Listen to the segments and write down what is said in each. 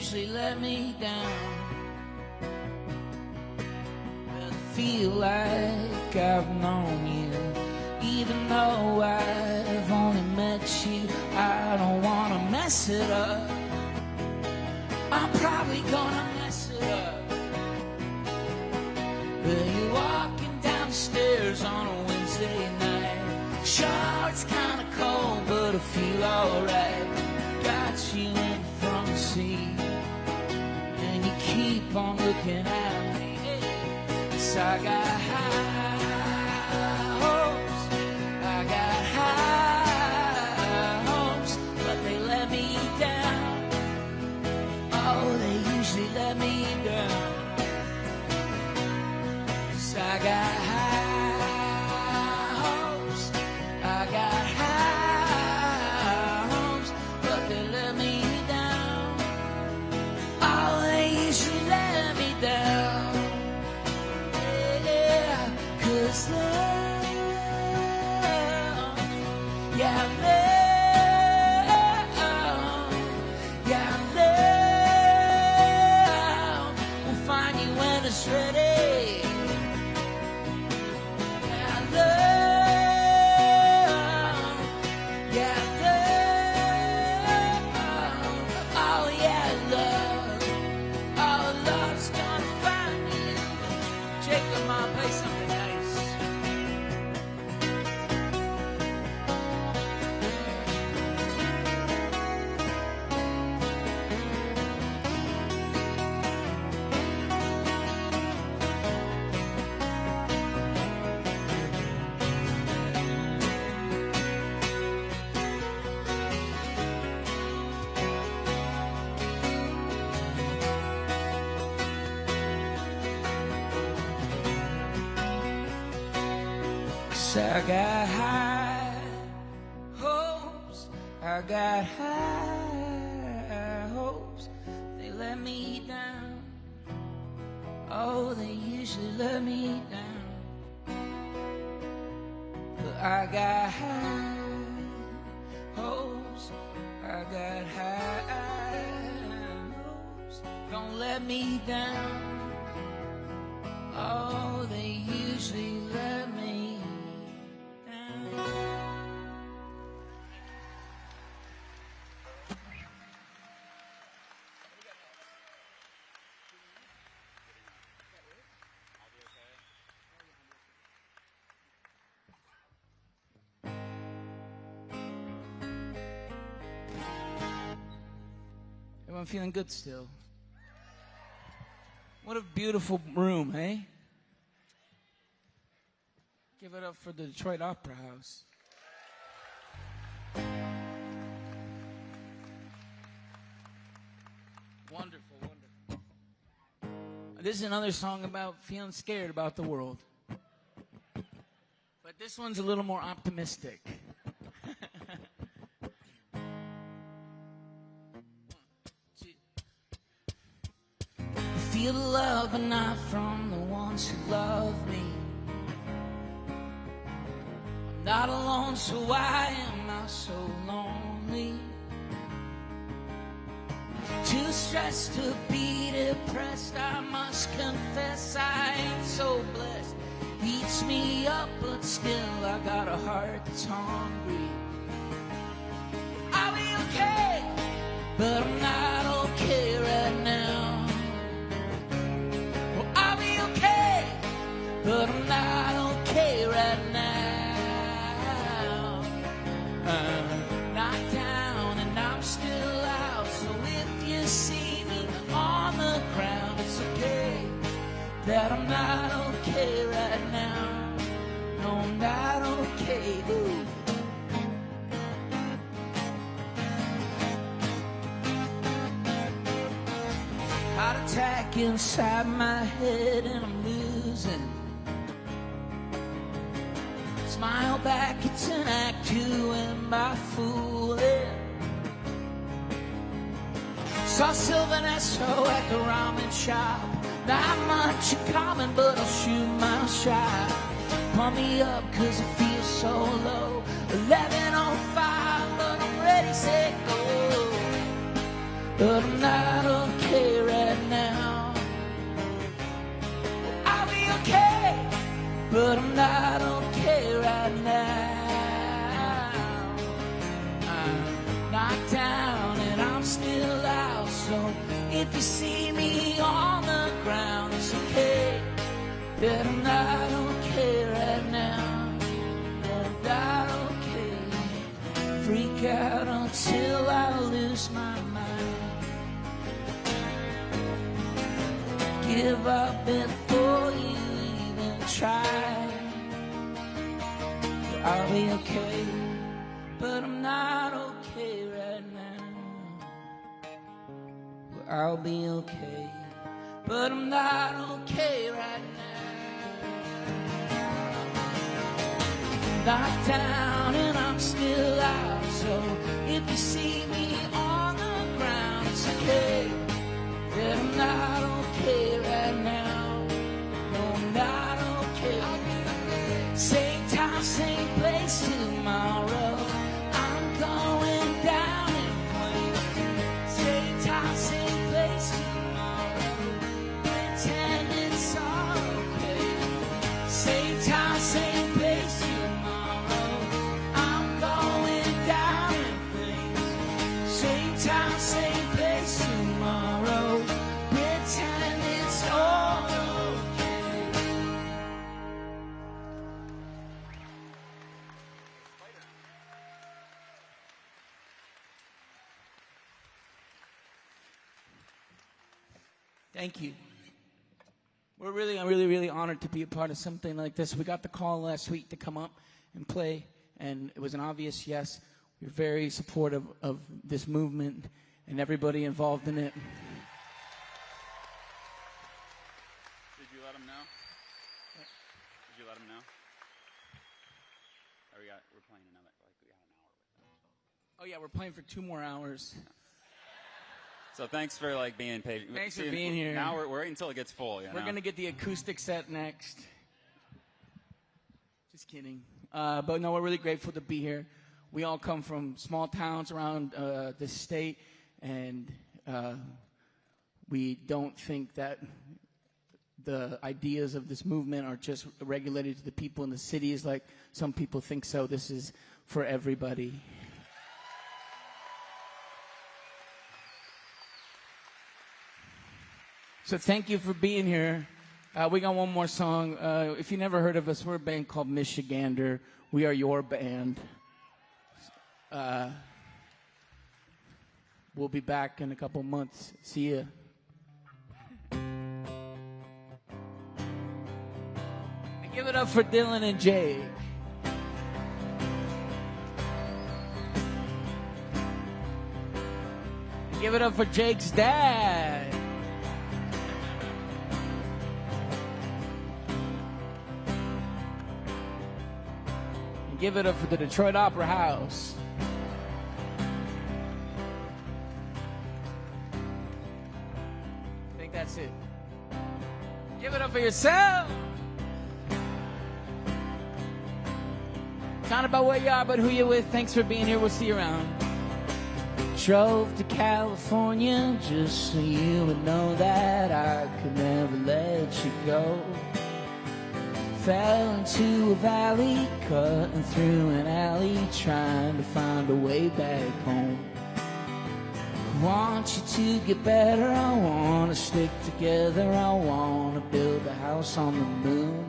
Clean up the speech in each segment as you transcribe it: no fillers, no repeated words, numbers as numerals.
usually let me down. Well, I feel like I've known you, even though I've only met you. I don't want to mess it up. I'm probably gonna mess it up. Well, you're walking down the stairs on a Wednesday night. Sure, it's kind of cold, but I feel alright. Got you in the front seat, and you keep on looking at me. 'Cause I got high hopes, I got high hopes, but they let me down. Oh, they usually let me down. 'Cause I got high hopes, I got high hopes, but they let me down. Oh, they usually let me down. Yeah, 'cause love, yeah, love, yeah, love will find you when it's ready. I got high hopes, I got high hopes, they let me down. Oh, they usually let me down. But I got high hopes, I got high hopes, don't let me down. Oh, they usually let me down. Everyone feeling good still? What a beautiful room, hey? Give it up for the Detroit Opera House. Wonderful, wonderful. This is another song about feeling scared about the world. But this one's a little more optimistic. Feel the love, but not from the ones who love me. I'm not alone, so why am I so lonely? Too stressed to be depressed, I must confess I ain't so blessed. Eats me up, but still I got a heart that's hungry. I'll be okay, but I'm not okay right now. But I'm not okay right now. I'm knocked down and I'm still out. So if you see me on the ground, it's okay that I'm not okay right now. No, I'm not okay. Ooh. Heart attack inside my head and I'm losing. Smile back, it's an act to end by fooling. Saw Sylvanesso at the ramen shop. Not much in common, but I'll shoot my shot. Pump me up, cause I feel so low. 11:05, but I'm ready, set, go. but I'm not okay right now. I'll be okay, but I'm not okay right now. I'm knocked down and I'm still out, so if you see me on the ground, it's okay, but I'm not okay right now. I'm not okay. Freak out until I lose my mind. Give up before you even try. I'll be okay, but I'm not okay right now. I'll be okay, but I'm not okay right now. Knocked down and I'm still out, so if you see me on the ground, it's okay, but I'm not okay right now. No, I'm not okay. Same time, same place tomorrow. I'm going down in flames. Same time, same place tomorrow. Pretend it's all okay. Same time, same place tomorrow. I'm going down in flames. Same time, same place tomorrow. Pretend it's all okay. Thank you. We're really honored to be a part of something like this. We got the call last week to come up and play, and it was an obvious yes. We're very supportive of this movement and everybody involved in it. Did you let them know? Did you let them know? Or we're playing another, like we got an hour with them. Oh yeah, we're playing for 2 more hours. So thanks for being patient. Thanks for being here. Now we're waiting until it gets full. We're gonna get the acoustic set next. Just kidding. But no, we're really grateful to be here. We all come from small towns around the state, and we don't think that the ideas of this movement are just regulated to the people in the cities like some people think so. This is for everybody. So thank you for being here. We got one more song. If you never heard of us, we're a band called Michigander. We are your band. We'll be back in a couple months. See ya. And give it up for Dylan and Jake. And give it up for Jake's dad. Give it up for the Detroit Opera House. I think that's it. Give it up for yourself. It's not about where you are, but who you're with. Thanks for being here. We'll see you around. Drove to California just so you would know that I could never let you go. Fell into a valley, cutting through an alley, trying to find a way back home. I want you to get better, I want to stick together, I want to build a house on the moon.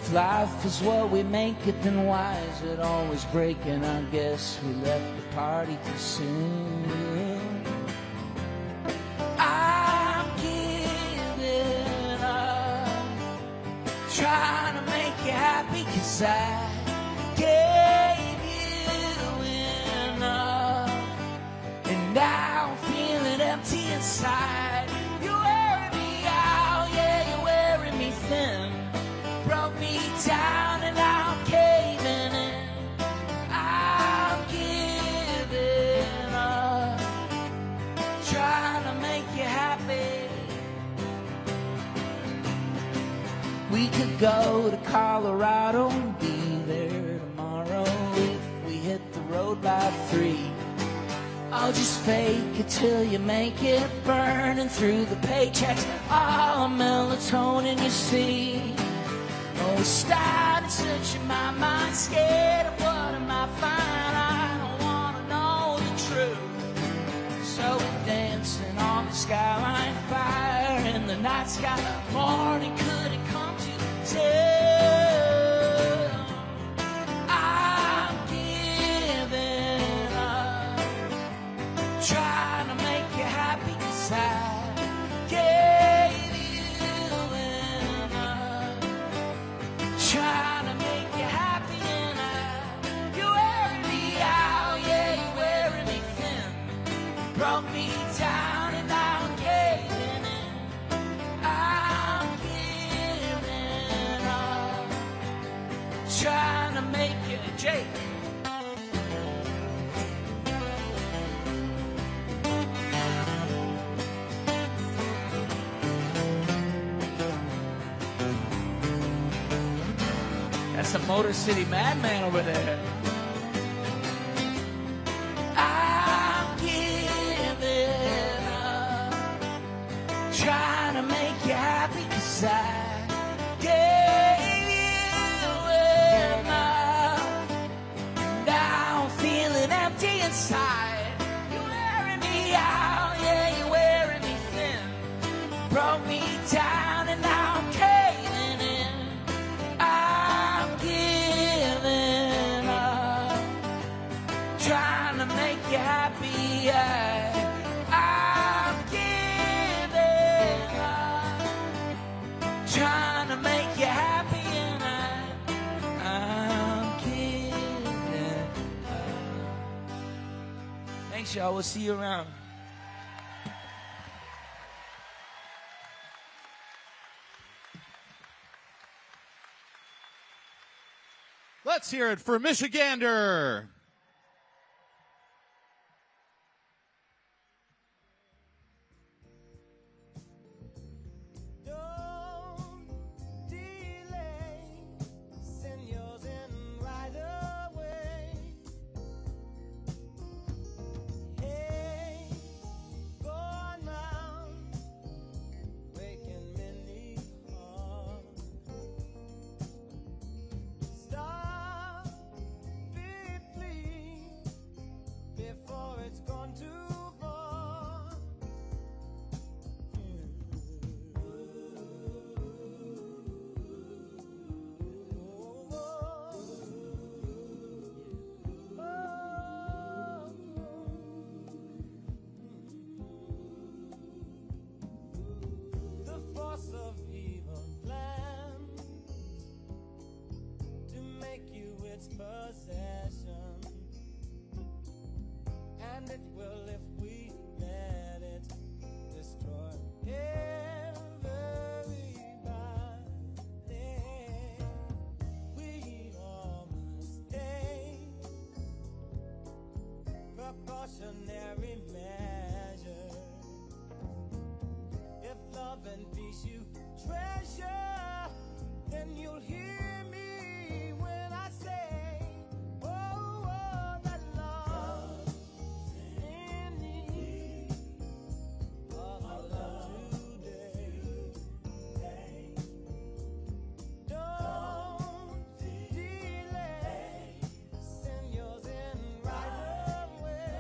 If life is what we make it, then why is it always breaking? I guess we left the party too soon. I'm giving up, trying to make you happy, 'cause I gave you enough, and now I'm feeling empty inside. You're wearing me out, yeah, you're wearing me thin. Broke me down and I'm caving in. I'm giving up, trying to make you happy. We could go to Colorado and be there tomorrow if we hit the road by 3. I'll just fake it till you make it, burning through the paychecks, all the melatonin you see. Oh, it's started searching my mind, scared of what I might find. I don't want to know the truth. So we're dancing on the skyline, fire in the night sky. Morning, could it come to tell? I'm giving up, trying to make you happy, 'cause I gave you enough, trying to make you happy, and you're wearing me out, yeah, you're wearing me thin, broke me down, and now I'm caving in. I'm giving up, trying to make you, Jake. That's a Motor City madman over there. I'm giving up, trying to make you happy, 'cause I gave you enough. Now I'm feeling empty inside. You're wearing me out, yeah, you're wearing me thin. Broke me down, and now I'm caving in. I'm giving up, trying to make you happy. I'm giving up, trying to make you happy, and I'm giving up. Thanks, y'all. We'll see you around. Let's hear it for Michigander. Don't delay, send yours in right away. Hey, going round, waking many hearts. Stop, please, before it's gone too far. The force of evil plans to make you its possession, and it will if we let it destroy everybody. We all must take precautionary measures. If love and peace you treasure, then you'll hear me when I say, oh, oh, that love in need of our love today. Don't delay, send yours in right away.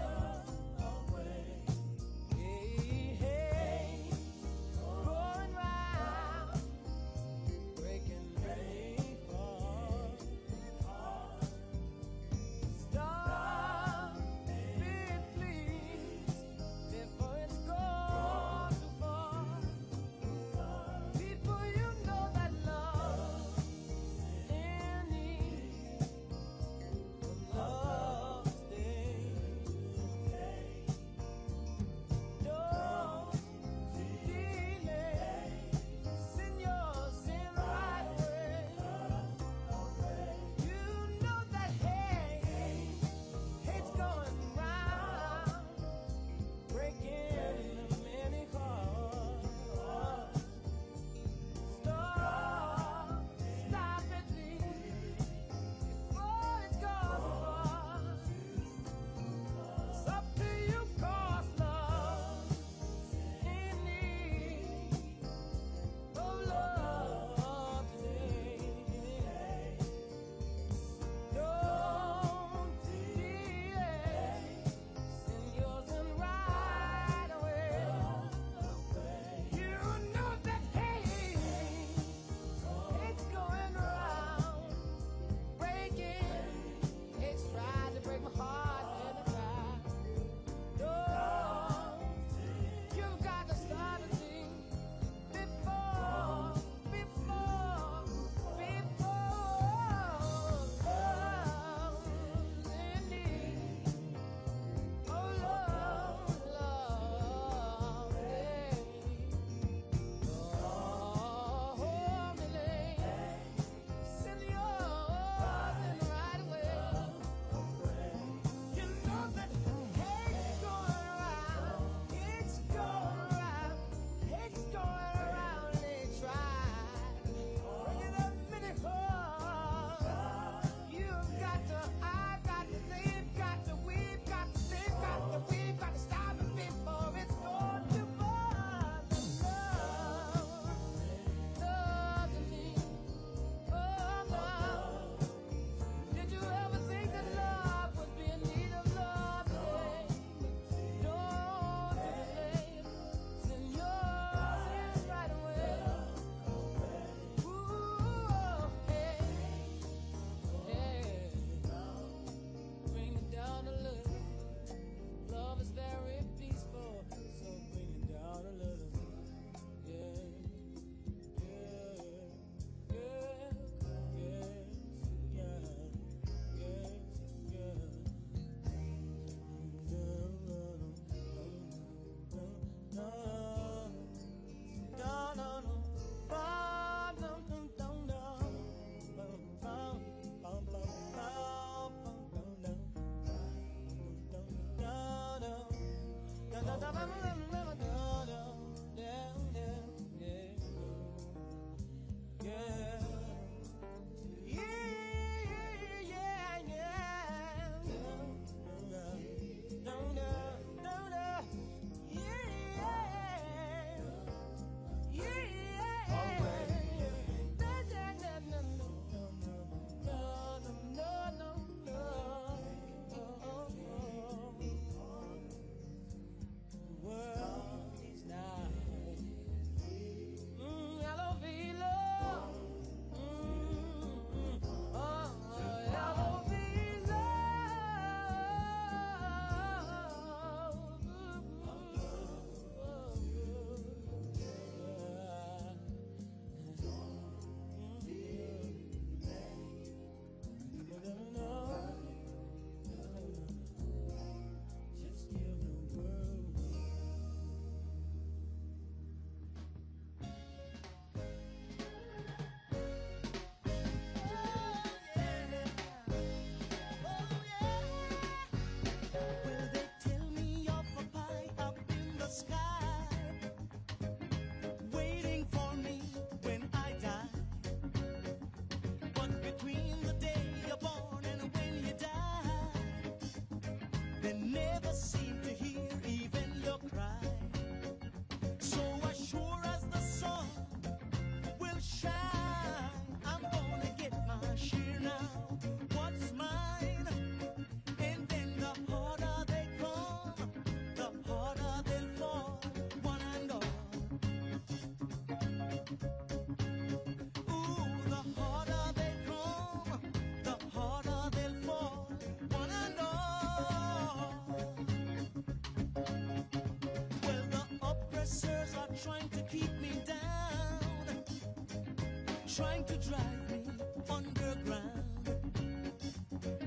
trying to drive me underground,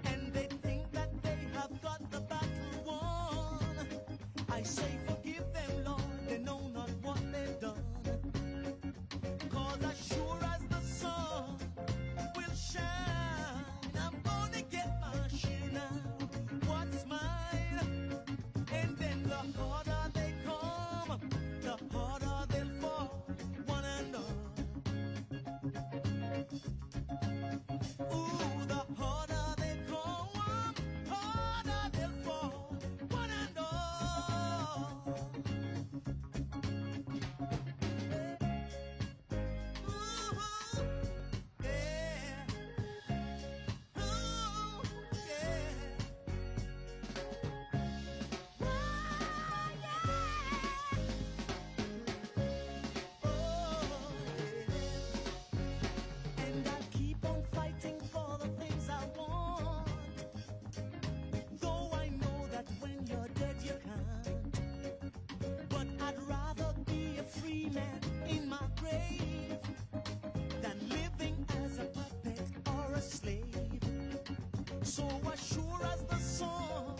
and they think that they have got the battle won. I say forgive them, Lord, they know not what they've done. 'Cause as sure as the sun will shine, I'm gonna get my share now. What's mine? And then the harder they come, the harder they'll fall, one and all. Ooh, the harder they come, harder they'll fall, one and all. Ooh, yeah. Ooh, yeah. And I keep on fighting for the things I want, though I know that when you're dead you can't. But I'd rather be a free man in my grave than living as a puppet or a slave. So as sure as the sun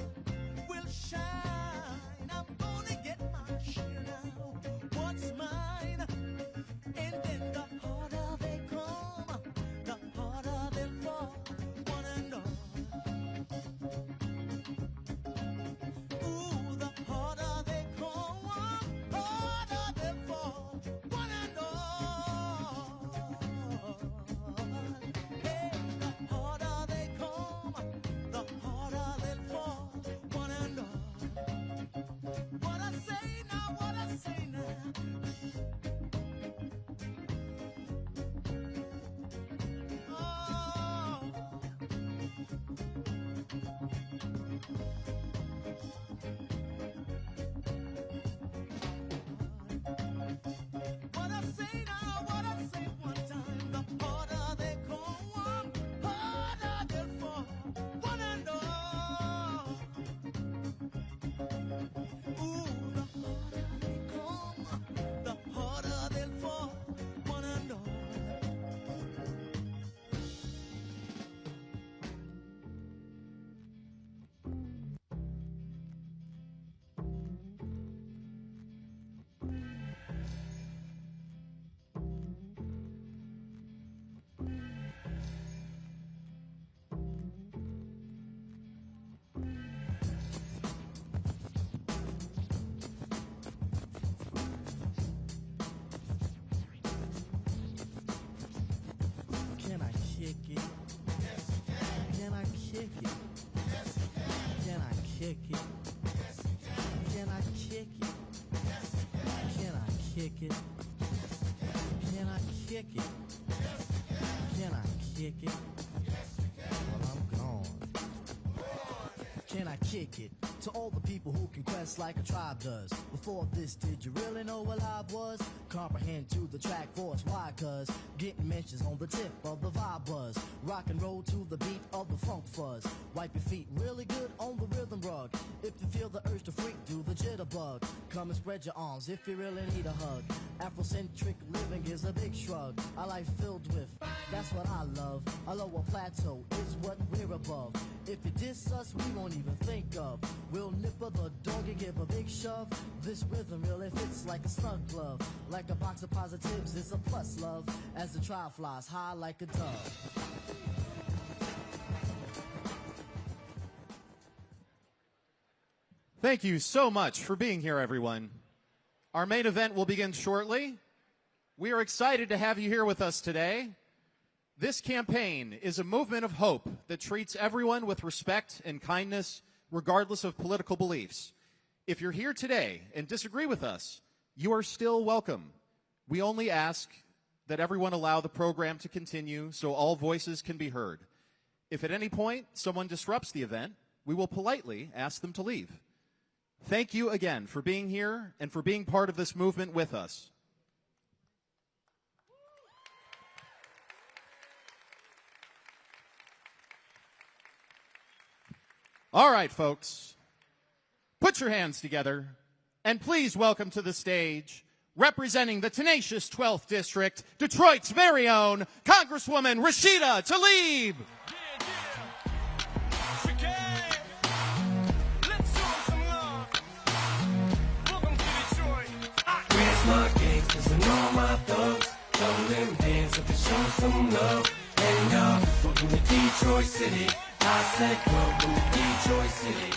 will shine, I'm gonna get my share now. What's mine? And then the harder they come, the harder they'll fall, one and all. Ooh, the harder they come, harder they'll fall, one and all. Hey, the harder they come, the harder they'll fall, one and all. What I say now, what I say now. Oh. What I say now, what I say one time. The harder they come, harder they'll fall, one and all. Ooh, the harder they come, the harder it? Can I kick it? Can I kick it? Well, I'm gone. Can I kick it? To all the people who can quest like a tribe does. Before this, did you really know what I was? Comprehend to the track force, why? Cause getting mentions on the tip of the vibe buzz. Rock and roll to the beat of the funk fuzz. Wipe your feet really good on the rhythm rug. If you feel the urge to freak, do the jitterbug. Come and spread your arms if you really need a hug. Afrocentric living is a big shrug. A life filled with, that's what I love. A lower plateau is what we're above. If you diss us, we won't even think of. We'll nipper the dog and give a big shove. This rhythm really fits like a snug glove. Like a box of positives, it's a plus love. As the trial flies high like a dove. Thank you so much for being here, everyone. Our main event will begin shortly. We are excited to have you here with us today. This campaign is a movement of hope that treats everyone with respect and kindness, regardless of political beliefs. If you're here today and disagree with us, you are still welcome. We only ask that everyone allow the program to continue so all voices can be heard. If at any point someone disrupts the event, we will politely ask them to leave. Thank you again for being here and for being part of this movement with us. All right, folks, put your hands together and please welcome to the stage, representing the tenacious 12th District, Detroit's very own Congresswoman Rashida Tlaib. My gangsters and all my thugs, throw them hands up and show some love. And welcome to Detroit City. I said welcome to Detroit City.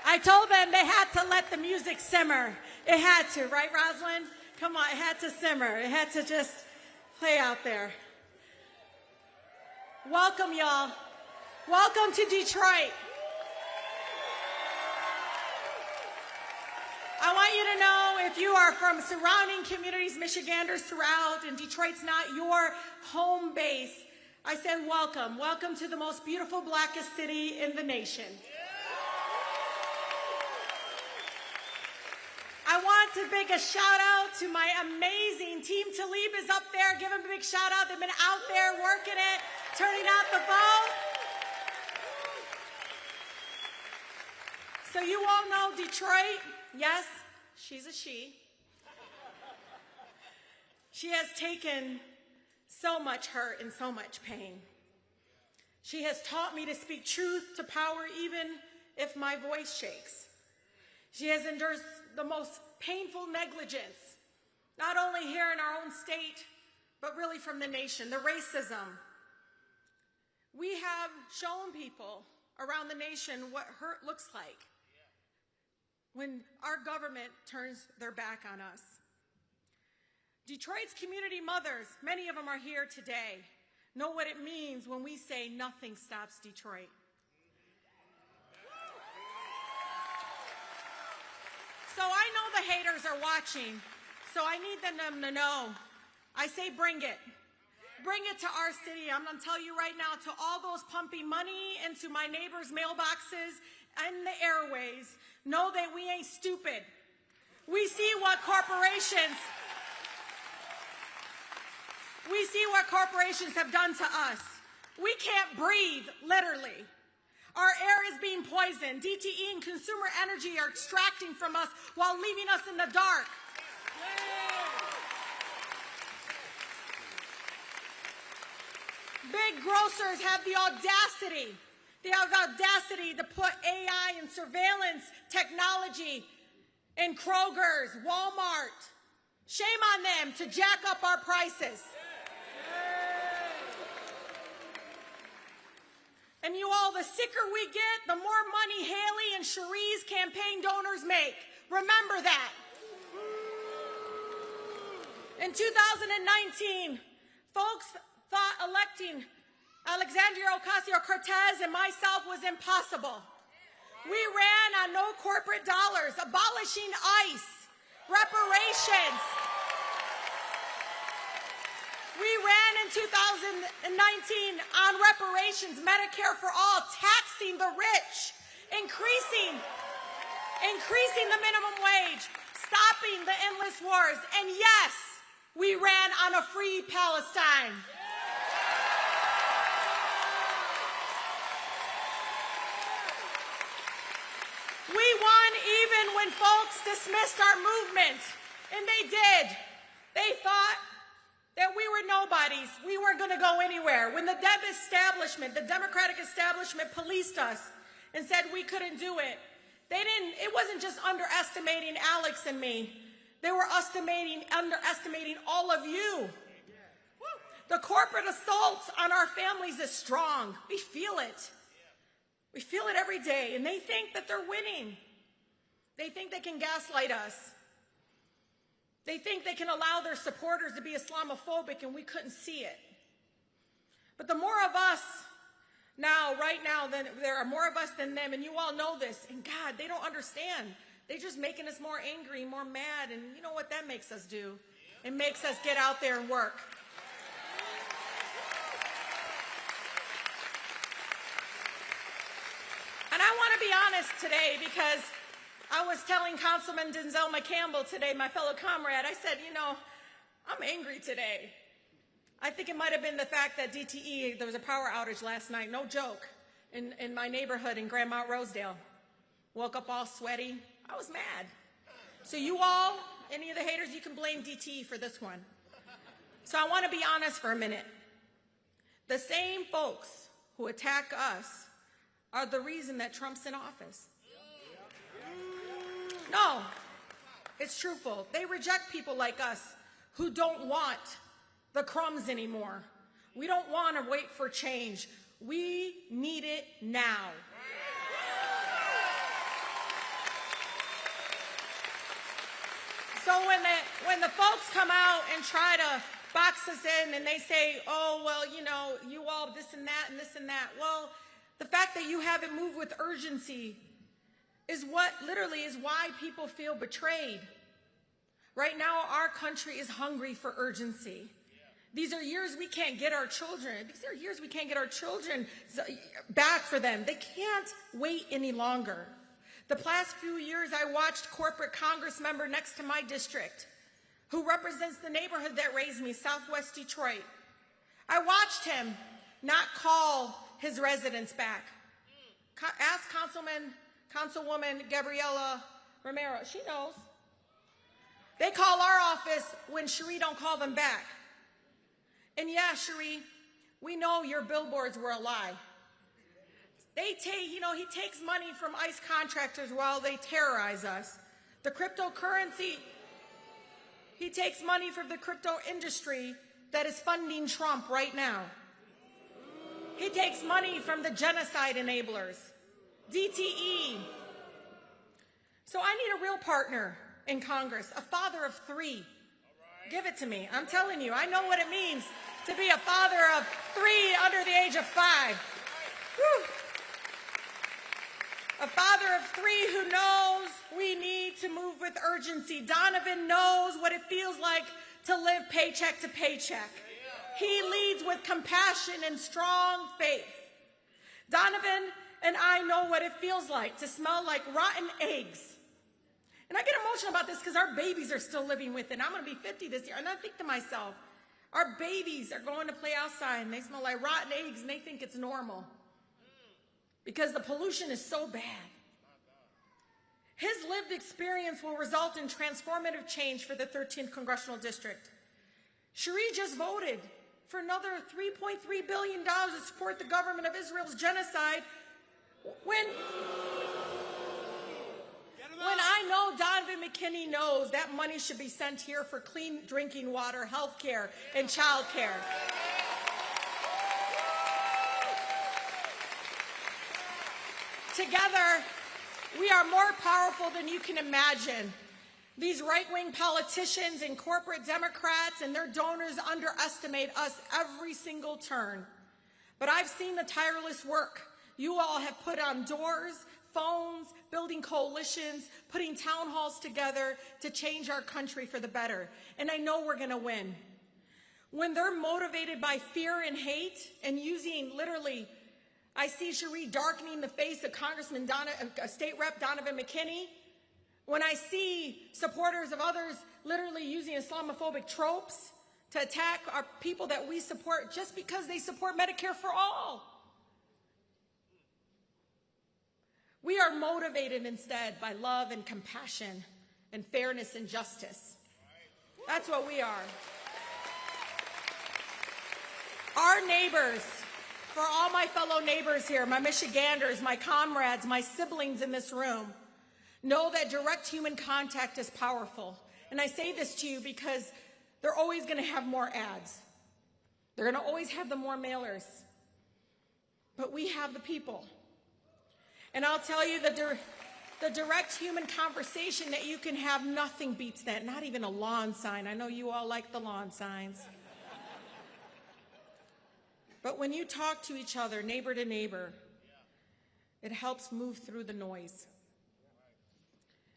I told them they had to let the music simmer. It had to, right, Rosalind? Come on, it had to simmer. It had to just play out there. Welcome, y'all. Welcome to Detroit. I want you to know, if you are from surrounding communities, Michiganders throughout, and Detroit's not your home base, I said welcome. Welcome to the most beautiful, blackest city in the nation. I want to big a shout out to my amazing team. Tlaib is up there. Give them a big shout out. They've been out there working it, turning out the vote. So you all know Detroit. Yes, she's a she. She has taken so much hurt and so much pain. She has taught me to speak truth to power even if my voice shakes. She has endured the most painful negligence, not only here in our own state, but really from the nation, the racism. We have shown people around the nation what hurt looks like when our government turns their back on us. Detroit's community mothers, many of them are here today, know what it means when we say nothing stops Detroit. So I know the haters are watching, so I need them to know. I say bring it. Bring it to our city. I'm going to tell you right now, to all those pumping money into my neighbors' mailboxes and the airways, know that we ain't stupid. We see what corporations have done to us. We can't breathe, literally. Our air is being poisoned. DTE and consumer energy are extracting from us while leaving us in the dark. Big grocers have the audacity to put AI and surveillance technology in Kroger's, Walmart. Shame on them to jack up our prices. And you all, the sicker we get, the more money Haley and Cherie's campaign donors make. Remember that. In 2019, folks thought electing Alexandria Ocasio-Cortez and myself was impossible. We ran on no corporate dollars, abolishing ICE, Reparations. We ran in 2019 on reparations, Medicare for all, taxing the rich, increasing the minimum wage, stopping the endless wars, and yes, we ran on a free Palestine. We won even when folks dismissed our movement, and they did. They thought that we were nobodies. We weren't going to go anywhere. When the the Democratic establishment policed us and said we couldn't do it, it wasn't just underestimating Alex and me. They were underestimating all of you. The corporate assault on our families is strong. We feel it. We feel it every day, and they think that they're winning. They think they can gaslight us. They think they can allow their supporters to be Islamophobic, and we couldn't see it. But the more of us right now, there are more of us than them, and you all know this. And God, they don't understand. They're just making us more angry, more mad, and you know what that makes us do? It makes us get out there and work. And I want to be honest today, because I was telling Councilman Denzel McCampbell today, my fellow comrade, I said, I'm angry today. I think it might have been the fact that DTE, there was a power outage last night, no joke, in my neighborhood in Grand Mount Rosedale. Woke up all sweaty. I was mad. So you all, any of the haters, you can blame DTE for this one. So I want to be honest for a minute. The same folks who attack us are the reason that Trump's in office. No, it's truthful. They reject people like us who don't want the crumbs anymore. We don't want to wait for change. We need it now. So when the folks come out and try to box us in and they say, oh, well, you all this and that and this and that. Well, the fact that you haven't moved with urgency is what literally is why people feel betrayed. Right now, our country is hungry for urgency. These are years we can't get our children. These are years we can't get our children back for them. They can't wait any longer. The past few years, I watched corporate Congress member next to my district, who represents the neighborhood that raised me, Southwest Detroit. I watched him not call his residents back. Ask Councilwoman Gabriela Romero. She knows. They call our office when Cherie don't call them back. And yeah, Cherie, we know your billboards were a lie. He takes money from ICE contractors while they terrorize us. The cryptocurrency, he takes money from the crypto industry that is funding Trump right now. He takes money from the genocide enablers, DTE. So I need a real partner in Congress, a father of three. Give it to me. I'm telling you, I know what it means to be a father of three under the age of 5. Whew. A father of three who knows we need to move with urgency. Donovan knows what it feels like to live paycheck to paycheck. He leads with compassion and strong faith. Donovan and I know what it feels like to smell like rotten eggs. And I get emotional about this because our babies are still living with it. I'm going to be 50 this year, and I think to myself, our babies are going to play outside, and they smell like rotten eggs, and they think it's normal because the pollution is so bad. His lived experience will result in transformative change for the 13th Congressional District. Cherie just voted for another $3.3 billion to support the government of Israel's genocide when I know Donovan McKinney knows that money should be sent here for clean drinking water, health care, and child care. Together, we are more powerful than you can imagine. These right-wing politicians and corporate Democrats and their donors underestimate us every single turn. But I've seen the tireless work you all have put on doors, phones, building coalitions, putting town halls together to change our country for the better. And I know we're going to win. When they're motivated by fear and hate and using literally, I see Cherie darkening the face of Congressman State Rep Donovan McKinney. When I see supporters of others literally using Islamophobic tropes to attack our people that we support just because they support Medicare for all. We are motivated instead by love and compassion and fairness and justice. That's what we are. Our neighbors, for all my fellow neighbors here, my Michiganders, my comrades, my siblings in this room, know that direct human contact is powerful. And I say this to you because they're always going to have more ads. They're going to always have the more mailers. But we have the people. And I'll tell you, the direct human conversation that you can have, nothing beats that, not even a lawn sign. I know you all like the lawn signs. But when you talk to each other, neighbor to neighbor, it helps move through the noise.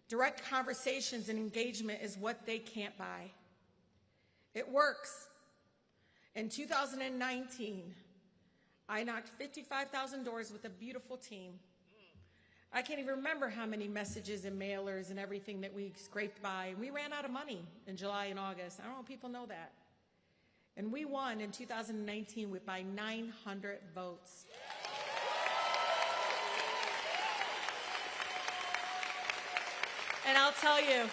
Direct conversations and engagement is what they can't buy. It works. In 2019, I knocked 55,000 doors with a beautiful team. I can't even remember how many messages and mailers and everything that we scraped by. We ran out of money in July and August. I don't know if people know that. And we won in 2019 by 900 votes. And I'll tell you,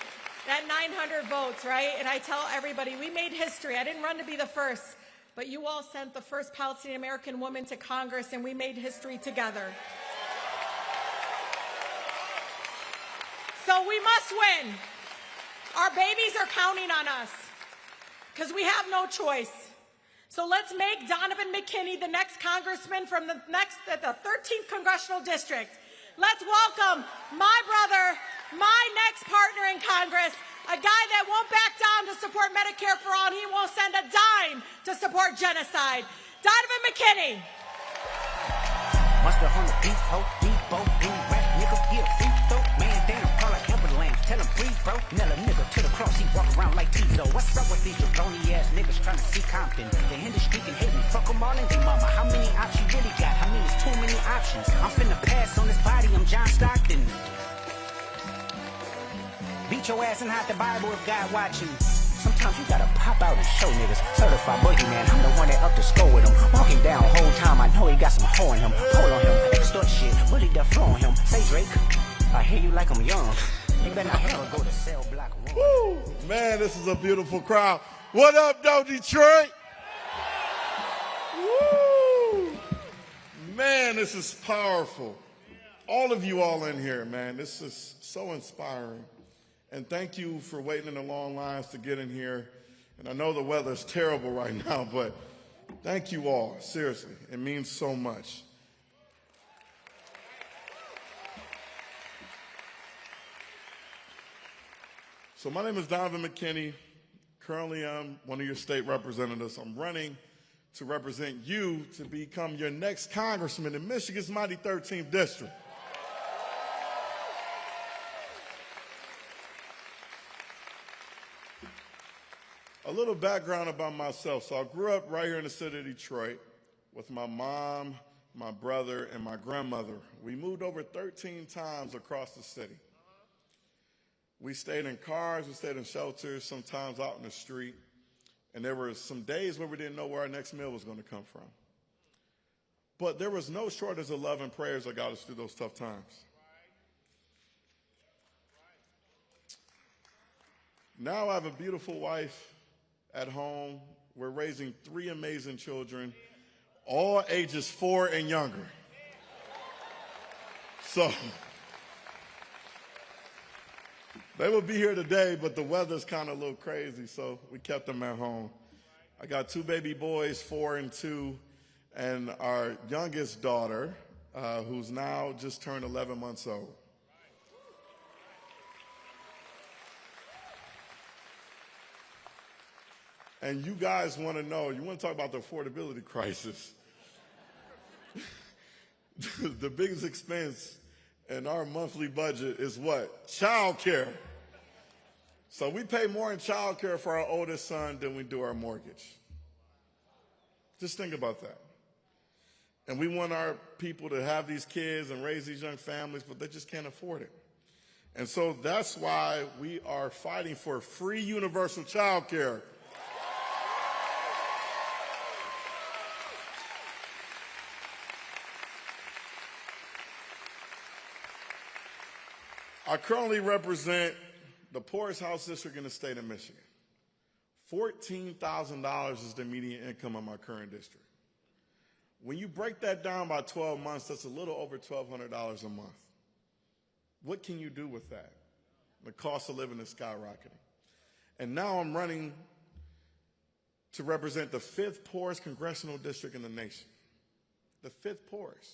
that 900 votes, right? And I tell everybody, we made history. I didn't run to be the first, but you all sent the first Palestinian American woman to Congress, and we made history together. So we must win. Our babies are counting on us because we have no choice. So let's make Donovan McKinney the next congressman from the 13th Congressional District. Let's welcome my brother, my next partner in Congress, a guy that won't back down to support Medicare for all, and he won't send a dime to support genocide. Donovan McKinney. Monster on the beat, ho, depot, any rap nigga, here, free throw, man down, call like Amberlands, tell him free, bro, nail a nigga to the cross, he walk around like Tizo. What's up with these jabroni ass niggas trying to see Compton? They in the street and hate me, fuck them all and they mama. How many options you really got? I mean, it's too many options. I'm finna pass on this body, I'm John Stockton. Beat your ass and hide the Bible if God watching. Sometimes you gotta pop out and show niggas. Certified boogeyman, I'm the one that up to score with him. Walking down whole time, I know he got some hoe in him. Hold on him, extort shit, bully the flow on him. Say Drake, I hear you like I'm young. You better not ever go to cell block 1. Woo! Man, this is a beautiful crowd. What up, though, Detroit? Woo! Man, this is powerful. All of you all in here, man, this is so inspiring. And thank you for waiting in the long lines to get in here. And I know the weather's terrible right now, but thank you all. Seriously, it means so much. So my name is Donovan McKinney. Currently, I'm one of your state representatives. I'm running to represent you to become your next congressman in Michigan's mighty 13th district. A little background about myself. So I grew up right here in the city of Detroit with my mom, my brother, and my grandmother. We moved over 13 times across the city. We stayed in cars, we stayed in shelters, sometimes out in the street. And there were some days where we didn't know where our next meal was going to come from. But there was no shortage of love and prayers that got us through those tough times. Now I have a beautiful wife at home. We're raising 3 amazing children, all ages 4 and younger. So they will be here today, but the weather's kind of a little crazy, so we kept them at home. I got 2 baby boys, 4 and 2, and our youngest daughter, who's now just turned 11 months old. And you guys want to know, you want to talk about the affordability crisis. The biggest expense And our monthly budget is what? Child care. So we pay more in child care for our oldest son than we do our mortgage. Just think about that. And we want our people to have these kids and raise these young families, but they just can't afford it. And so that's why we are fighting for free universal child care. I currently represent the poorest house district in the state of Michigan. $14,000 is the median income of my current district. When you break that down by 12 months, that's a little over $1,200 a month. What can you do with that? The cost of living is skyrocketing. And now I'm running to represent the 5th poorest congressional district in the nation. The 5th poorest.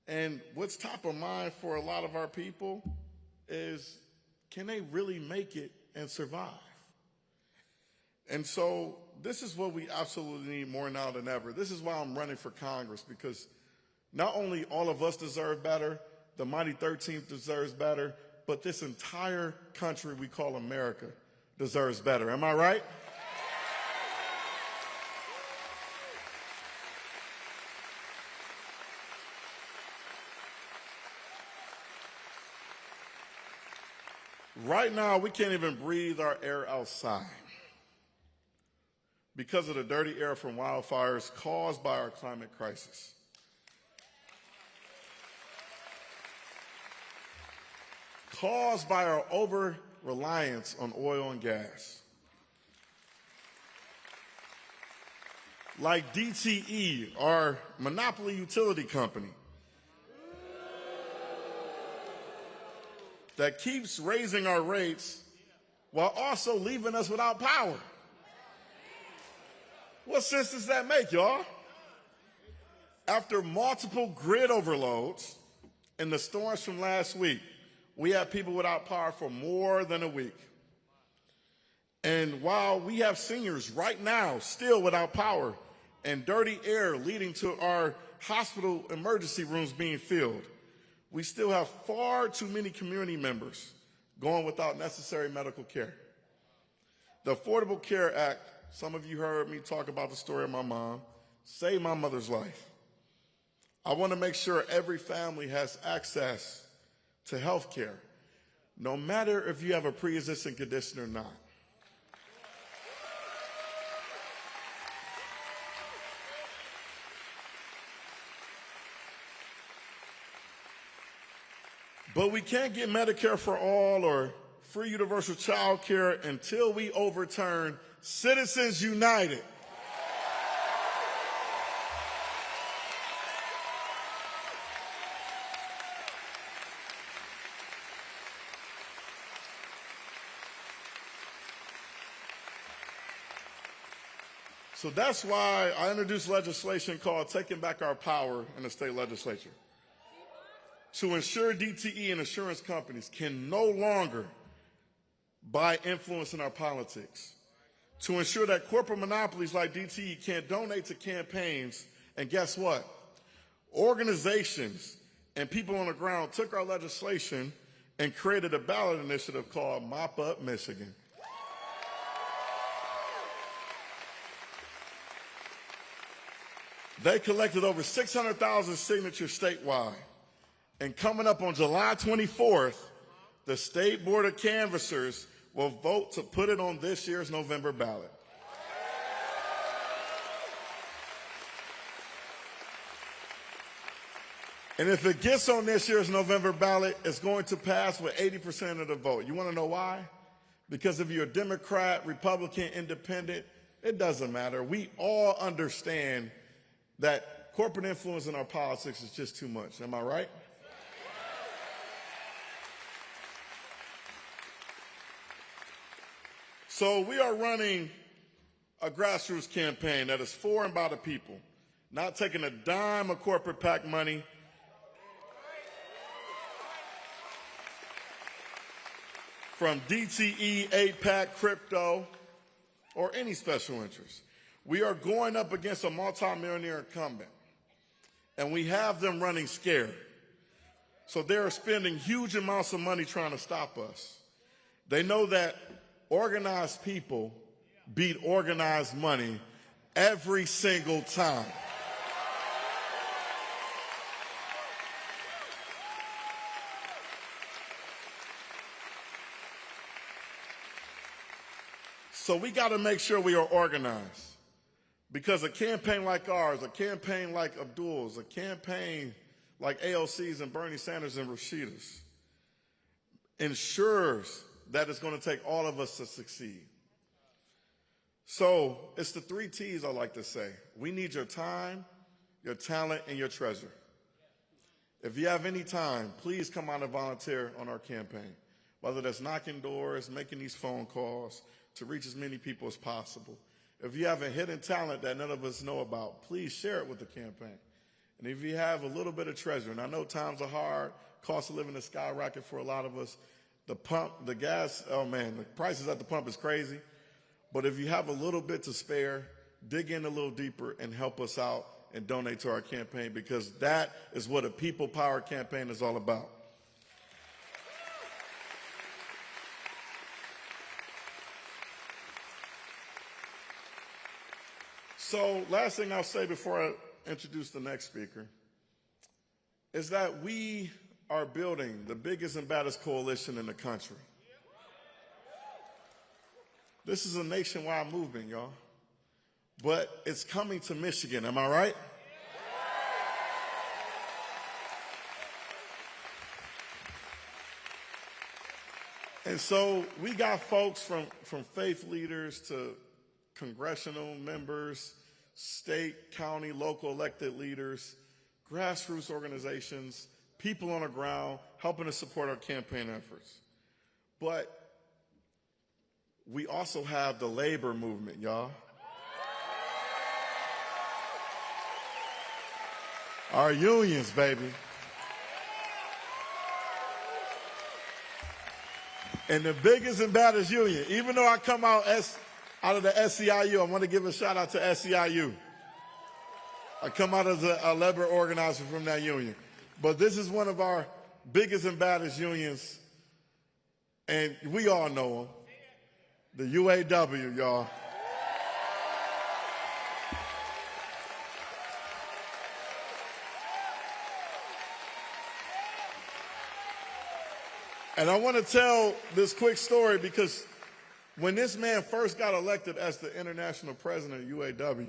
And what's top of mind for a lot of our people is, can they really make it and survive? And so this is what we absolutely need more now than ever. This is why I'm running for Congress, because not only all of us deserve better, the mighty 13th deserves better, but this entire country we call America deserves better. Am I right? Right now, we can't even breathe our air outside because of the dirty air from wildfires caused by our climate crisis. Caused by our over-reliance on oil and gas. Like DTE, our monopoly utility company, that keeps raising our rates while also leaving us without power. What sense does that make, y'all? After multiple grid overloads and the storms from last week, we have people without power for more than a week. And while we have seniors right now still without power and dirty air leading to our hospital emergency rooms being filled, we still have far too many community members going without necessary medical care. The Affordable Care Act, some of you heard me talk about the story of my mom, saved my mother's life. I want to make sure every family has access to health care, no matter if you have a pre-existing condition or not. But we can't get Medicare for all or free universal child care until we overturn Citizens United. So that's why I introduced legislation called Taking Back Our Power in the state legislature, to ensure DTE and insurance companies can no longer buy influence in our politics, to ensure that corporate monopolies like DTE can't donate to campaigns. And guess what? Organizations and people on the ground took our legislation and created a ballot initiative called Mop Up Michigan. They collected over 600,000 signatures statewide. And coming up on July 24th, the State Board of Canvassers will vote to put it on this year's November ballot. And if it gets on this year's November ballot, it's going to pass with 80% of the vote. You want to know why? Because if you're a Democrat, Republican, Independent, it doesn't matter. We all understand that corporate influence in our politics is just too much. Am I right? So we are running a grassroots campaign that is for and by the people, not taking a dime of corporate PAC money, from DTE, APT, crypto, or any special interest. We are going up against a multimillionaire incumbent, and we have them running scared. So they're spending huge amounts of money trying to stop us. They know that organized people beat organized money every single time. So we got to make sure we are organized, because a campaign like ours, a campaign like Abdul's, a campaign like AOC's and Bernie Sanders and Rashida's ensures that it's going to take all of us to succeed. So it's the 3 T's I like to say. We need your time, your talent, and your treasure. If you have any time, please come out and volunteer on our campaign, whether that's knocking doors, making these phone calls, to reach as many people as possible. If you have a hidden talent that none of us know about, please share it with the campaign. And if you have a little bit of treasure, and I know times are hard, cost of living is skyrocket for a lot of us, the gas, oh man, the prices at the pump is crazy. But if you have a little bit to spare, dig in a little deeper and help us out and donate to our campaign, because that is what a people power campaign is all about. So last thing I'll say before I introduce the next speaker is that we are building the biggest and baddest coalition in the country. This is a nationwide movement, y'all. But it's coming to Michigan, am I right? And so we got folks from faith leaders to congressional members, state, county, local elected leaders, grassroots organizations, people on the ground helping to support our campaign efforts. But we also have the labor movement, y'all. Our unions, baby. And the biggest and baddest union, even though I come out of the SEIU, I want to give a shout out to SEIU. I come out as a labor organizer from that union. But this is one of our biggest and baddest unions, and we all know them, the UAW, y'all. And I want to tell this quick story, because when this man first got elected as the international president of UAW,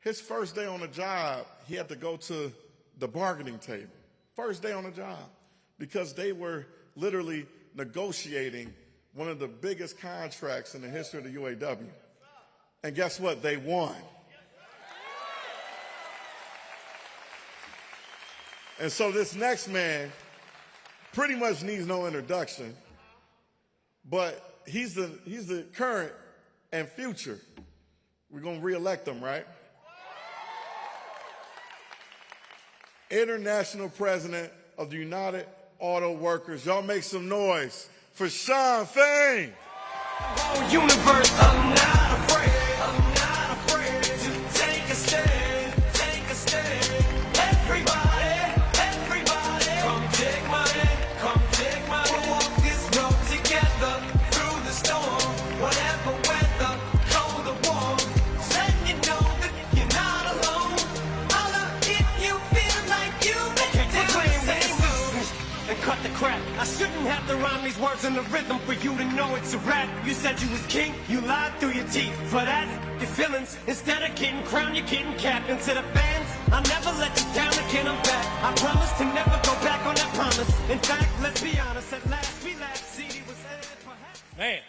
his first day on the job, he had to go to the bargaining table. First day on the job, because they were literally negotiating one of the biggest contracts in the history of the UAW. And guess what? They won. And so this next man pretty much needs no introduction, but he's the current and future. We're going to reelect him, right? International President of the United Auto Workers. Y'all make some noise for Sean Fain. Oh, universe, I'm not afraid to take a stand, everybody, come take my hand, we'll walk this road together, through the storm, whatever weather, cold or warm, just letting you know that you're not alone, holla if you feel like you've been down the same road. And cut the crap, I shouldn't have to rhyme these words in the rhythm for you to know it's a rap. You said you was king, you lied through your teeth. For that, your feelings, instead of getting crowned, you're getting capped. And to the fans, I'll never let you down again, I'm back. I promise to never go back on that promise. In fact, let's be honest, at last we laughed, CD was aired, perhaps. Man,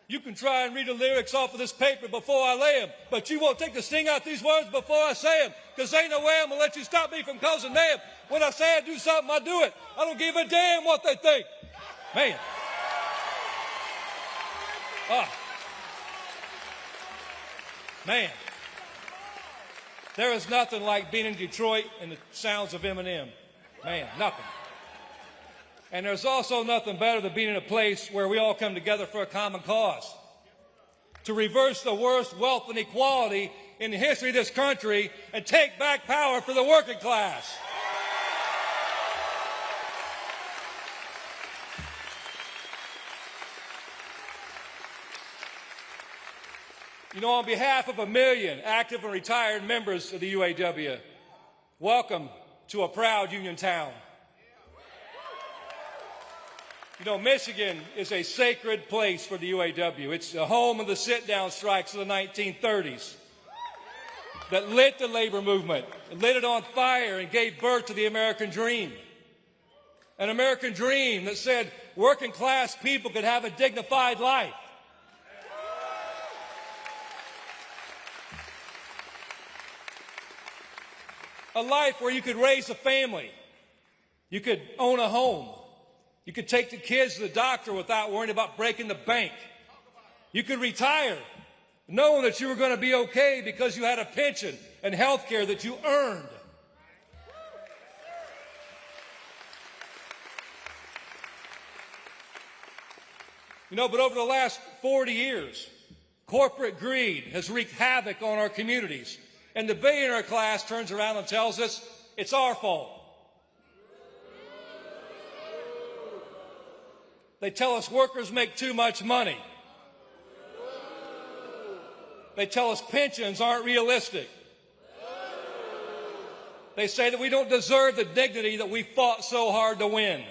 you can try and read the lyrics off of this paper before I lay them, but you won't take the sting out these words before I say them, because ain't no way I'm going to let you stop me from causing mayhem. When I say I do something, I do it. I don't give a damn what they think. Man. Man. There is nothing like being in Detroit and the sounds of Eminem. Man, nothing. And there's also nothing better than being in a place where we all come together for a common cause. To reverse the worst wealth inequality in the history of this country and take back power for the working class. You know, on behalf of 1 million active and retired members of the UAW, welcome to a proud union town. You know, Michigan is a sacred place for the UAW. It's the home of the sit-down strikes of the 1930s that lit the labor movement, lit it on fire, and gave birth to the American dream. An American dream that said working class people could have a dignified life. A life where you could raise a family, you could own a home, you could take the kids to the doctor without worrying about breaking the bank. You could retire knowing that you were going to be okay because you had a pension and health care that you earned. You know, but over the last 40 years, corporate greed has wreaked havoc on our communities. And the billionaire class turns around and tells us it's our fault. They tell us workers make too much money. They tell us pensions aren't realistic. They say that we don't deserve the dignity that we fought so hard to win.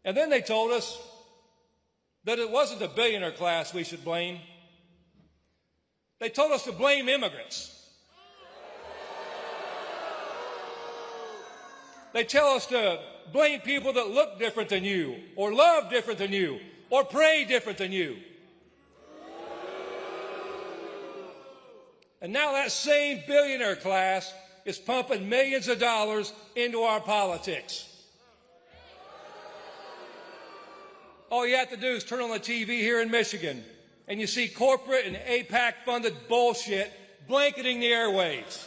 And then they told us that it wasn't the billionaire class we should blame. They told us to blame immigrants. They tell us to blame people that look different than you, or love different than you, or pray different than you. And now that same billionaire class is pumping millions of dollars into our politics. All you have to do is turn on the TV here in Michigan, and you see corporate and APAC-funded bullshit blanketing the airwaves.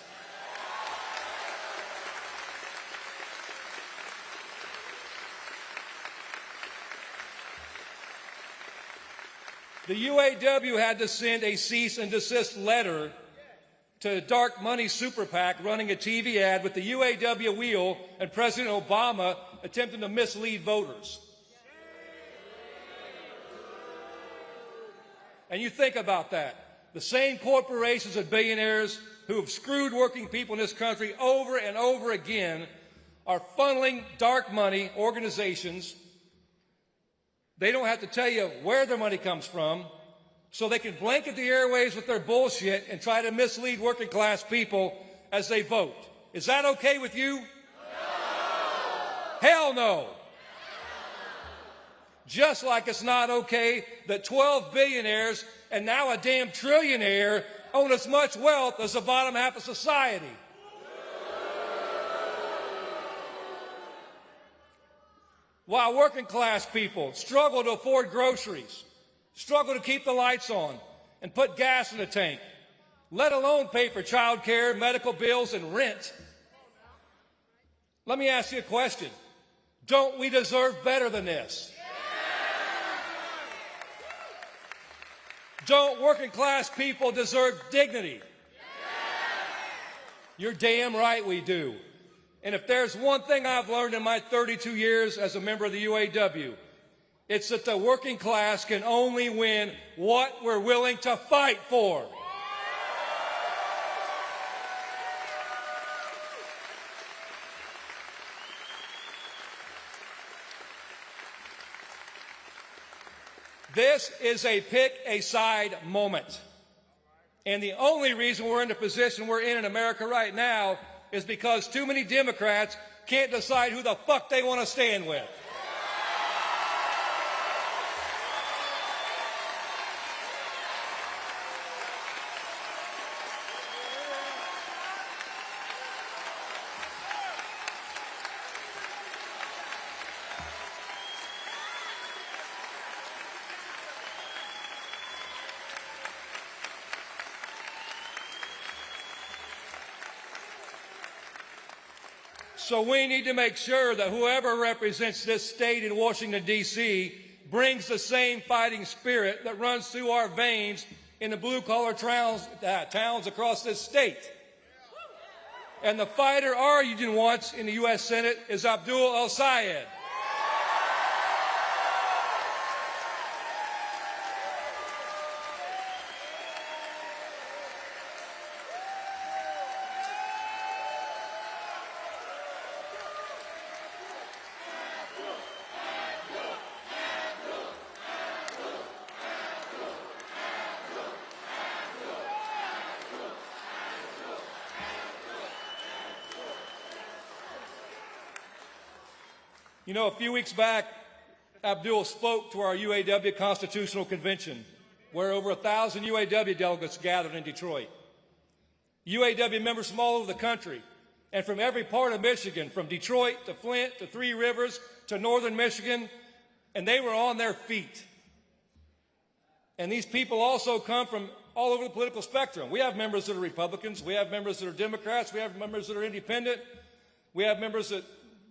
The UAW had to send a cease and desist letter to Dark Money Super PAC running a TV ad with the UAW wheel and President Obama attempting to mislead voters. And you think about that. The same corporations and billionaires who have screwed working people in this country over and over again are funneling dark money organizations. They don't have to tell you where their money comes from, so they can blanket the airwaves with their bullshit and try to mislead working class people as they vote. Is that okay with you? No! Hell no! Just like it's not okay that 12 billionaires and now a damn trillionaire own as much wealth as the bottom half of society. While working class people struggle to afford groceries, struggle to keep the lights on and put gas in the tank, let alone pay for child care, medical bills, and rent. Let me ask you a question. Don't we deserve better than this? Don't working class people deserve dignity? You're damn right we do. And if there's one thing I've learned in my 32 years as a member of the UAW, it's that the working class can only win what we're willing to fight for. This is a pick-a-side moment. And the only reason we're in the position we're in America right now is because too many Democrats can't decide who the fuck they want to stand with. So we need to make sure that whoever represents this state in Washington, D.C. brings the same fighting spirit that runs through our veins in the blue-collar towns across this state. And the fighter our union wants in the U.S. Senate is Abdul You know, a few weeks back, Abdul spoke to our UAW Constitutional Convention, where over 1,000 UAW delegates gathered in Detroit. UAW members from all over the country and from every part of Michigan, from Detroit to Flint to Three Rivers to northern Michigan, and they were on their feet. And these people also come from all over the political spectrum. We have members that are Republicans. We have members that are Democrats. We have members that are independent. We have members that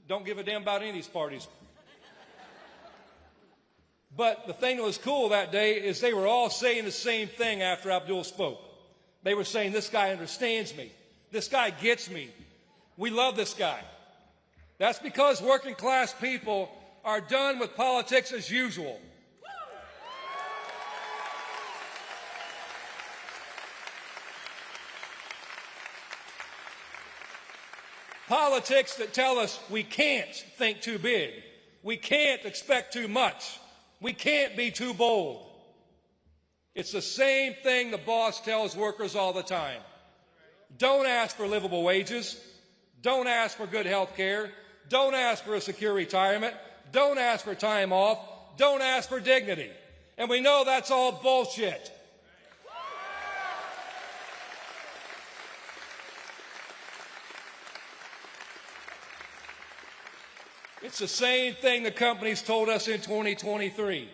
don't give a damn about any of these parties. But the thing that was cool that day is they were all saying the same thing after Abdul spoke. They were saying, this guy understands me. This guy gets me. We love this guy. That's because working class people are done with politics as usual. Politics that tell us we can't think too big. We can't expect too much. We can't be too bold. It's the same thing the boss tells workers all the time. Don't ask for livable wages. Don't ask for good health care. Don't ask for a secure retirement. Don't ask for time off. Don't ask for dignity. And we know that's all bullshit. It's the same thing the companies told us in 2023.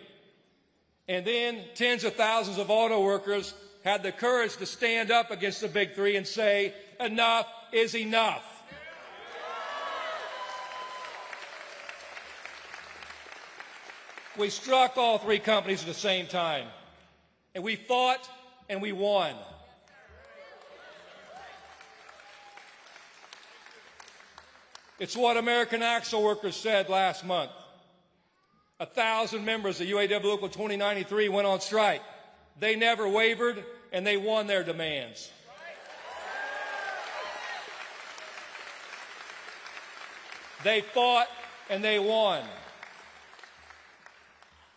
And then tens of thousands of auto workers had the courage to stand up against the big three and say, enough is enough. We struck all three companies at the same time. And we fought and we won. It's what American Axle Workers said last month. 1,000 members of UAW Local 2093 went on strike. They never wavered, and they won their demands. They fought, and they won.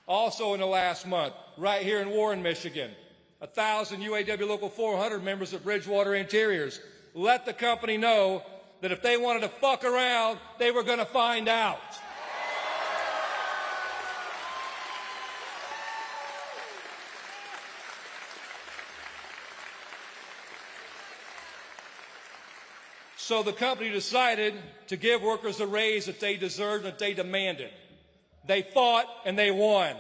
Also in the last month, right here in Warren, Michigan, 1,000 UAW Local 400 members of Bridgewater Interiors let the company know that if they wanted to fuck around, they were going to find out. So the company decided to give workers a raise that they deserved, that they demanded. They fought and they won.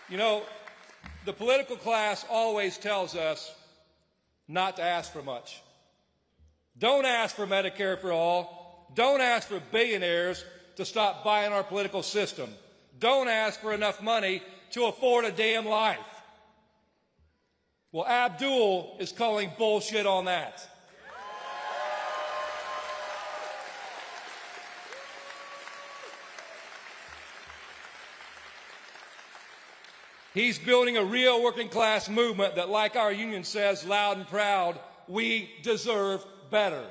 You know, the political class always tells us not to ask for much. Don't ask for Medicare for all. Don't ask for billionaires to stop buying our political system. Don't ask for enough money to afford a damn life. Well, Abdul is calling bullshit on that. He's building a real working class movement that, like our union says loud and proud, we deserve better.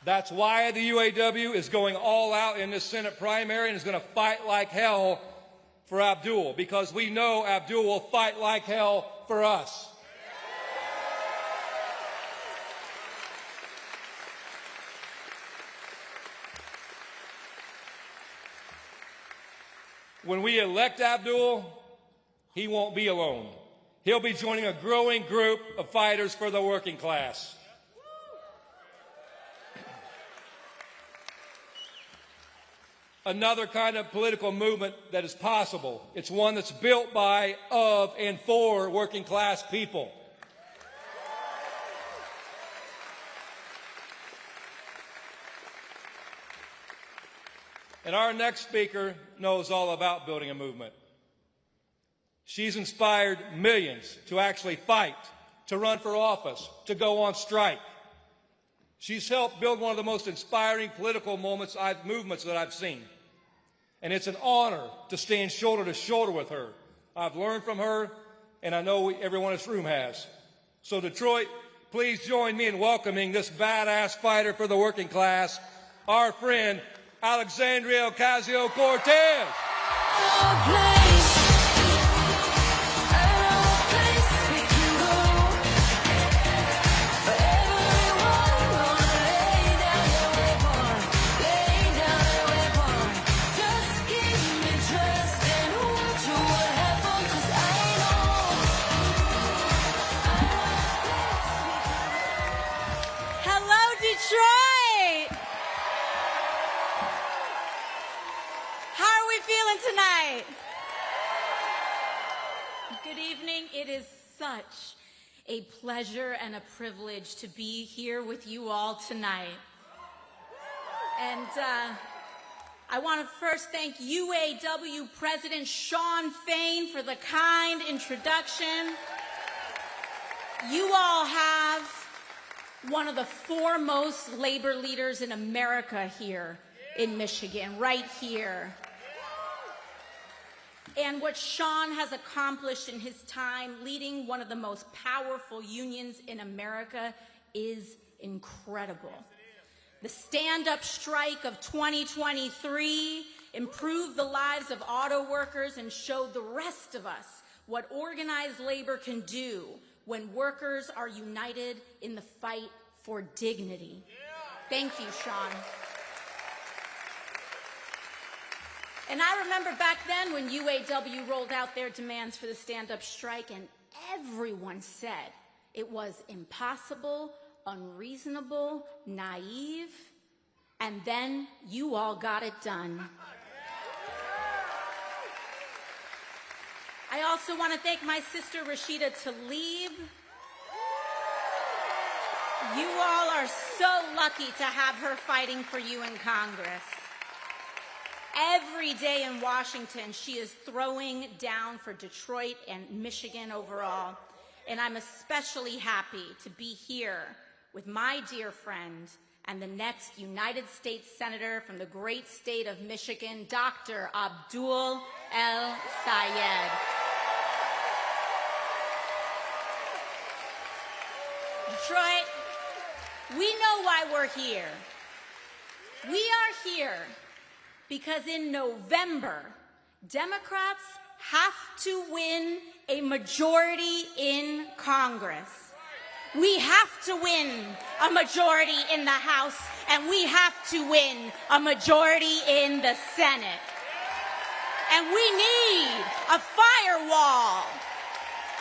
That's why the UAW is going all out in this Senate primary and is going to fight like hell for Abdul, because we know Abdul will fight like hell for us. When we elect Abdul, he won't be alone. He'll be joining a growing group of fighters for the working class. Another kind of political movement that is possible. It's one that's built by, of, and for working class people. And our next speaker knows all about building a movement. She's inspired millions to actually fight, to run for office, to go on strike. She's helped build one of the most inspiring political movements that I've seen. And it's an honor to stand shoulder to shoulder with her. I've learned from her, and I know everyone in this room has. So Detroit, please join me in welcoming this badass fighter for the working class, our friend, Alexandria Ocasio-Cortez. Detroit! How are we feeling tonight? Good evening. It is such a pleasure and a privilege to be here with you all tonight. And I want to first thank UAW President Shawn Fain for the kind introduction. You all have one of the foremost labor leaders in America here in Michigan, right here. And what Shawn has accomplished in his time leading one of the most powerful unions in America is incredible. The stand-up strike of 2023 improved the lives of auto workers and showed the rest of us what organized labor can do when workers are united in the fight for dignity. Thank you, Shawn. And I remember back then when UAW rolled out their demands for the stand-up strike, and everyone said it was impossible, unreasonable, naive, and then you all got it done. I also want to thank my sister Rashida Tlaib. You all are so lucky to have her fighting for you in Congress. Every day in Washington, she is throwing down for Detroit and Michigan overall. And I'm especially happy to be here with my dear friend and the next United States Senator from the great state of Michigan, Dr. Abdul El-Sayed. Detroit, we know why we're here. We are here because in November, Democrats have to win a majority in Congress. We have to win a majority in the House, and we have to win a majority in the Senate. And we need a firewall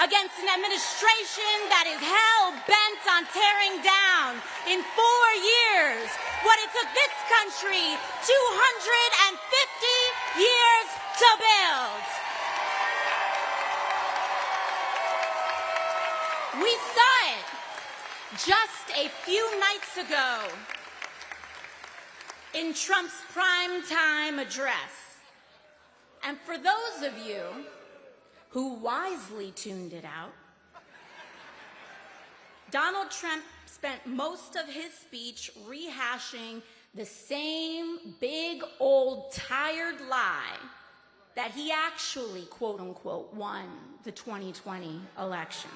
against an administration that is hell-bent on tearing down in 4 years what it took this country 250 years to build. We saw it just a few nights ago in Trump's primetime address. And for those of you who wisely tuned it out, Donald Trump spent most of his speech rehashing the same big old tired lie that he actually, quote unquote, won the 2020 election.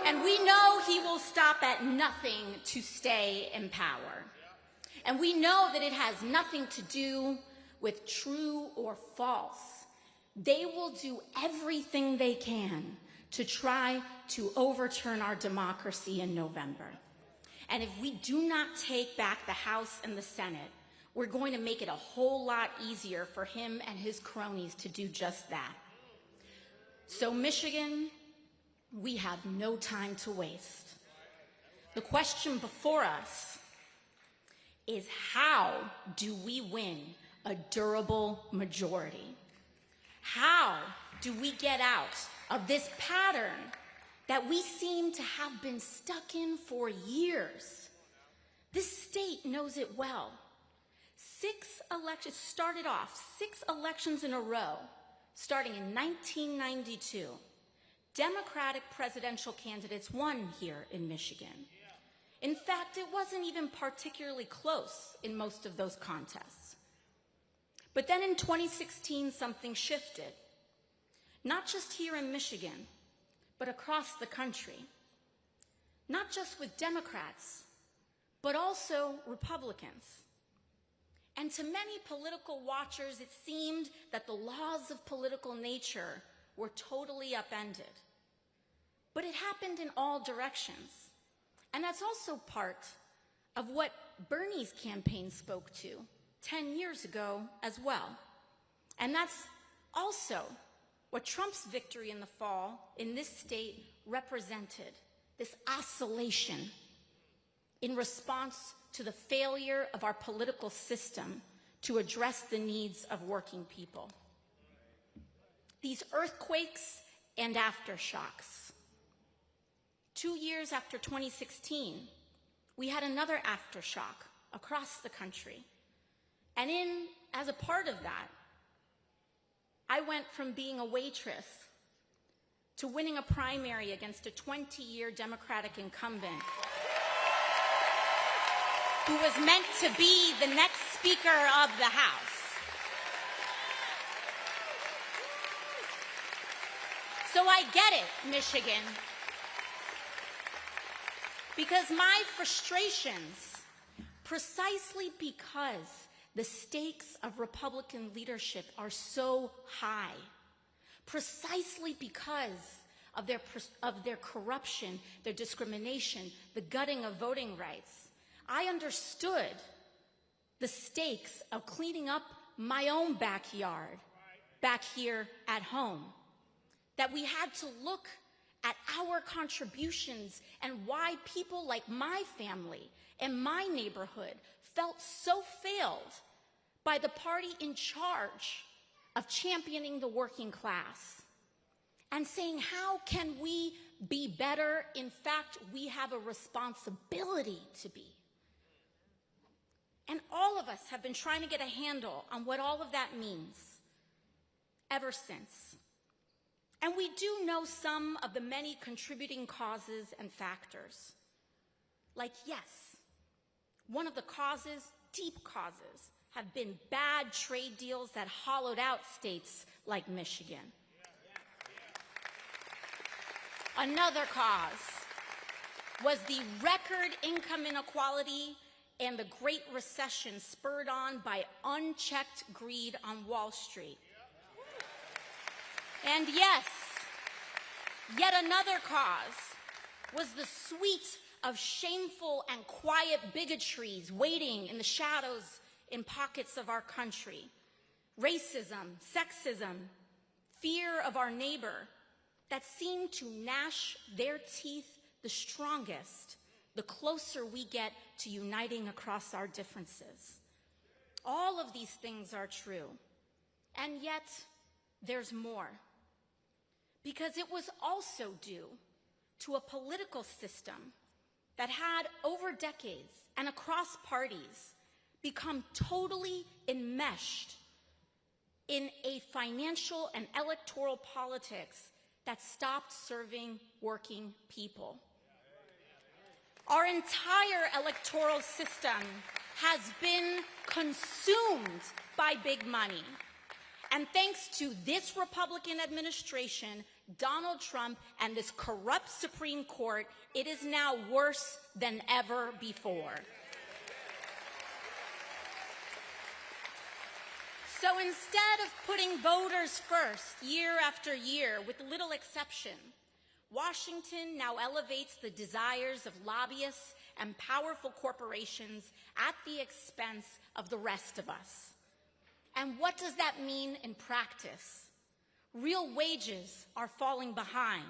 And we know he will stop at nothing to stay in power. And we know that it has nothing to do with true or false. They will do everything they can to try to overturn our democracy in November. And if we do not take back the House and the Senate, we're going to make it a whole lot easier for him and his cronies to do just that. So Michigan, we have no time to waste. The question before us is, how do we win a durable majority? How do we get out of this pattern that we seem to have been stuck in for years? This state knows it well. 6 elections, started off 6 elections in a row, starting in 1992. Democratic presidential candidates won here in Michigan. In fact, it wasn't even particularly close in most of those contests. But then in 2016, something shifted. Not just here in Michigan, but across the country. Not just with Democrats, but also Republicans. And to many political watchers, it seemed that the laws of political nature were totally upended. But it happened in all directions. And that's also part of what Bernie's campaign spoke to 10 years ago as well. And that's also what Trump's victory in the fall in this state represented this oscillation in response to the failure of our political system to address the needs of working people. These earthquakes and aftershocks. 2 years after 2016, we had another aftershock across the country. And as a part of that, I went from being a waitress to winning a primary against a 20-year Democratic incumbent who was meant to be the next Speaker of the House. So I get it, Michigan, because my frustrations, precisely because the stakes of Republican leadership are so high, precisely because of their corruption, their discrimination, the gutting of voting rights, I understood the stakes of cleaning up my own backyard back here at home. That we had to look at our contributions and why people like my family and my neighborhood felt so failed by the party in charge of championing the working class and saying, how can we be better? In fact, we have a responsibility to be. And all of us have been trying to get a handle on what all of that means ever since. And we do know some of the many contributing causes and factors. Like, yes, one of the causes, deep causes, have been bad trade deals that hollowed out states like Michigan. Another cause was the record income inequality and the Great Recession spurred on by unchecked greed on Wall Street. And yes, yet another cause was the suite of shameful and quiet bigotries waiting in the shadows in pockets of our country. Racism, sexism, fear of our neighbor that seem to gnash their teeth the strongest the closer we get to uniting across our differences. All of these things are true, and yet there's more. Because it was also due to a political system that had, over decades and across parties, become totally enmeshed in a financial and electoral politics that stopped serving working people. Our entire electoral system has been consumed by big money. And thanks to this Republican administration, Donald Trump, and this corrupt Supreme Court, it is now worse than ever before. So instead of putting voters first year after year, with little exception, Washington now elevates the desires of lobbyists and powerful corporations at the expense of the rest of us. And what does that mean in practice? Real wages are falling behind.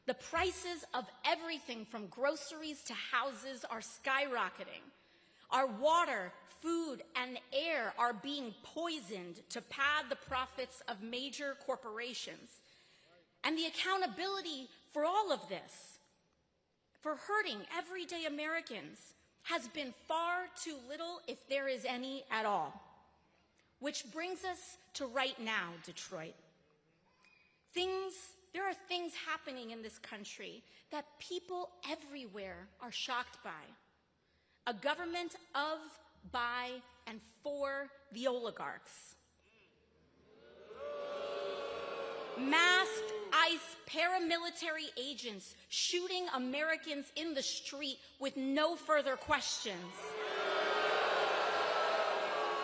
The prices of everything from groceries to houses are skyrocketing. Our water, food, and air are being poisoned to pad the profits of major corporations. And the accountability for all of this, for hurting everyday Americans, has been far too little, if there is any at all. Which brings us to right now, Detroit. There are things happening in this country that people everywhere are shocked by. A government of, by, and for the oligarchs. Masked ICE paramilitary agents shooting Americans in the street with no further questions.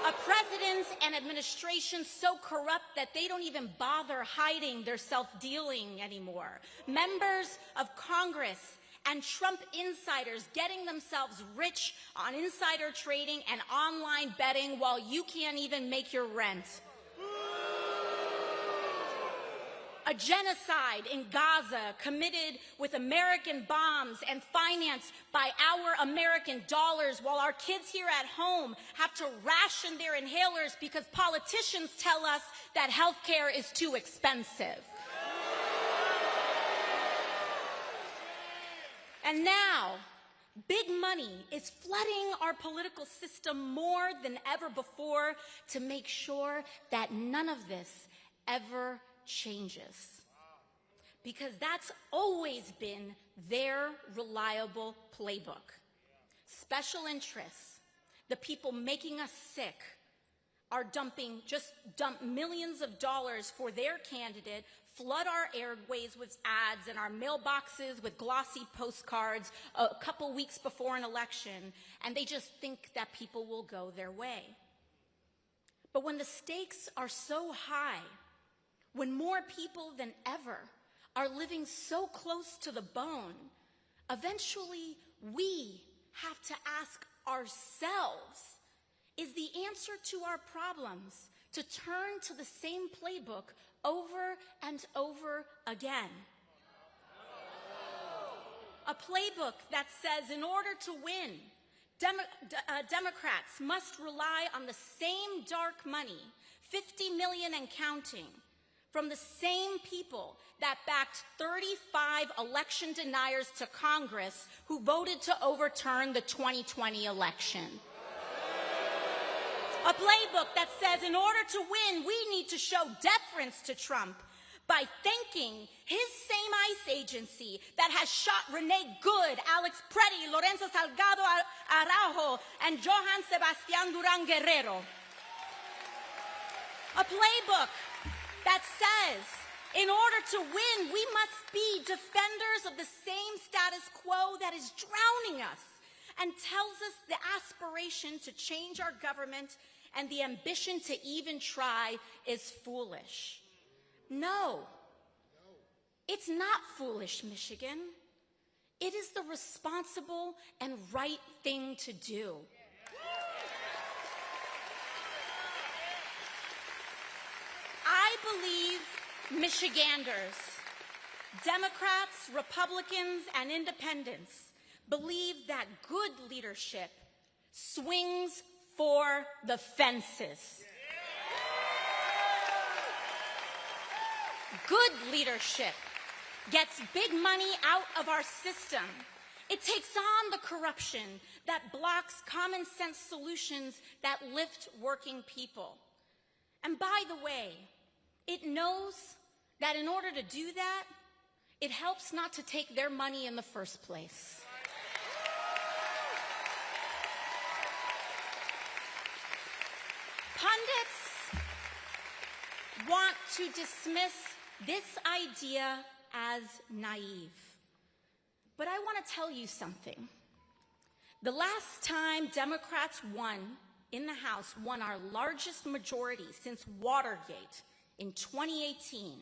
A president and administration so corrupt that they don't even bother hiding their self-dealing anymore. Members of Congress and Trump insiders getting themselves rich on insider trading and online betting while you can't even make your rent. a genocide in Gaza committed with American bombs and financed by our American dollars, while our kids here at home have to ration their inhalers because politicians tell us that health care is too expensive. And now, big money is flooding our political system more than ever before to make sure that none of this ever changes. Because that's always been their reliable playbook. Special interests, the people making us sick, are dump millions of dollars for their candidate, flood our airways with ads and our mailboxes with glossy postcards a couple weeks before an election, and they just think that people will go their way. But when the stakes are so high, when more people than ever are living so close to the bone, eventually we have to ask ourselves, is the answer to our problems to turn to the same playbook over and over again? A playbook that says in order to win, Democrats must rely on the same dark money, 50 million and counting, from the same people that backed 35 election deniers to Congress who voted to overturn the 2020 election. A playbook that says in order to win, we need to show deference to Trump by thanking his same ICE agency that has shot Renee Good, Alex Preddy, Lorenzo Salgado Araujo, and Johan Sebastián Durán Guerrero. A playbook that says in order to win, we must be defenders of the same status quo that is drowning us and tells us the aspiration to change our government and the ambition to even try is foolish. No, it's not foolish, Michigan. It is the responsible and right thing to do. I believe Michiganders, Democrats, Republicans, and independents believe that good leadership swings for the fences. Good leadership gets big money out of our system. It takes on the corruption that blocks common sense solutions that lift working people. And by the way, it knows that in order to do that, it helps not to take their money in the first place. Pundits want to dismiss this idea as naive. But I want to tell you something. The last time Democrats won in the House, won our largest majority since Watergate in 2018,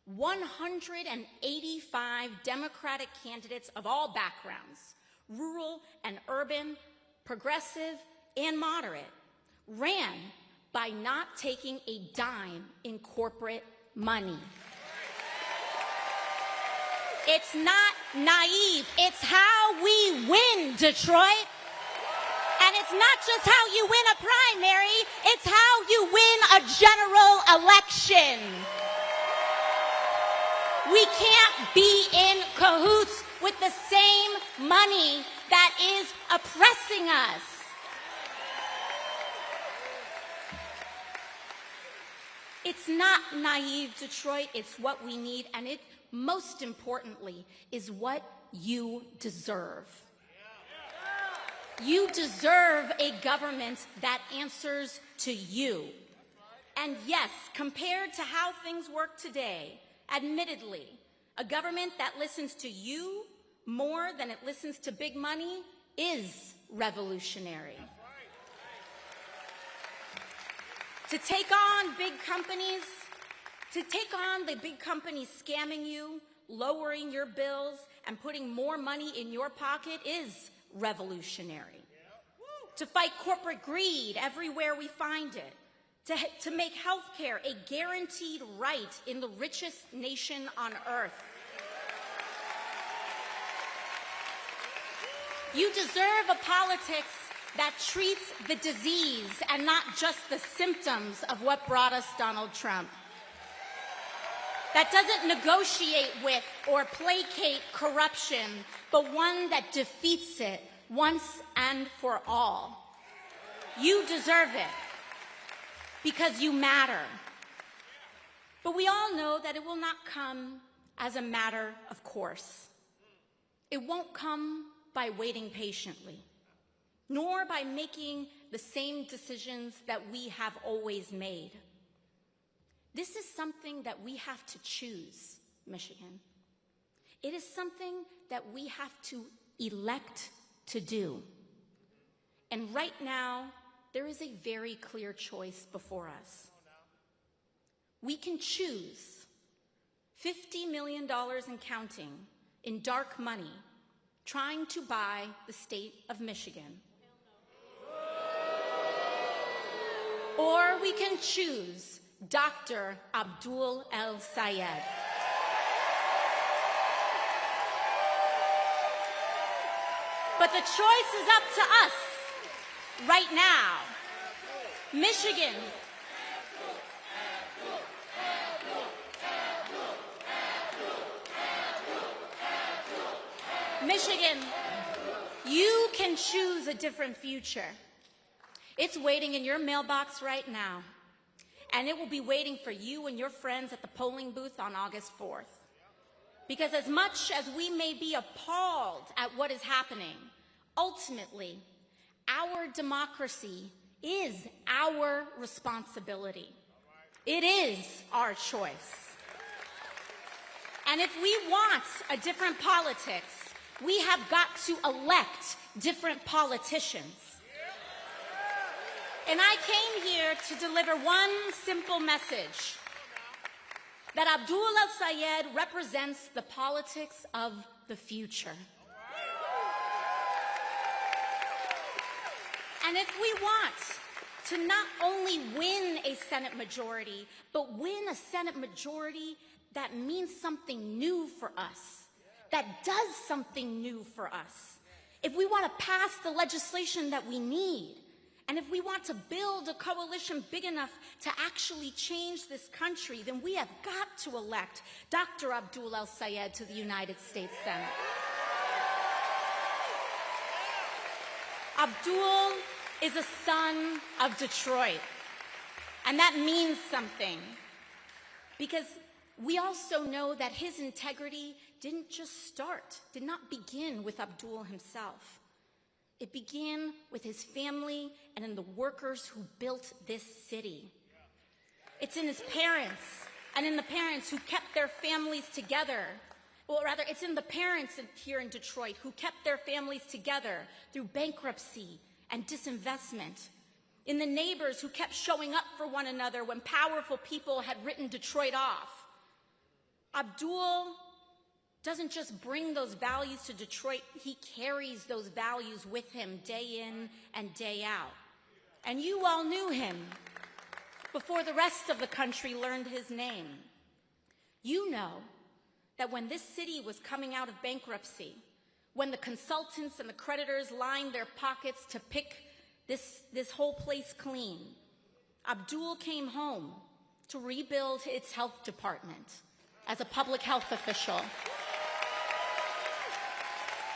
185 Democratic candidates of all backgrounds, rural and urban, progressive and moderate, ran by not taking a dime in corporate money. It's not naive. It's how we win, Detroit. And it's not just how you win a primary, it's how you win a general election. We can't be in cahoots with the same money that is oppressing us. It's not naive, Detroit. It's what we need, and it, most importantly, is what you deserve. You deserve a government that answers to you. And yes, compared to how things work today, admittedly, a government that listens to you more than it listens to big money is revolutionary. To take on big companies, to take on the big companies scamming you, lowering your bills, and putting more money in your pocket is revolutionary. To fight corporate greed everywhere we find it. to make health care a guaranteed right in the richest nation on earth. You deserve a politics that treats the disease and not just the symptoms of what brought us Donald Trump. That doesn't negotiate with or placate corruption, but one that defeats it once and for all. You deserve it because you matter. But we all know that it will not come as a matter of course. It won't come by waiting patiently, nor by making the same decisions that we have always made. This is something that we have to choose, Michigan. It is something that we have to elect to do. And right now, there is a very clear choice before us. We can choose $50 million and counting in dark money trying to buy the state of Michigan. Or we can choose Dr. Abdul El-Sayed. But the choice is up to us right now. Michigan. Michigan, you can choose a different future. It's waiting in your mailbox right now, and it will be waiting for you and your friends at the polling booth on August 4th. Because as much as we may be appalled at what is happening, ultimately, our democracy is our responsibility. It is our choice. And if we want a different politics, we have got to elect different politicians. And I came here to deliver one simple message, that Abdul El-Sayed represents the politics of the future. And if we want to not only win a Senate majority, but win a Senate majority that means something new for us, that does something new for us, if we want to pass the legislation that we need, and if we want to build a coalition big enough to actually change this country, then we have got to elect Dr. Abdul El-Sayed to the United States Senate. Abdul is a son of Detroit, and that means something, because we also know that his integrity did not begin with Abdul himself. It began with his family and in the workers who built this city. It's in his parents and in the parents who kept their families together. Well, rather, it's in the parents here in Detroit who kept their families together through bankruptcy and disinvestment. In the neighbors who kept showing up for one another when powerful people had written Detroit off. Abdul doesn't just bring those values to Detroit, he carries those values with him day in and day out. And you all knew him before the rest of the country learned his name. You know that when this city was coming out of bankruptcy, when the consultants and the creditors lined their pockets to pick this whole place clean, Abdul came home to rebuild its health department as a public health official.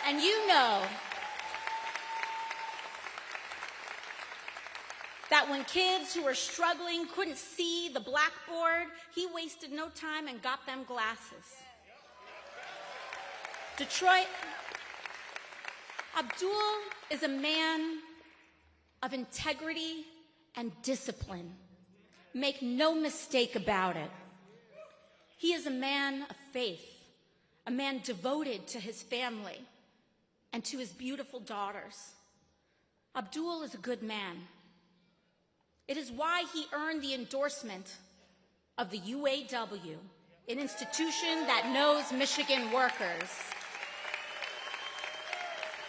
And you know that when kids who were struggling couldn't see the blackboard, he wasted no time and got them glasses. Detroit, Abdul is a man of integrity and discipline. Make no mistake about it. He is a man of faith, a man devoted to his family and to his beautiful daughters. Abdul is a good man. It is why he earned the endorsement of the UAW, an institution that knows Michigan workers.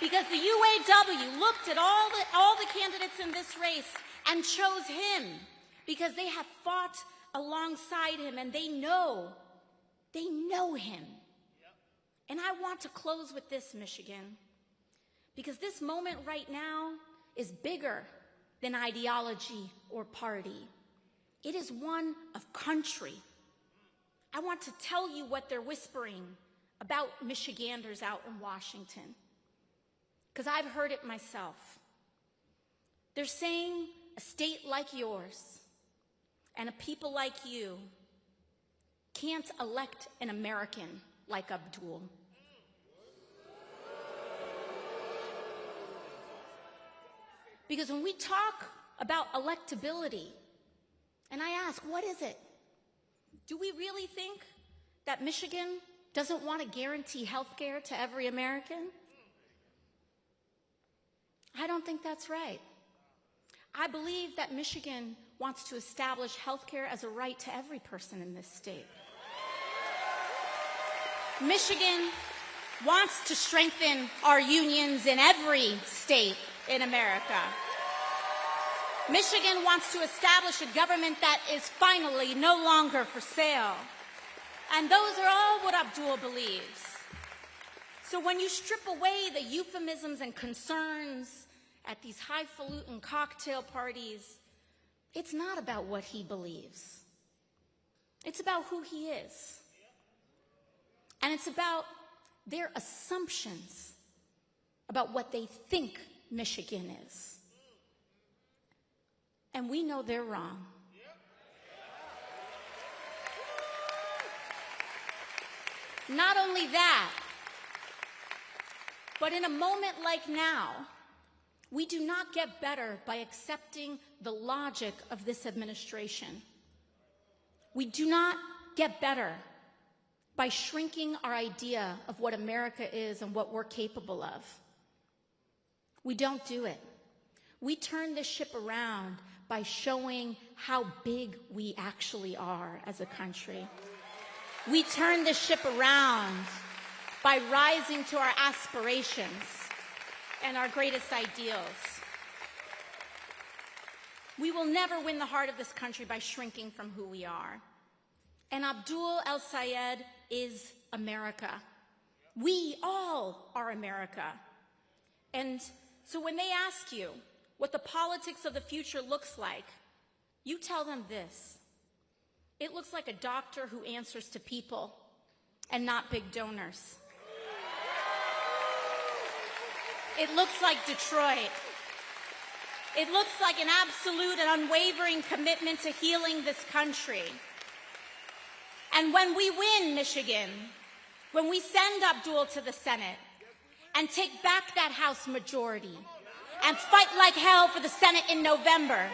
Because the UAW looked at all the candidates in this race and chose him because they have fought alongside him and they know him. And I want to close with this, Michigan, because this moment right now is bigger than ideology or party. It is one of country. I want to tell you what they're whispering about Michiganders out in Washington, because I've heard it myself. They're saying a state like yours and a people like you can't elect an American like Abdul. Because when we talk about electability, and I ask, what is it? Do we really think that Michigan doesn't want to guarantee health care to every American? I don't think that's right. I believe that Michigan wants to establish health care as a right to every person in this state. Michigan wants to strengthen our unions in every state in America. Michigan wants to establish a government that is finally no longer for sale. And those are all what Abdul believes. So when you strip away the euphemisms and concerns at these highfalutin cocktail parties, it's not about what he believes. It's about who he is. And it's about their assumptions about what they think Michigan is. And we know they're wrong. Not only that, but in a moment like now, we do not get better by accepting the logic of this administration. We do not get better by shrinking our idea of what America is and what we're capable of. We don't do it. We turn this ship around by showing how big we actually are as a country. We turn this ship around by rising to our aspirations and our greatest ideals. We will never win the heart of this country by shrinking from who we are. And Abdul El-Sayed is America. We all are America. And so when they ask you what the politics of the future looks like, you tell them this. It looks like a doctor who answers to people and not big donors. It looks like Detroit. It looks like an absolute and unwavering commitment to healing this country. And when we win Michigan, when we send Abdul to the Senate and take back that House majority and fight like hell for the Senate in November,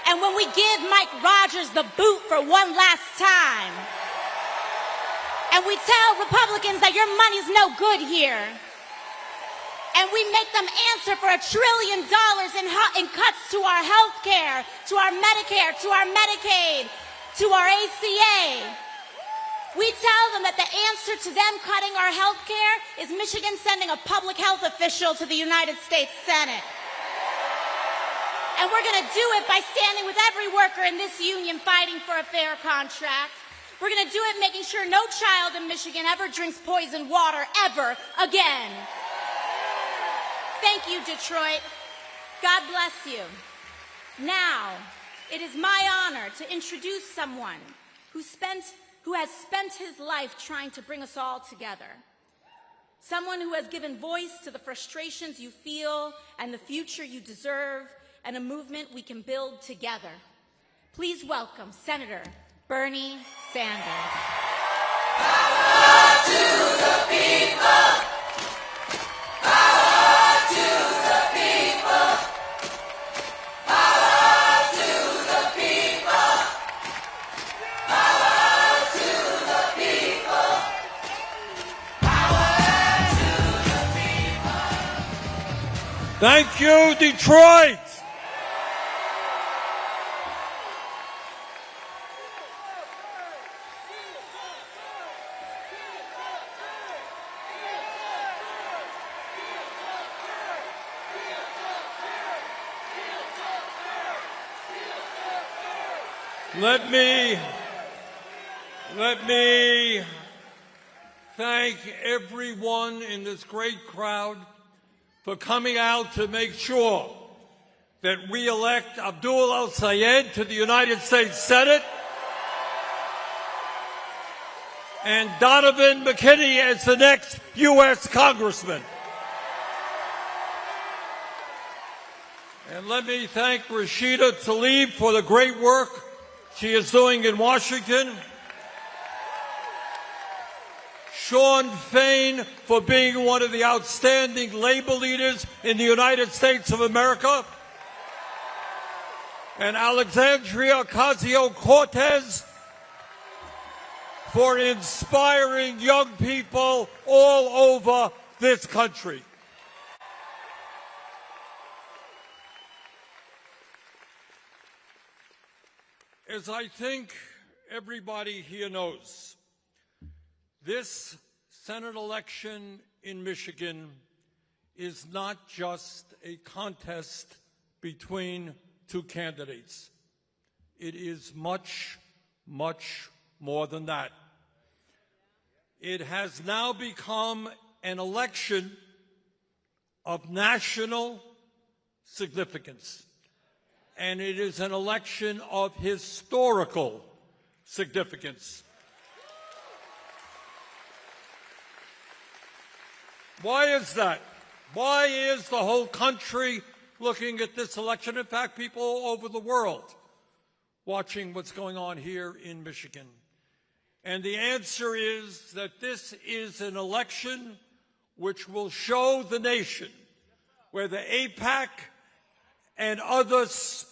and when we give Mike Rogers the boot for one last time, and we tell Republicans that your money's no good here, and we make them answer for $1 trillion in cuts to our health care, to our Medicare, to our Medicaid, to our ACA, we tell them that the answer to them cutting our health care is Michigan sending a public health official to the United States Senate. And we're going to do it by standing with every worker in this union fighting for a fair contract. We're going to do it making sure no child in Michigan ever drinks poisoned water ever again. Thank you, Detroit. God bless you. Now, it is my honor to introduce someone who has spent his life trying to bring us all together. Someone who has given voice to the frustrations you feel and the future you deserve, and a movement we can build together. Please welcome Senator Bernie Sanders. Power to the people. Power to the people. Power to the people. Power to the people. Power to the people. Thank you, Detroit. Let me thank everyone in this great crowd for coming out to make sure that we elect Abdul El-Sayed to the United States Senate and Donovan McKinney as the next U.S. Congressman. And let me thank Rashida Tlaib for the great work she is doing in Washington. Sean Fain for being one of the outstanding labor leaders in the United States of America. And Alexandria Ocasio-Cortez for inspiring young people all over this country. As I think everybody here knows, this Senate election in Michigan is not just a contest between two candidates. It is much, much more than that. It has now become an election of national significance, and it is an election of historical significance. Why is that? Why is the whole country looking at this election? In fact, people all over the world watching what's going on here in Michigan. And the answer is that this is an election which will show the nation where the APT and other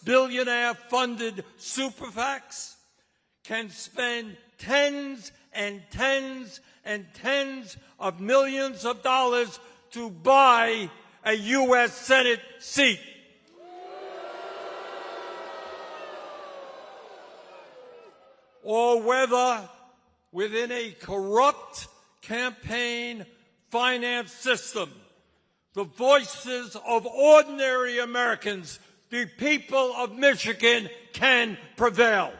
billionaire-funded super PACs can spend tens and tens and tens of millions of dollars to buy a U.S. Senate seat. Or whether within a corrupt campaign finance system, the voices of ordinary Americans, the people of Michigan, can prevail.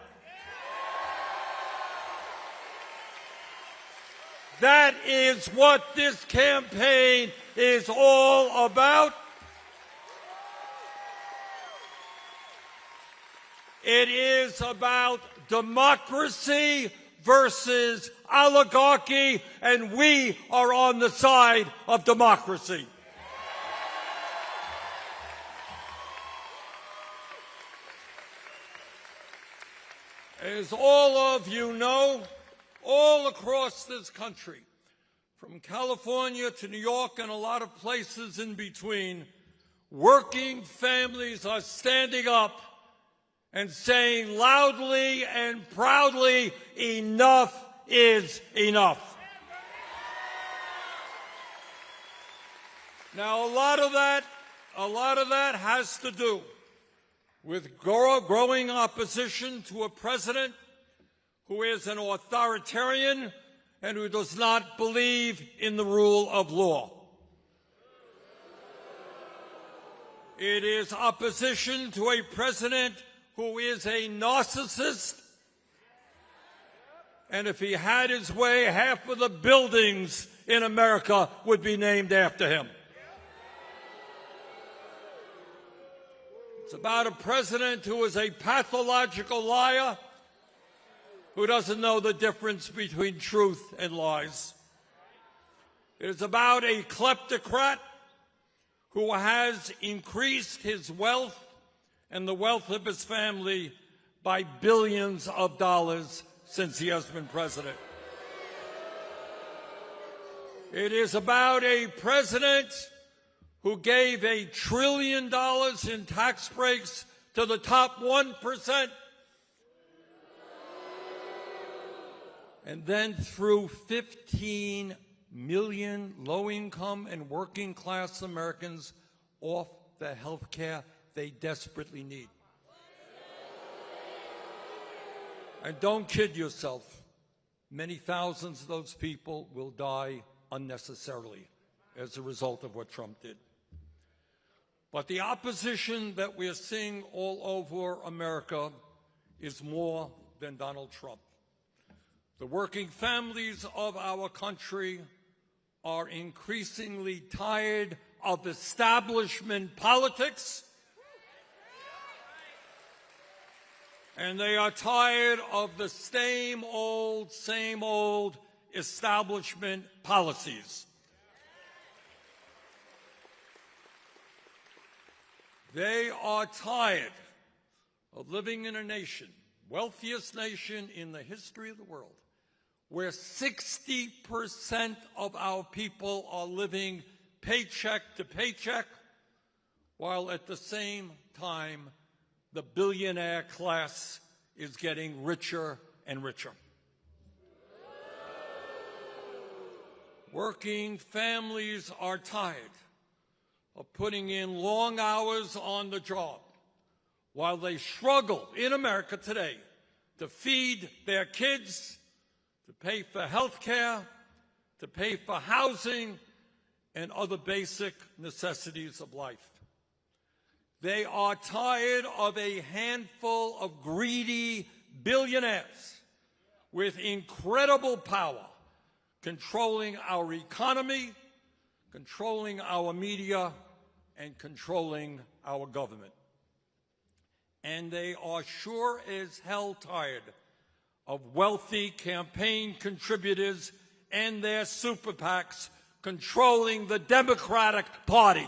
That is what this campaign is all about. It is about democracy versus oligarchy, and we are on the side of democracy. As all of you know, all across this country, from California to New York and a lot of places in between, working families are standing up and saying loudly and proudly, enough is enough. Now, a lot of that has to do with growing opposition to a president who is an authoritarian and who does not believe in the rule of law. It is opposition to a president who is a narcissist, and if he had his way, half of the buildings in America would be named after him. It's about a president who is a pathological liar, who doesn't know the difference between truth and lies. It is about a kleptocrat who has increased his wealth and the wealth of his family by billions of dollars since he has been president. It is about a president who gave $1 trillion in tax breaks to the top 1%, and then threw 15 million low-income and working-class Americans off the health care they desperately need. And don't kid yourself, many thousands of those people will die unnecessarily as a result of what Trump did. But the opposition that we are seeing all over America is more than Donald Trump. The working families of our country are increasingly tired of establishment politics, and they are tired of the same old establishment policies. They are tired of living in a nation, wealthiest nation in the history of the world, where 60% of our people are living paycheck to paycheck, while at the same time, the billionaire class is getting richer and richer. Working families are tired of putting in long hours on the job while they struggle in America today to feed their kids, to pay for health care, to pay for housing, and other basic necessities of life. They are tired of a handful of greedy billionaires with incredible power controlling our economy, controlling our media, and controlling our government. And they are sure as hell tired of wealthy campaign contributors and their super PACs controlling the Democratic Party.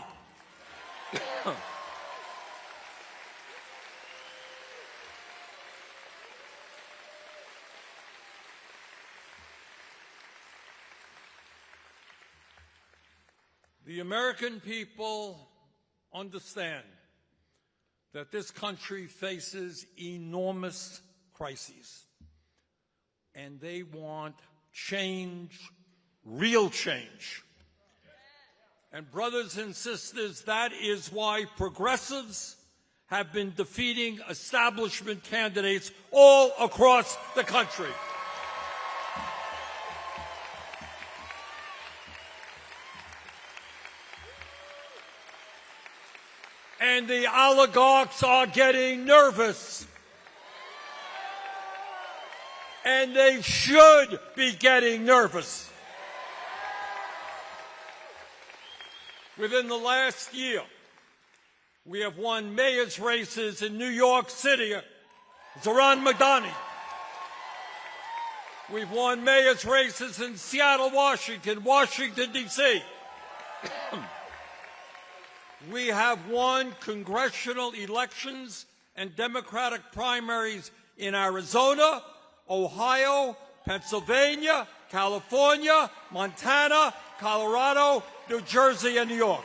The American people understand that this country faces enormous crises, and they want change, real change. And brothers and sisters, that is why progressives have been defeating establishment candidates all across the country. And the oligarchs are getting nervous. And they should be getting nervous. Within the last year, we have won mayor's races in New York City, Zohran Madani. We've won mayor's races in Seattle, Washington, Washington, D.C. We have won congressional elections and Democratic primaries in Arizona, Ohio, Pennsylvania, California, Montana, Colorado, New Jersey, and New York.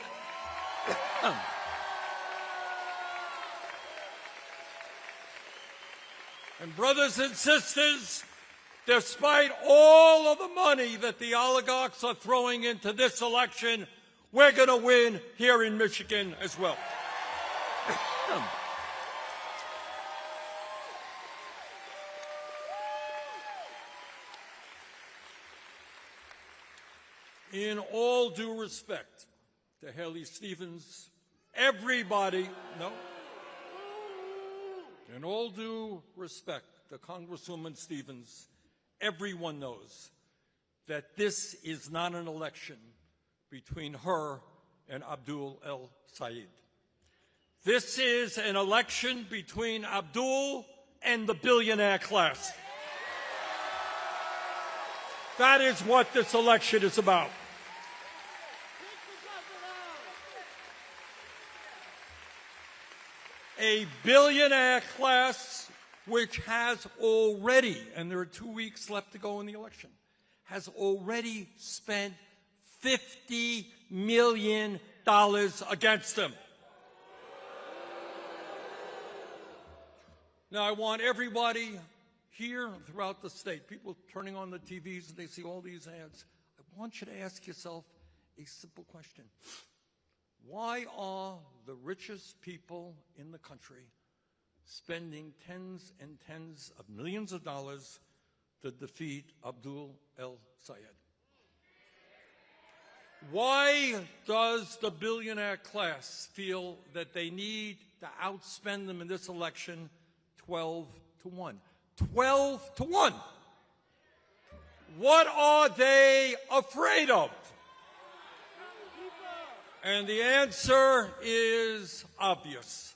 And brothers and sisters, despite all of the money that the oligarchs are throwing into this election, we're going to win here in Michigan as well. In all due respect to Haley Stevens, everybody, no. In all due respect to Congresswoman Stevens, everyone knows that this is not an election between her and Abdul El-Sayed. This is an election between Abdul and the billionaire class. That is what this election is about. A billionaire class which has already, and there are 2 weeks left to go in the election, has already spent $50 million against them. Now, I want everybody here and throughout the state, people turning on the TVs and they see all these ads, I want you to ask yourself a simple question. Why are the richest people in the country spending tens and tens of millions of dollars to defeat Abdul El-Sayed? Why does the billionaire class feel that they need to outspend them in this election $12 to 1. 12 to 1. What are they afraid of? And the answer is obvious.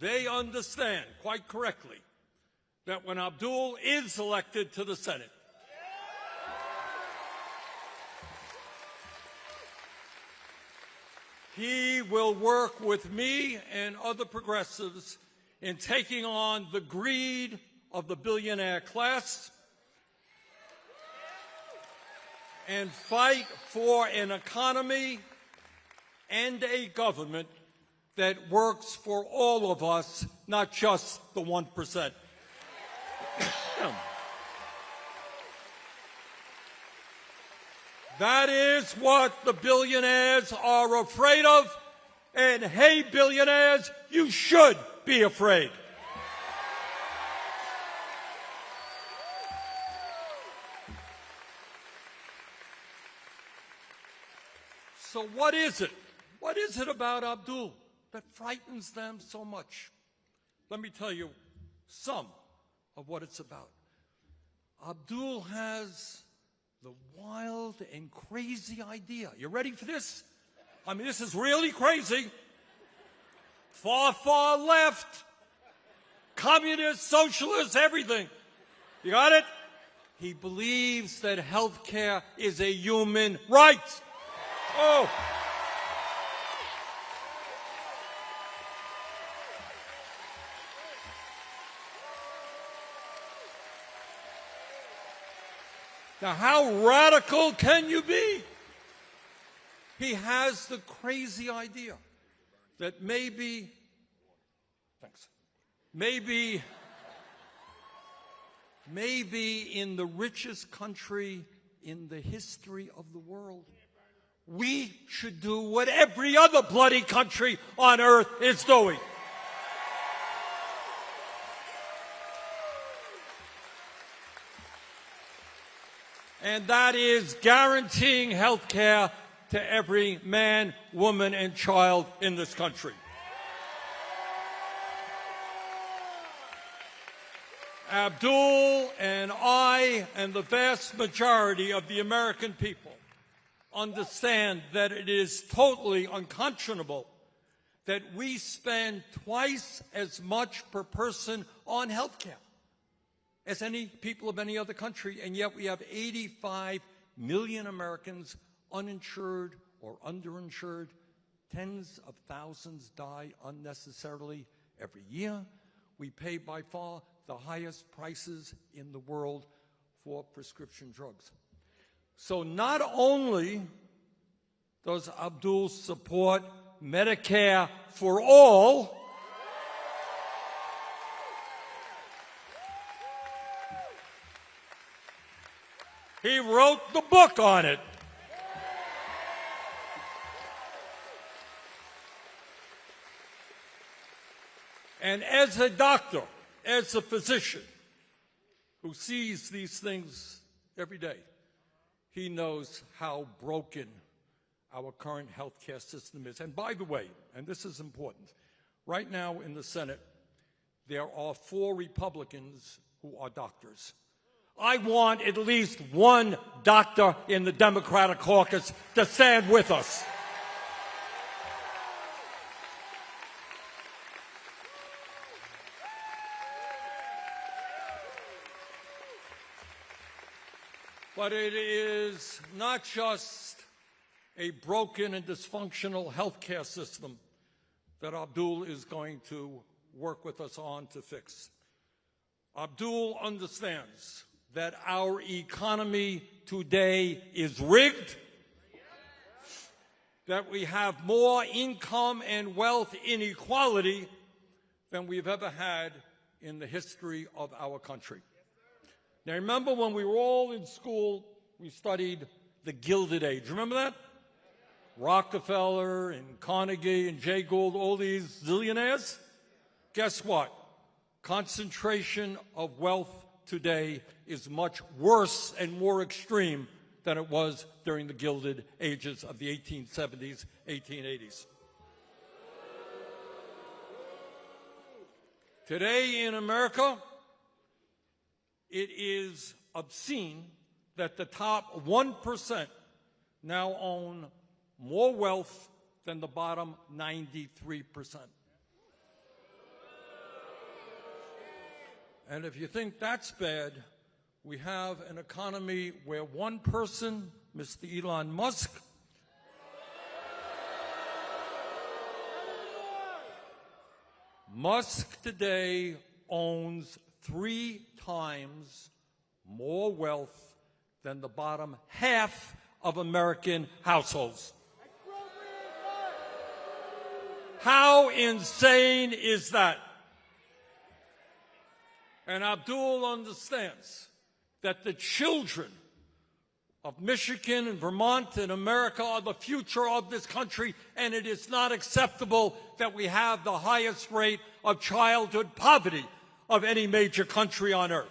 They understand, quite correctly, that when Abdul is elected to the Senate, he will work with me and other progressives in taking on the greed of the billionaire class and fight for an economy and a government that works for all of us, not just the 1%. That is what the billionaires are afraid of. And hey, billionaires, you should be afraid. So what is it? What is it about Abdul that frightens them so much? Let me tell you some of what it's about. Abdul has the wild and crazy idea. You ready for this? I mean, this is really crazy. Far, far left. Communist, socialist, everything. You got it? He believes that health care is a human right. Oh. Now, how radical can you be? He has the crazy idea that maybe in the richest country in the history of the world, we should do what every other bloody country on earth is doing. And that is guaranteeing health care to every man, woman, and child in this country. Abdul and I and the vast majority of the American people understand that it is totally unconscionable that we spend twice as much per person on health care as any people of any other country, and yet we have 85 million Americans uninsured or underinsured. Tens of thousands die unnecessarily every year. We pay by far the highest prices in the world for prescription drugs. So not only does Abdul support Medicare for all, he wrote the book on it. And as a doctor, as a physician who sees these things every day, he knows how broken our current healthcare system is. And by the way, and this is important, right now in the Senate, there are 4 Republicans who are doctors. I want at least one doctor in the Democratic caucus to stand with us. But it is not just a broken and dysfunctional healthcare system that Abdul is going to work with us on to fix. Abdul understands that our economy today is rigged, that we have more income and wealth inequality than we've ever had in the history of our country. Now, remember when we were all in school, we studied the Gilded Age. Remember that? Rockefeller and Carnegie and Jay Gould, all these zillionaires? Guess what? Concentration of wealth today is much worse and more extreme than it was during the Gilded Ages of the 1870s, 1880s. Today in America, it is obscene that the top 1% now own more wealth than the bottom 93%. And if you think that's bad, we have an economy where one person, Mr. Elon Musk, today owns 3 times more wealth than the bottom half of American households. How insane is that? And Abdul understands that the children of Michigan and Vermont and America are the future of this country, and it is not acceptable that we have the highest rate of childhood poverty of any major country on earth.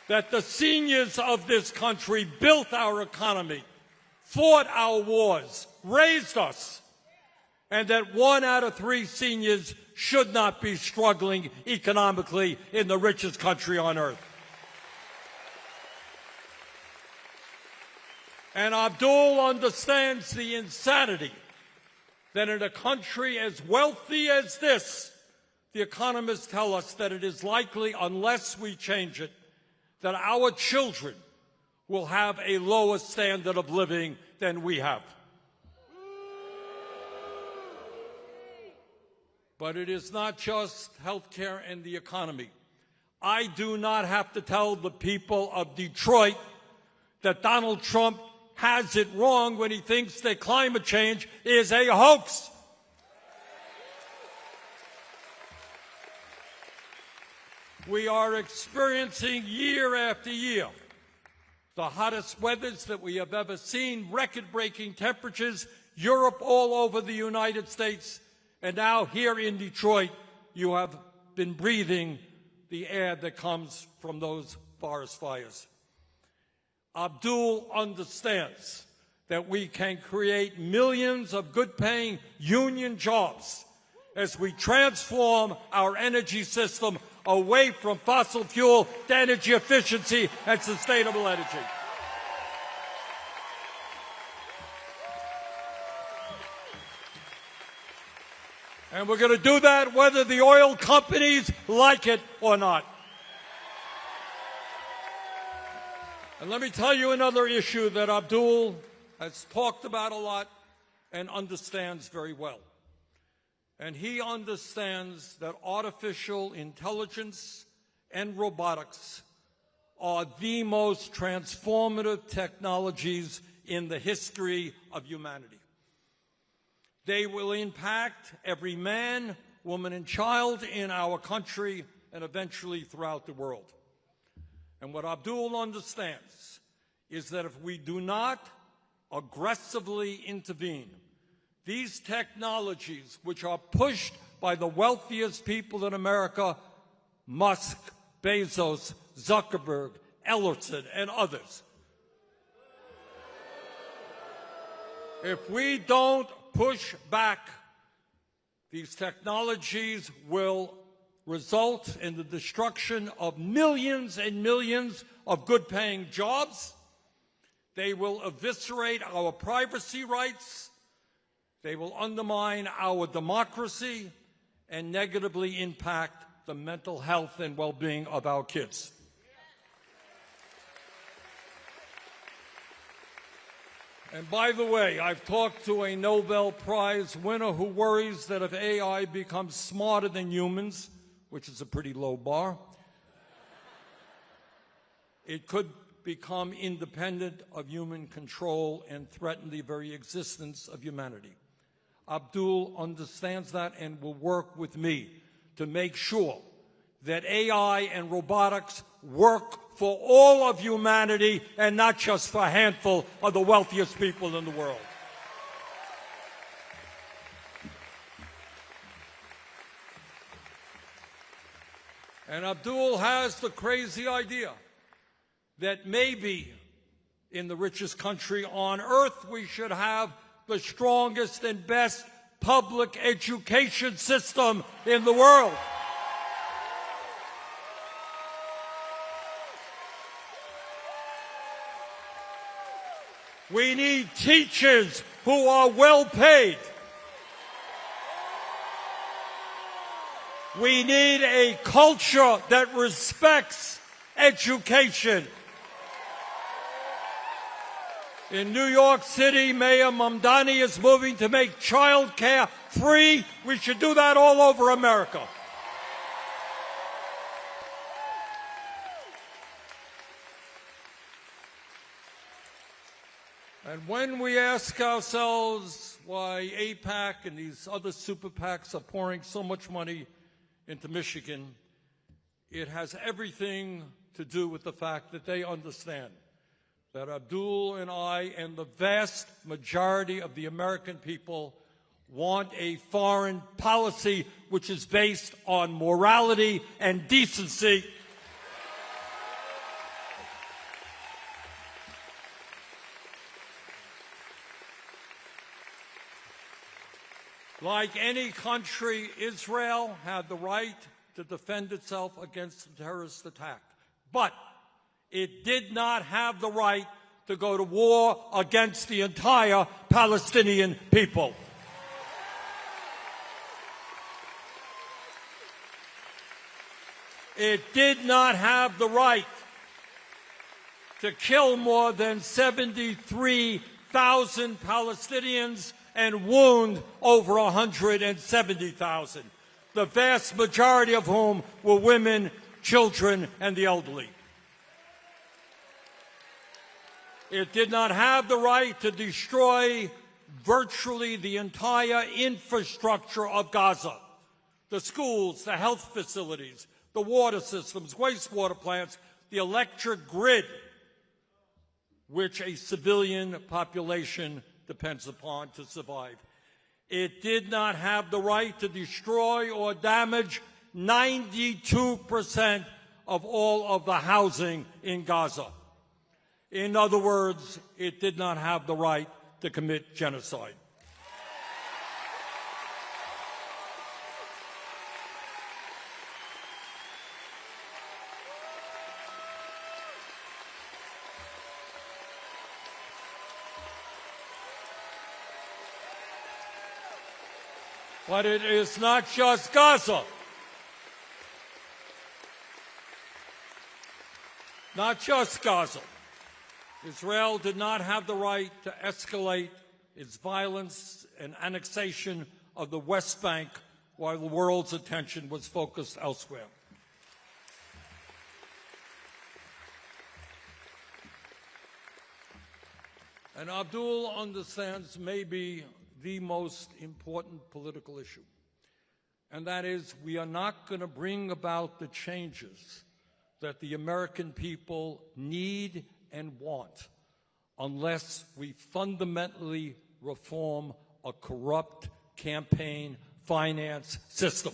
That the seniors of this country built our economy, fought our wars, raised us, and that 1 out of 3 seniors should not be struggling economically in the richest country on earth. And Abdul understands the insanity that in a country as wealthy as this, the economists tell us that it is likely, unless we change it, that our children will have a lower standard of living than we have. But it is not just healthcare and the economy. I do not have to tell the people of Detroit that Donald Trump has it wrong when he thinks that climate change is a hoax. We are experiencing year after year the hottest weathers that we have ever seen, record-breaking temperatures, Europe, all over the United States, and now here in Detroit, you have been breathing the air that comes from those forest fires. Abdul understands that we can create millions of good-paying union jobs as we transform our energy system away from fossil fuel to energy efficiency and sustainable energy. And we're going to do that whether the oil companies like it or not. And let me tell you another issue that Abdul has talked about a lot and understands very well. And he understands that artificial intelligence and robotics are the most transformative technologies in the history of humanity. They will impact every man, woman, and child in our country and eventually throughout the world. And what Abdul understands is that if we do not aggressively intervene, these technologies, which are pushed by the wealthiest people in America, Musk, Bezos, Zuckerberg, Ellerson, and others, if we don't push back, these technologies will result in the destruction of millions and millions of good-paying jobs. They will eviscerate our privacy rights. They will undermine our democracy and negatively impact the mental health and well-being of our kids. And by the way, I've talked to a Nobel Prize winner who worries that if AI becomes smarter than humans, which is a pretty low bar, it could become independent of human control and threaten the very existence of humanity. Abdul understands that and will work with me to make sure that AI and robotics work for all of humanity and not just for a handful of the wealthiest people in the world. And Abdul has the crazy idea that maybe in the richest country on earth we should have the strongest and best public education system in the world. We need teachers who are well paid. We need a culture that respects education. In New York City, Mayor Mamdani is moving to make child care free. We should do that all over America. And when we ask ourselves why APAC and these other super PACs are pouring so much money into Michigan, it has everything to do with the fact that they understand that Abdul and I and the vast majority of the American people want a foreign policy which is based on morality and decency. Like any country, Israel had the right to defend itself against a terrorist attack. But it did not have the right to go to war against the entire Palestinian people. It did not have the right to kill more than 73,000 Palestinians and wound over 170,000, the vast majority of whom were women, children, and the elderly. It did not have the right to destroy virtually the entire infrastructure of Gaza, the schools, the health facilities, the water systems, wastewater plants, the electric grid, which a civilian population depends upon to survive. It did not have the right to destroy or damage 92% of all of the housing in Gaza. In other words, it did not have the right to commit genocide. But it is not just Gaza. Not just Gaza. Israel did not have the right to escalate its violence and annexation of the West Bank while the world's attention was focused elsewhere. And Abdul understands maybe the most important political issue, and that is we are not going to bring about the changes that the American people need and want unless we fundamentally reform a corrupt campaign finance system.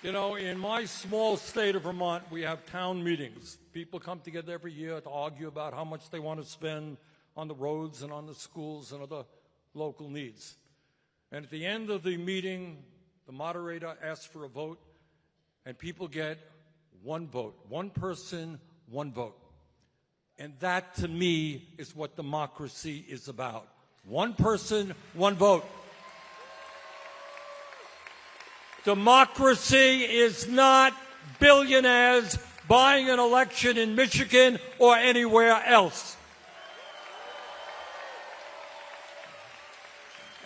You know, in my small state of Vermont, we have town meetings. People come together every year to argue about how much they want to spend on the roads and on the schools and other local needs. And at the end of the meeting, the moderator asks for a vote, and people get one vote. One person, one vote. And that, to me, is what democracy is about. One person, one vote. Democracy is not billionaires buying an election in Michigan or anywhere else.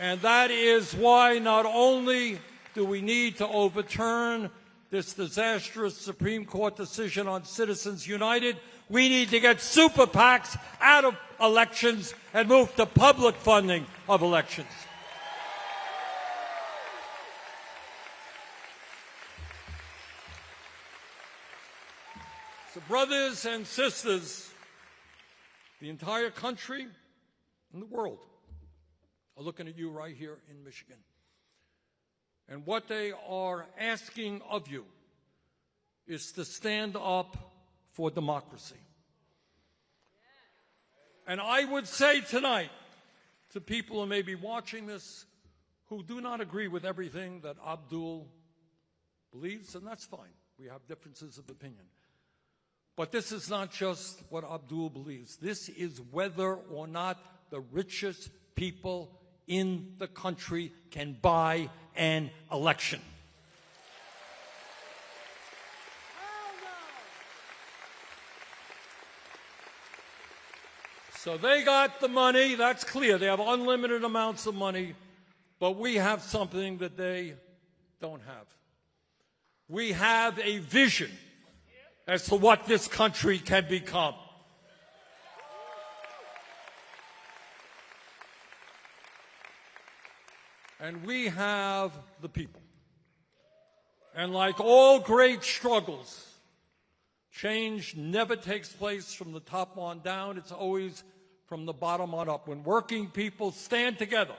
And that is why not only do we need to overturn this disastrous Supreme Court decision on Citizens United, we need to get super PACs out of elections and move to public funding of elections. So, brothers and sisters, the entire country and the world are looking at you right here in Michigan. And what they are asking of you is to stand up for democracy. And I would say tonight to people who may be watching this who do not agree with everything that Abdul believes, and that's fine. We have differences of opinion. But this is not just what Abdul believes. This is whether or not the richest people in the country can buy an election. So they got the money, that's clear. They have unlimited amounts of money, but we have something that they don't have. We have a vision as to what this country can become. And we have the people. And like all great struggles, change never takes place from the top on down. It's always from the bottom on up. When working people stand together,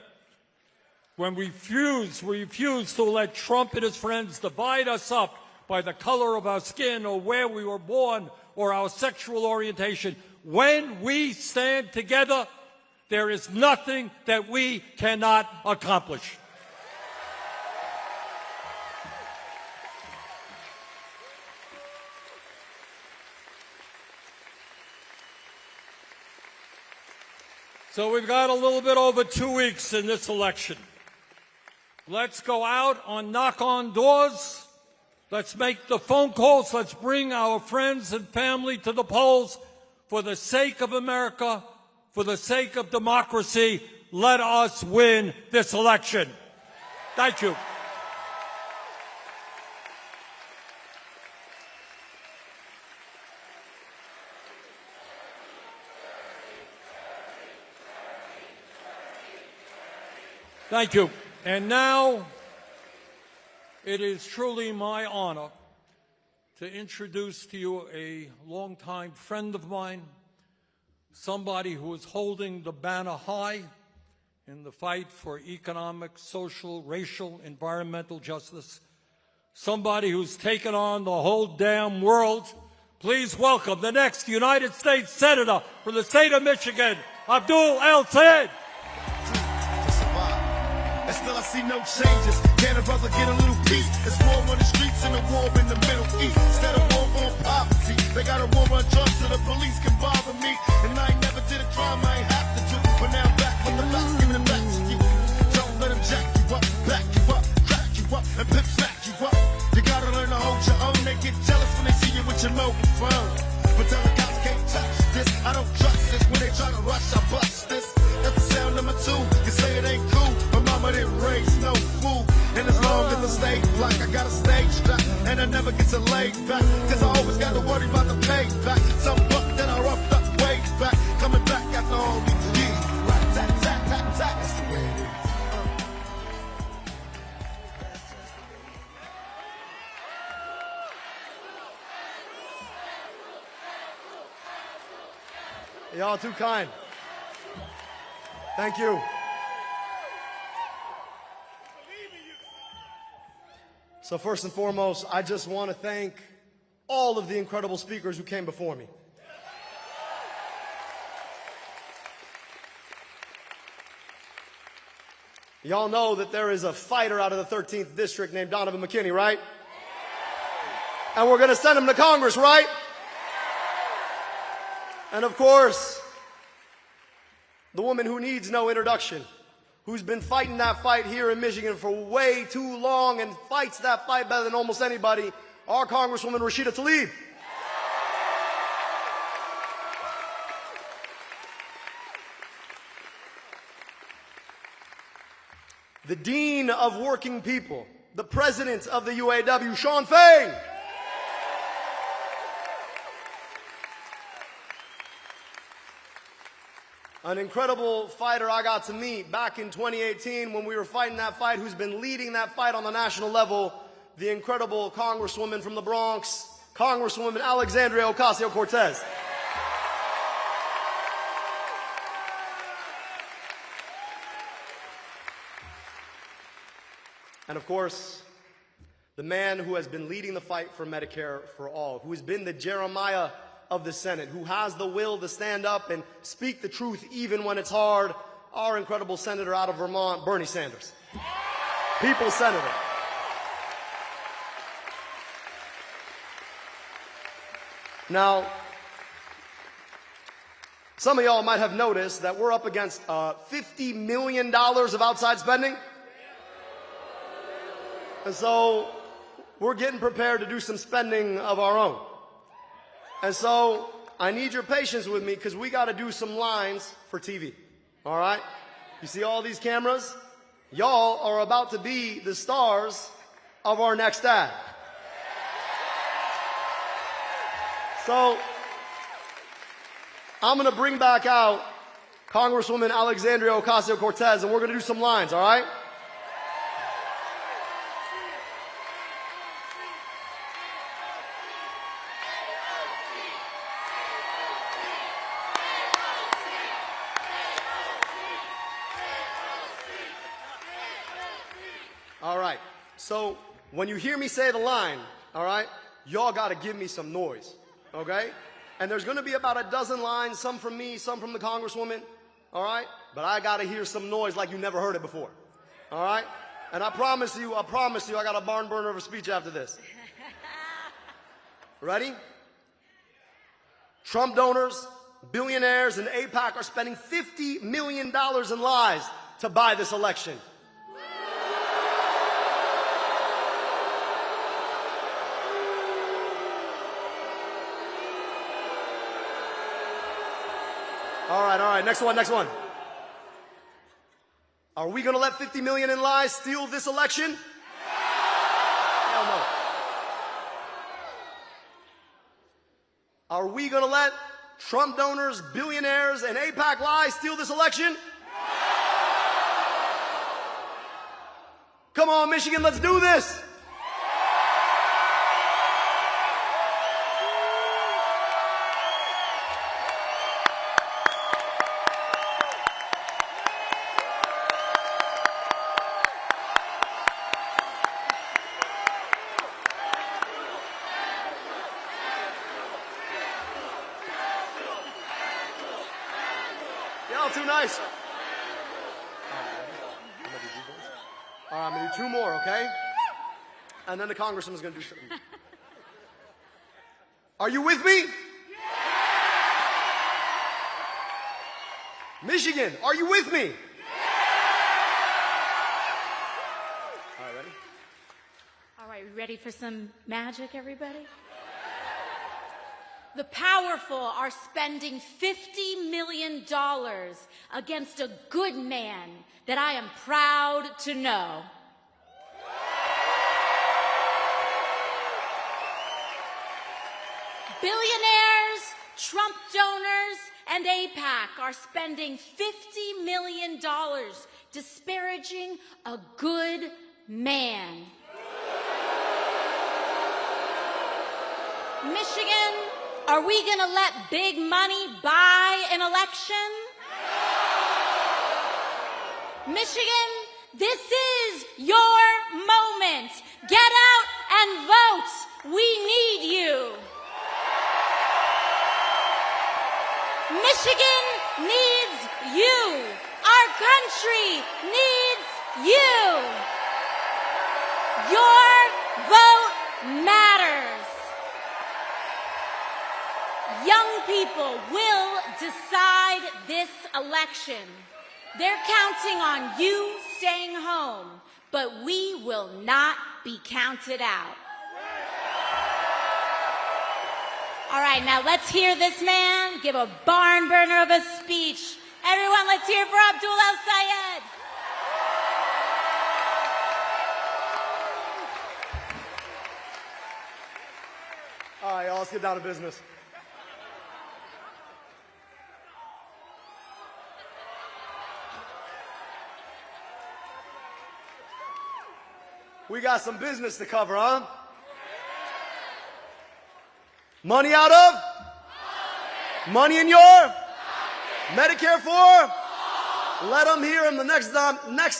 when we refuse to let Trump and his friends divide us up by the color of our skin or where we were born or our sexual orientation, when we stand together, there is nothing that we cannot accomplish. So we've got a little bit over 2 weeks in this election. Let's go out on knock on doors. Let's make the phone calls. Let's bring our friends and family to the polls for the sake of America, for the sake of democracy. Let us win this election. Thank you. Thank you. And now, it is truly my honor to introduce to you a longtime friend of mine, somebody who is holding the banner high in the fight for economic, social, racial, environmental justice, somebody who's taken on the whole damn world. Please welcome the next United States Senator from the state of Michigan, Abdul El-Sayed. And still I see no changes. Can a brother get a little peace? It's war on the streets and a war in the Middle East. Instead of war on poverty, they got a war on drugs so the police can bother me. And I ain't never did a crime I ain't have to do. But now I'm back from the blocks, giving it back to you. Don't let them jack you up, back you up, crack you up, and pimp smack you up. You gotta learn to hold your own. They get jealous when they see you with your mobile phone. But tell the cops can't touch this. I don't trust this. When they try to rush, I bust this. That's the sound number 2. You say it ain't cool. Mama didn't raise no fool. And as long as I stay black, I got a stage strap. And I never get to lay back. Cause I always got to worry about the payback. Some buck that I roughed up way back. Coming back after all these years. Right, tack, tack, tack, tack. That's the way it is. Y'all too kind. Thank you. So first and foremost, I just want to thank all of the incredible speakers who came before me. Y'all know that there is a fighter out of the 13th district named Donovan McKinney, right? And we're going to send him to Congress, right? And of course, the woman who needs no introduction, who's been fighting that fight here in Michigan for way too long and fights that fight better than almost anybody, our Congresswoman Rashida Tlaib. The Dean of Working People, the President of the UAW, Shawn Fain. An incredible fighter I got to meet back in 2018 when we were fighting that fight, who's been leading that fight on the national level, the incredible Congresswoman from the Bronx, Congresswoman Alexandria Ocasio-Cortez. And of course, The man who has been leading the fight for Medicare for all, who has been the Jeremiah of the Senate, who has the will to stand up and speak the truth even when it's hard, our incredible senator out of Vermont, Bernie Sanders. People's senator. Now, some of y'all might have noticed that we're up against $50 million of outside spending. And so we're getting prepared to do some spending of our own. And so I need your patience with me because we got to do some lines for TV. All right? You see all these cameras? Y'all are about to be the stars of our next ad. So I'm going to bring back out Congresswoman Alexandria Ocasio-Cortez, and we're going to do some lines, all right? All right. So when you hear me say the line, all right, y'all got to give me some noise, okay? And there's going to be about a dozen lines, some from me, some from the Congresswoman, all right? But I got to hear some noise like you never heard it before, all right? And I promise you, I got a barn burner of a speech after this. Ready? Trump donors, billionaires, and APAC are spending $50 million in lies to buy this election. All right, next one. Are we going to let 50 million in lies steal this election? Hell no. Are we going to let Trump donors, billionaires, and APAC lies steal this election? Come on, Michigan, let's do this. Y'all too nice. All right, I'm going to do two more, okay? And then the Congressman's going to do something. Are you with me? Michigan, are you with me? All right, ready? All right, ready for some magic, everybody? The powerful are spending $50 million against a good man that I am proud to know. Billionaires, Trump donors, and APAC are spending $50 million disparaging a good man. Michigan, are we going to let big money buy an election? Michigan, this is your moment. Get out and vote. We need you. Michigan needs you. Our country needs you. Your vote matters. Young people will decide this election. They're counting on you staying home, but we will not be counted out. All right, now let's hear this man give a barn burner of a speech. Everyone, let's hear for Abdul El-Sayed. All right, y'all, let's get down to business. We got some business to cover, huh? Money out of? Money in your? Medicare for? Let them hear him the next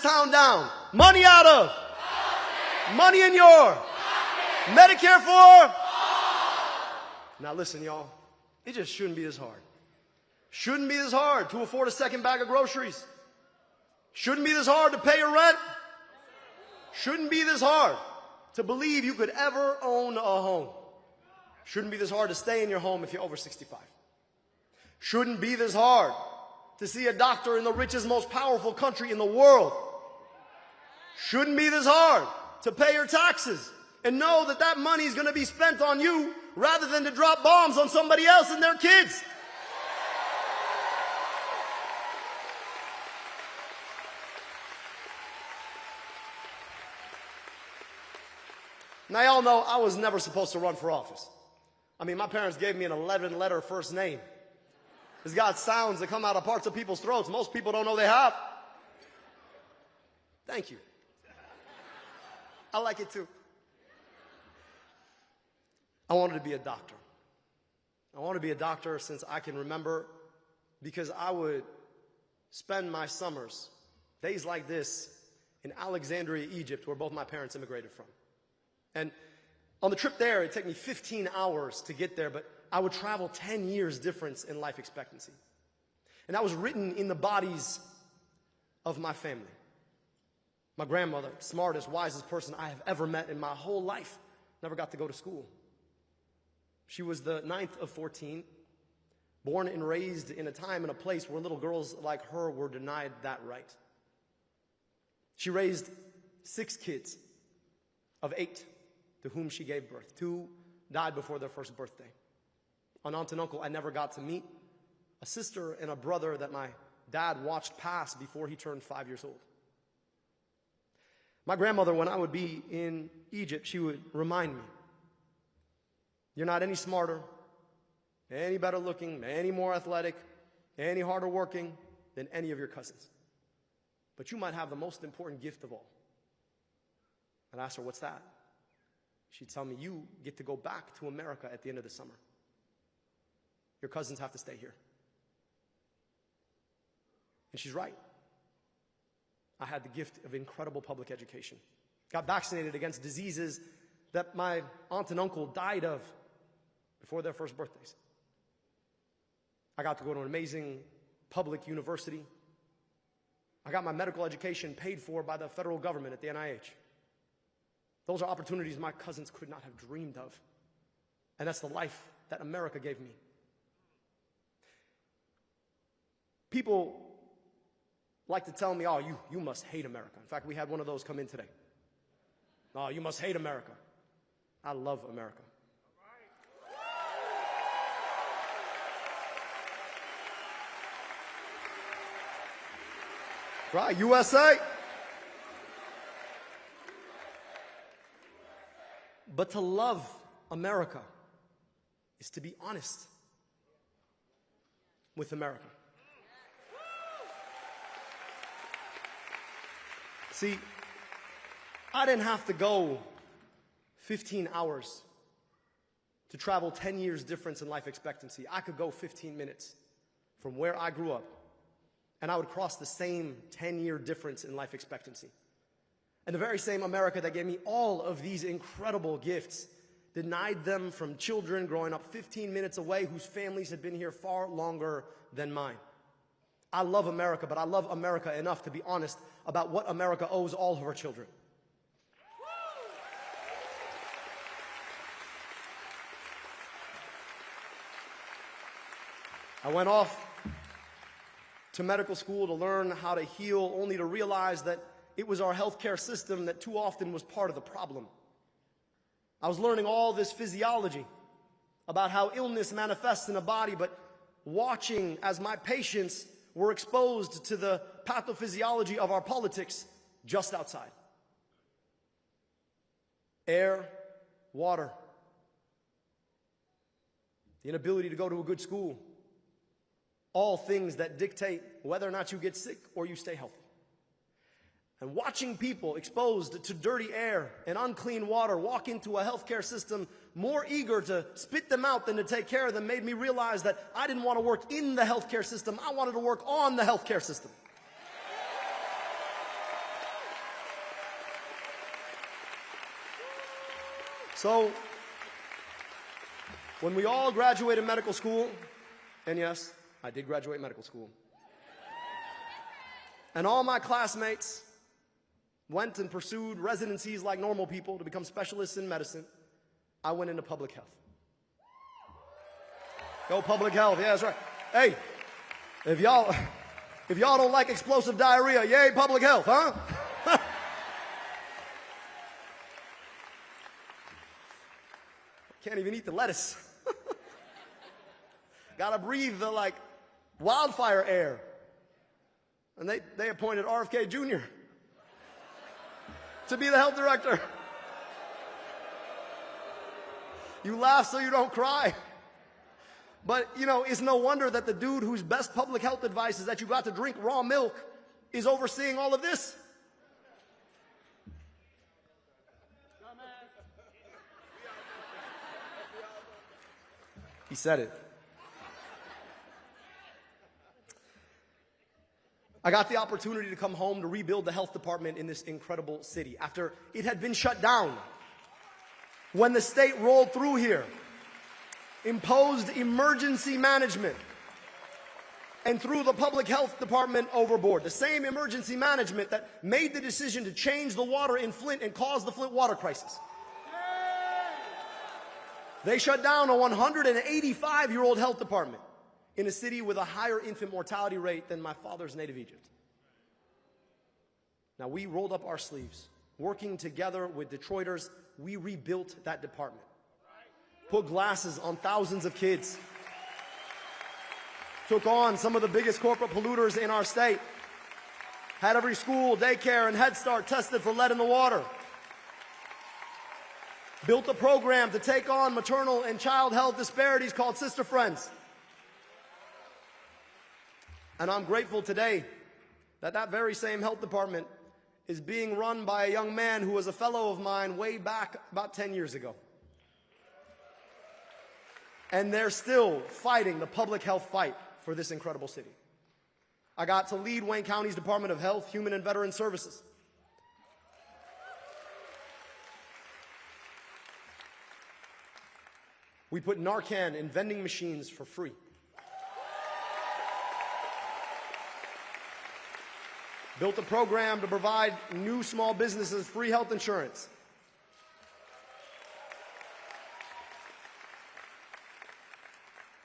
town down. Money out of? Money in your? Medicare for? Now listen, y'all. It just shouldn't be this hard. Shouldn't be this hard to afford a second bag of groceries. Shouldn't be this hard to pay your rent. Shouldn't be this hard to believe you could ever own a home. Shouldn't be this hard to stay in your home if you're over 65. Shouldn't be this hard to see a doctor in the richest, most powerful country in the world. Shouldn't be this hard to pay your taxes and know that that money is going to be spent on you rather than to drop bombs on somebody else and their kids. Now, y'all know I was never supposed to run for office. I mean, my parents gave me an 11-letter first name. It's got sounds that come out of parts of people's throats most people don't know they have. Thank you. I like it too. I wanted to be a doctor. I wanted to be a doctor since I can remember, because I would spend my summers, days like this, in Alexandria, Egypt, where both my parents immigrated from. And on the trip there, it'd take me 15 hours to get there, but I would travel 10 years difference in life expectancy. And that was written in the bodies of my family. My grandmother, smartest, wisest person I have ever met in my whole life, never got to go to school. She was the 9th of 14, born and raised in a time and a place where little girls like her were denied that right. She raised 6 kids of 8 to whom she gave birth. 2 died before their first birthday. An aunt and uncle I never got to meet. A sister and a brother that my dad watched pass before he turned 5 years old. My grandmother, when I would be in Egypt, she would remind me, you're not any smarter, any better looking, any more athletic, any harder working than any of your cousins. But you might have the most important gift of all. And I asked her, what's that? She'd tell me, you get to go back to America at the end of the summer. Your cousins have to stay here. And she's right. I had the gift of incredible public education. Got vaccinated against diseases that my aunt and uncle died of before their first birthdays. I got to go to an amazing public university. I got my medical education paid for by the federal government at the NIH. Those are opportunities my cousins could not have dreamed of. And that's the life that America gave me. People like to tell me, oh, you must hate America. In fact, we had one of those come in today. Oh, you must hate America. I love America. Right, USA. But to love America is to be honest with America. See, I didn't have to go 15 hours to travel 10 years difference in life expectancy. I could go 15 minutes from where I grew up, and I would cross the same 10-year difference in life expectancy. And the very same America that gave me all of these incredible gifts denied them from children growing up 15 minutes away whose families had been here far longer than mine. I love America, but I love America enough to be honest about what America owes all of her children. I went off to medical school to learn how to heal, only to realize that it was our healthcare system that too often was part of the problem. I was learning all this physiology about how illness manifests in a body, but watching as my patients were exposed to the pathophysiology of our politics just outside. Air, water, the inability to go to a good school, all things that dictate whether or not you get sick or you stay healthy. And watching people exposed to dirty air and unclean water walk into a healthcare system more eager to spit them out than to take care of them made me realize that I didn't want to work in the healthcare system. I wanted to work on the healthcare system. So, when we all graduated medical school, and yes, I did graduate medical school, and all my classmates went and pursued residencies like normal people to become specialists in medicine, I went into public health. Go public health, yeah, that's right. Hey, if y'all don't like explosive diarrhea, yay, public health, huh? Can't even eat the lettuce. Gotta breathe the, like, wildfire air. And they appointed RFK Jr. to be the health director. You laugh so you don't cry. But, you know, it's no wonder that the dude whose best public health advice is that you got to drink raw milk is overseeing all of this. He said it. I got the opportunity to come home to rebuild the health department in this incredible city after it had been shut down. When the state rolled through here, imposed emergency management, and threw the public health department overboard. The same emergency management that made the decision to change the water in Flint and caused the Flint water crisis. They shut down a 185-year-old health department in a city with a higher infant mortality rate than my father's native Egypt. Now, we rolled up our sleeves. Working together with Detroiters, we rebuilt that department. Put glasses on thousands of kids. Took on some of the biggest corporate polluters in our state. Had every school, daycare, and Head Start tested for lead in the water. Built a program to take on maternal and child health disparities called Sister Friends. And I'm grateful today that that very same health department is being run by a young man who was a fellow of mine way back about 10 years ago. And they're still fighting the public health fight for this incredible city. I got to lead Wayne County's Department of Health, Human and Veteran Services. We put Narcan in vending machines for free. Built a program to provide new small businesses free health insurance.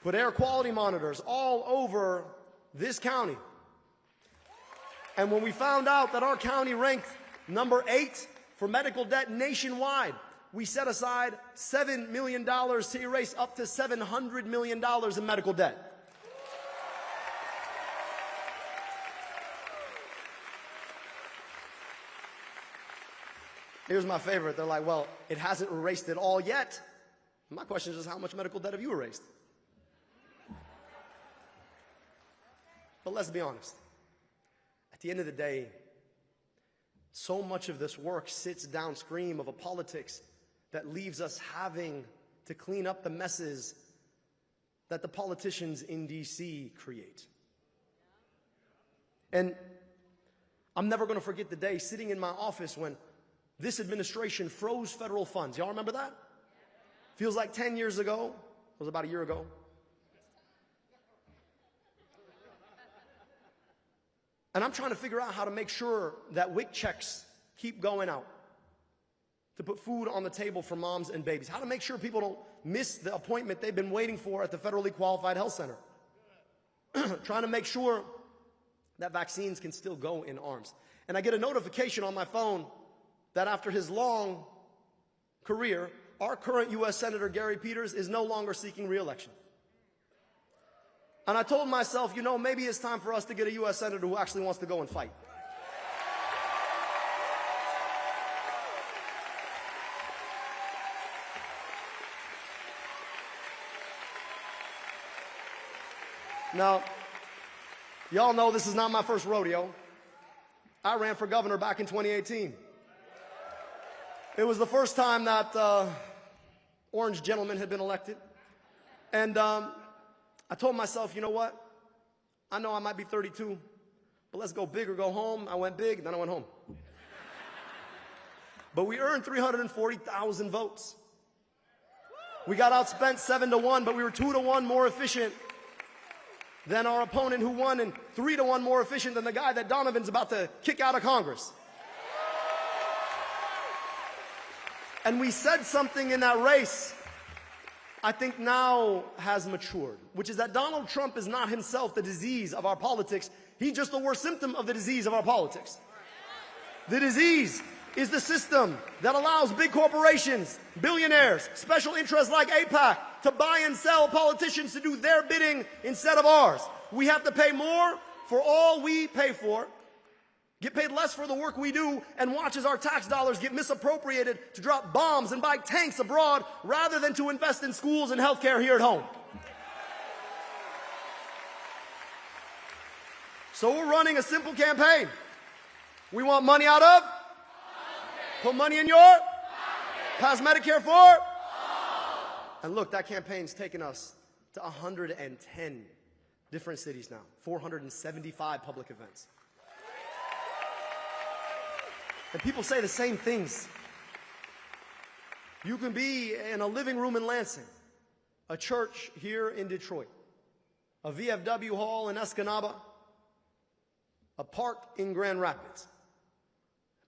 Put air quality monitors all over this county. And when we found out that our county ranked number 8 for medical debt nationwide, we set aside $7 million to erase up to $700 million in medical debt. Here's my favorite. They're like, well, it hasn't erased it all yet. My question is just how much medical debt have you erased? But let's be honest. At the end of the day, so much of this work sits downstream of a politics that leaves us having to clean up the messes that the politicians in D.C. create. And I'm never going to forget the day sitting in my office when this administration froze federal funds. Y'all remember that? Feels like 10 years ago. It was about a year ago. And I'm trying to figure out how to make sure that WIC checks keep going out to put food on the table for moms and babies. How to make sure people don't miss the appointment they've been waiting for at the federally qualified health center. Trying to make sure that vaccines can still go in arms. And I get a notification on my phone that after his long career, our current U.S. Senator Gary Peters is no longer seeking re-election. And I told myself, you know, maybe it's time for us to get a U.S. Senator who actually wants to go and fight. Now, y'all know this is not my first rodeo. I ran for governor back in 2018. It was the first time that orange gentleman had been elected. And I told myself, you know what? I know I might be 32, but let's go big or go home. I went big, then I went home. But we earned 340,000 votes. We got outspent 7-1, but we were 2-1 more efficient than our opponent who won, and 3-1 more efficient than the guy that Donovan's about to kick out of Congress. And we said something in that race I think now has matured, which is that Donald Trump is not himself the disease of our politics. He's just the worst symptom of the disease of our politics. The disease is the system that allows big corporations, billionaires, special interests like APAC to buy and sell politicians to do their bidding instead of ours. We have to pay more for all we pay for, get paid less for the work we do, and watch as our tax dollars get misappropriated to drop bombs and buy tanks abroad rather than to invest in schools and healthcare here at home. So we're running a simple campaign. We want money out of? Put money in your? Pass Medicare for? And look, that campaign's taken us to 110 different cities now, 475 public events. And people say the same things. You can be in a living room in Lansing, a church here in Detroit, a VFW hall in Escanaba, a park in Grand Rapids.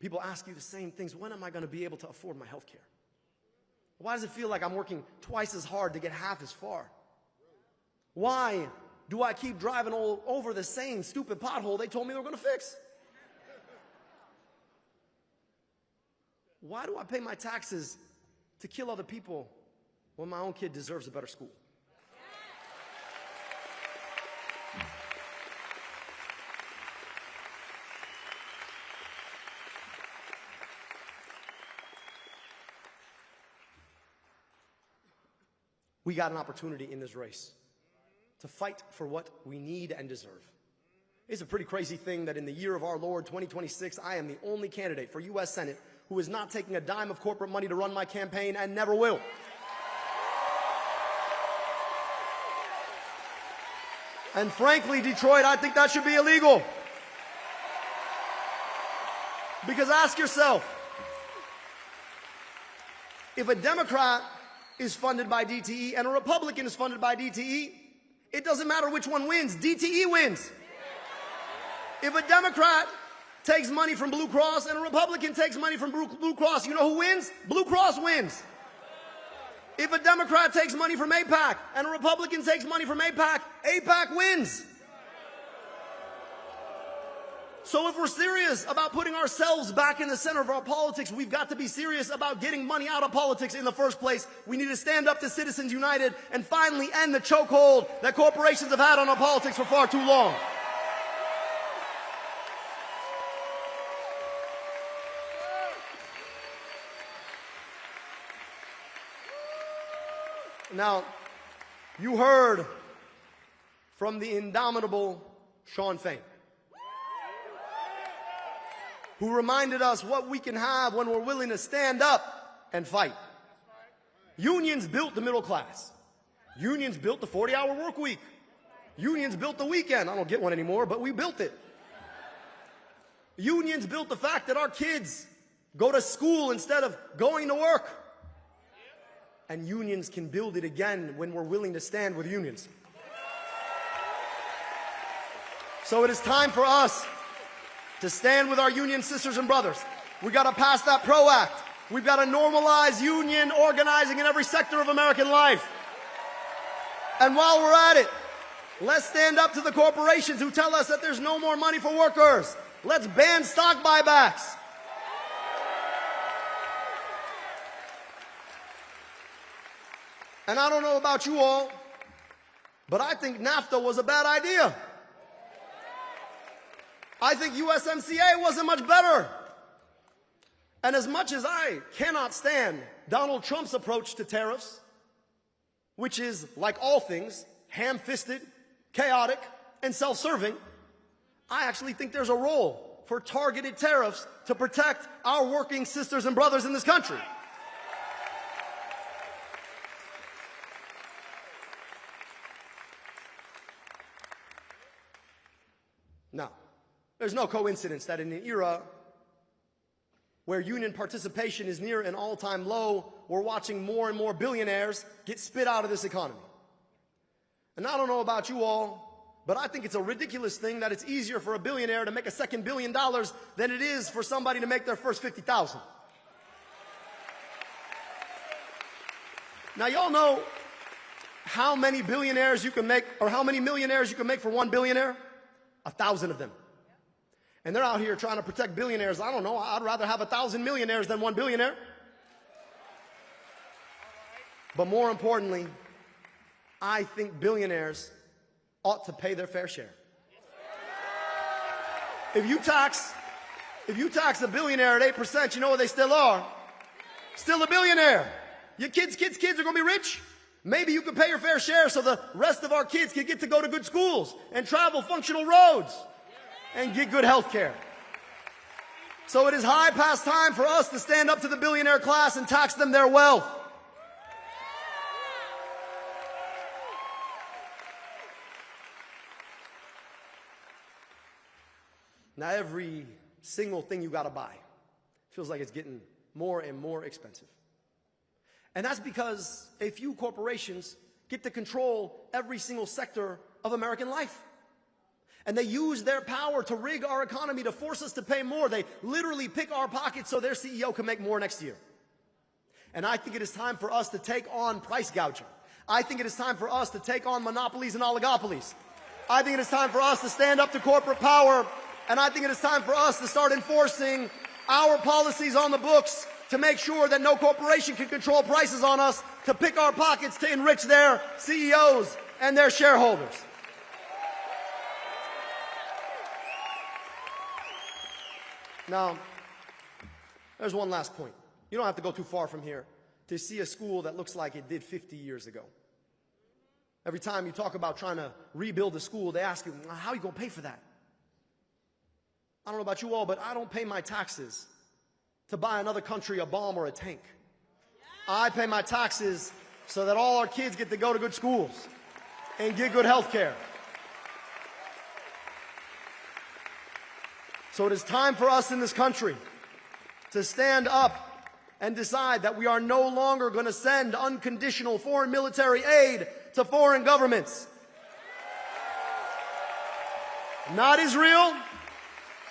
People ask you the same things. When am I going to be able to afford my health care? Why does it feel like I'm working twice as hard to get half as far? Why do I keep driving all over the same stupid pothole they told me they were going to fix? Why do I pay my taxes to kill other people when my own kid deserves a better school? We got an opportunity in this race to fight for what we need and deserve. It's a pretty crazy thing that in the year of our Lord, 2026, I am the only candidate for U.S. Senate who is not taking a dime of corporate money to run my campaign and never will. And frankly, Detroit, I think that should be illegal. Because ask yourself, if a Democrat is funded by DTE and a Republican is funded by DTE, it doesn't matter which one wins, DTE wins. If a Democrat takes money from Blue Cross and a Republican takes money from Blue Cross, you know who wins? Blue Cross wins. If a Democrat takes money from APAC and a Republican takes money from APAC, APAC wins. So if we're serious about putting ourselves back in the center of our politics, we've got to be serious about getting money out of politics in the first place. We need to stand up to Citizens United and finally end the chokehold that corporations have had on our politics for far too long. Now, you heard from the indomitable Shawn Fain, who reminded us what we can have when we're willing to stand up and fight. Unions built the middle class. Unions built the 40-hour work week. Unions built the weekend. I don't get one anymore, but we built it. Unions built the fact that our kids go to school instead of going to work. And unions can build it again when we're willing to stand with unions. So it is time for us to stand with our union sisters and brothers. We got to pass that PRO Act. We've got to normalize union organizing in every sector of American life. And while we're at it, let's stand up to the corporations who tell us that there's no more money for workers. Let's ban stock buybacks. And I don't know about you all, but I think NAFTA was a bad idea. I think USMCA wasn't much better. And as much as I cannot stand Donald Trump's approach to tariffs, which is, like all things, ham-fisted, chaotic, and self-serving, I actually think there's a role for targeted tariffs to protect our working sisters and brothers in this country. Now, there's no coincidence that in an era where union participation is near an all-time low, we're watching more and more billionaires get spit out of this economy. And I don't know about you all, but I think it's a ridiculous thing that it's easier for a billionaire to make a second $1 billion than it is for somebody to make their first 50,000. Now, y'all know how many billionaires you can make, or how many millionaires you can make for one billionaire? 1,000 of them. And they're out here trying to protect billionaires. I don't know, I'd rather have 1,000 millionaires than one billionaire. But more importantly, I think billionaires ought to pay their fair share. If you tax a billionaire at 8%, you know what they still are? Still a billionaire. Your kids are going to be rich. Maybe you can pay your fair share so the rest of our kids can get to go to good schools and travel functional roads and get good health care. So it is high past time for us to stand up to the billionaire class and tax them their wealth. Now every single thing you got to buy feels like it's getting more and more expensive. And that's because a few corporations get to control every single sector of American life. And they use their power to rig our economy to force us to pay more. They literally pick our pockets so their CEO can make more next year. And I think it is time for us to take on price gouging. I think it is time for us to take on monopolies and oligopolies. I think it is time for us to stand up to corporate power. And I think it is time for us to start enforcing our policies on the books to make sure that no corporation can control prices on us, to pick our pockets, to enrich their CEOs and their shareholders. Now, there's one last point. You don't have to go too far from here to see a school that looks like it did 50 years ago. Every time you talk about trying to rebuild a school, they ask you, how are you going to pay for that? I don't know about you all, but I don't pay my taxes to buy another country a bomb or a tank. I pay my taxes so that all our kids get to go to good schools and get good health care. So it is time for us in this country to stand up and decide that we are no longer going to send unconditional foreign military aid to foreign governments. Not Israel,